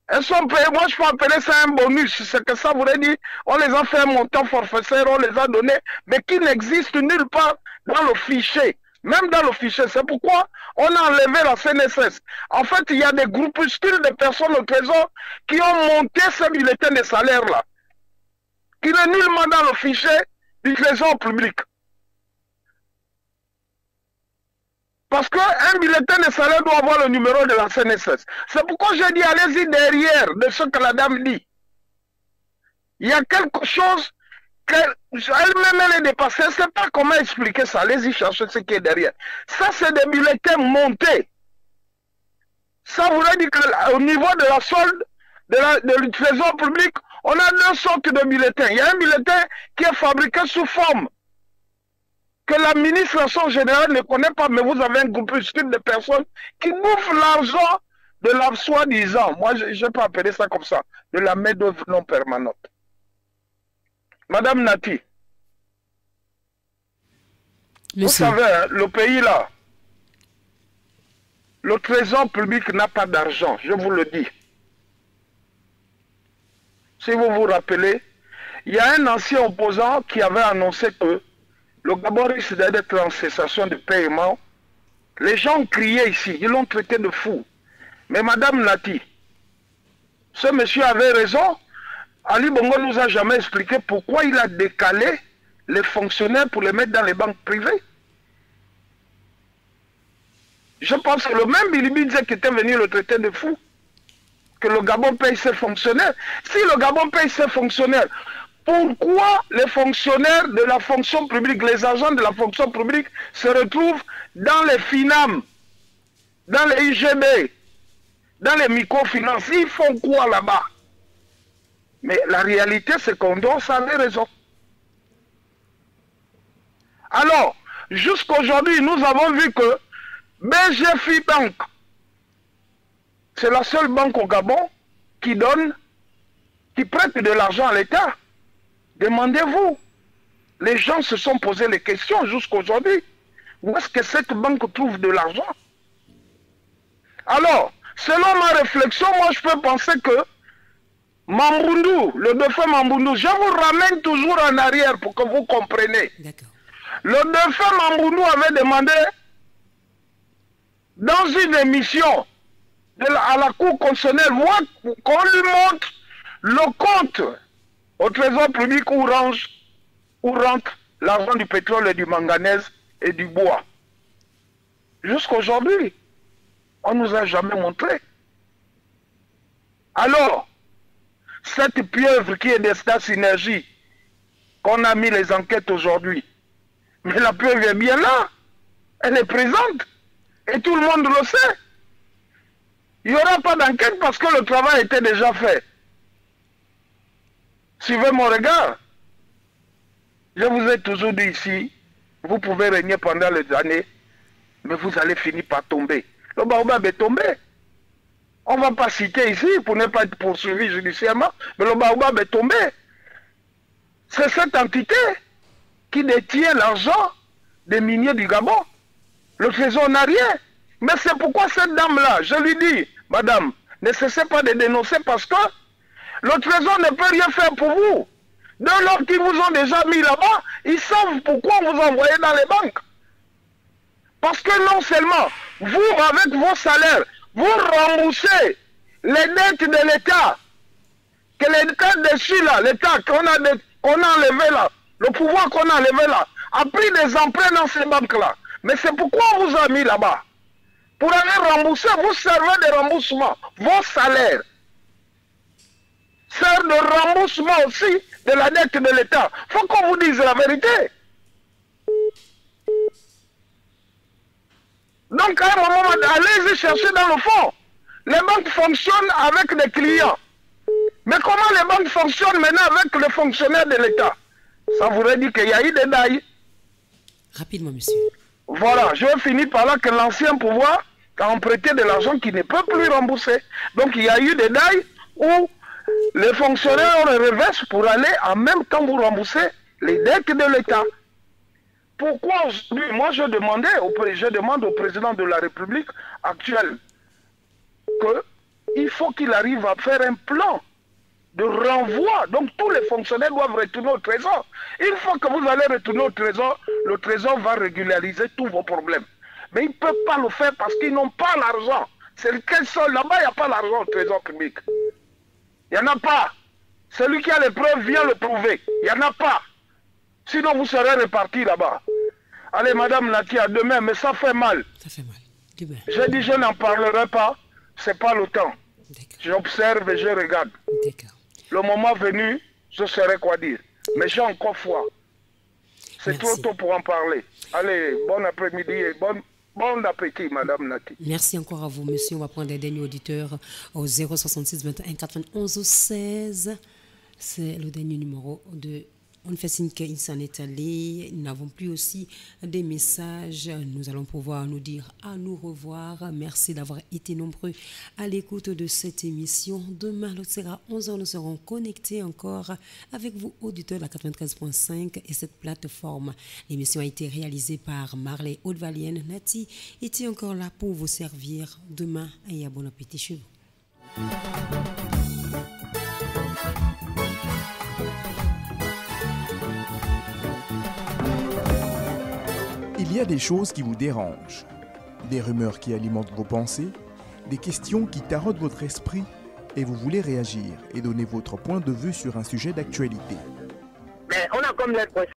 Elles sont payées, moi je peux appeler ça un bonus, c'est que ça voudrait dire, on les a fait un montant forfaitaire, on les a donnés, mais qui n'existe nulle part dans le fichier. Même dans le fichier, c'est pourquoi on a enlevé la CNSS. En fait, il y a des groupuscules de personnes au trésor qui ont monté ce bulletin de salaire-là, qui n'est nullement dans le fichier du trésor public. Parce qu'un bulletin de salaire doit avoir le numéro de la CNSS. C'est pourquoi j'ai dit, allez-y derrière de ce que la dame dit. Il y a quelque chose qu'elle-même elle est dépassée. Je ne sais pas comment expliquer ça. Allez-y chercher ce qui est derrière. Ça, c'est des bulletins montés. Ça voudrait dire qu'au niveau de la solde, du trésor public, on a deux sortes de bulletins. Il y a un bulletin qui est fabriqué sous forme que l'administration générale ne connaît pas, mais vous avez un groupuscule de personnes qui bouffent l'argent de la soi-disant, moi je peux appeler ça comme ça, de la main-d'œuvre non permanente. Madame Nati, vous savez, hein, le pays là, le trésor public n'a pas d'argent, je vous le dis. Si vous vous rappelez, Il y a un ancien opposant qui avait annoncé que le Gabon risque d'être en cessation de paiement. Les gens ont crié ici, ils l'ont traité de fou. Mais Madame Nati, ce monsieur avait raison. Ali Bongo nous a jamais expliqué pourquoi il a décalé les fonctionnaires pour les mettre dans les banques privées. Je pense que le même Bilibi disait qu'il était venu le traiter de fou. Que le Gabon paye ses fonctionnaires. Si le Gabon paye ses fonctionnaires, pourquoi les fonctionnaires de la fonction publique, les agents de la fonction publique se retrouvent dans les FINAM, dans les IGB, dans les microfinances? Ils font quoi là-bas? Mais la réalité, c'est qu'on doit avoir raison. Alors, jusqu'aujourd'hui, nous avons vu que BGFI Bank, c'est la seule banque au Gabon qui donne, qui prête de l'argent à l'État. Demandez-vous. Les gens se sont posé les questions jusqu'aujourd'hui. Où est-ce que cette banque trouve de l'argent? Alors, selon ma réflexion, moi je peux penser que Mambundu, le défunt Mambundu, je vous ramène toujours en arrière pour que vous compreniez. Le défunt Mambundu avait demandé dans une émission à la Cour constitutionnelle, qu'on lui montre le compte au trésor public où rentre l'argent du pétrole et du manganèse et du bois. Jusqu'aujourd'hui, on ne nous a jamais montré. Alors, cette pieuvre qui est d'Estat Synergie, qu'on a mis les enquêtes aujourd'hui, mais la pieuvre est bien là, elle est présente, et tout le monde le sait. Il n'y aura pas d'enquête parce que le travail était déjà fait. Suivez mon regard. Je vous ai toujours dit ici, vous pouvez régner pendant les années, mais vous allez finir par tomber. Le baobab est tombé. On ne va pas citer ici pour ne pas être poursuivi judiciairement, mais le baobab est tombé. C'est cette entité qui détient l'argent des miniers du Gabon. Le trésor n'a rien. Mais c'est pourquoi cette dame-là, je lui dis, madame, ne cessez pas de dénoncer parce que le trésor ne peut rien faire pour vous. De l'ordre qu'ils vous ont déjà mis là-bas, ils savent pourquoi vous envoyez dans les banques. Parce que non seulement, vous, avec vos salaires, vous remboursez les dettes de l'État, que l'État dessus là, l'État qu'on a enlevé là, le pouvoir qu'on a enlevé là, a pris des emprunts dans ces banques-là. Mais c'est pourquoi on vous a mis là-bas. Pour aller rembourser, vous servez de remboursement, vos salaires. Servent de remboursement aussi de la dette de l'État. Il faut qu'on vous dise la vérité. Donc à un moment, allez-y chercher dans le fond. Les banques fonctionnent avec des clients. Mais comment les banques fonctionnent maintenant avec les fonctionnaires de l'État? Ça voudrait dire qu'il y a eu des dailles. Rapidement, monsieur. Voilà, je vais finir par là que l'ancien pouvoir a emprunté de l'argent qui ne peut plus rembourser. Donc il y a eu des dailles où les fonctionnaires ont le reverse pour aller en même temps vous rembourser les dettes de l'État. Pourquoi aujourd'hui, moi je demande au président de la République actuelle qu'il faut qu'il arrive à faire un plan de renvoi. Donc tous les fonctionnaires doivent retourner au trésor. Une fois que vous allez retourner au trésor, le trésor va régulariser tous vos problèmes. Mais ils ne peuvent pas le faire parce qu'ils n'ont pas l'argent. C'est lequel seul là-bas, il n'y a pas l'argent au trésor public. Il n'y en a pas. Celui qui a les preuves vient le prouver. Il n'y en a pas. Sinon vous serez répartis là-bas. Allez, madame Nati, à demain, mais ça fait mal. Ça fait mal. Demain. J'ai dit je n'en parlerai pas. C'est pas le temps. J'observe et je regarde. Le moment venu, je saurai quoi dire. Mais j'ai encore foi. C'est trop tôt pour en parler. Allez, bon après-midi et bon appétit, madame Nati. Merci encore à vous, monsieur. On va prendre des derniers auditeurs au 066 21 91 16. C'est le dernier numéro de... On fait signe qu'il s'en est allé. Nous n'avons plus aussi des messages. Nous allons pouvoir nous dire à nous revoir. Merci d'avoir été nombreux à l'écoute de cette émission. Demain, le sera 11h. Nous serons connectés encore avec vous, auditeurs de la 93.5 et cette plateforme. L'émission a été réalisée par Marley Haute-Valienne. Nati était encore là pour vous servir demain et bon appétit chez vous. Il y a des choses qui vous dérangent, des rumeurs qui alimentent vos pensées, des questions qui taraudent votre esprit et vous voulez réagir et donner votre point de vue sur un sujet d'actualité. Mais on a comme l'impression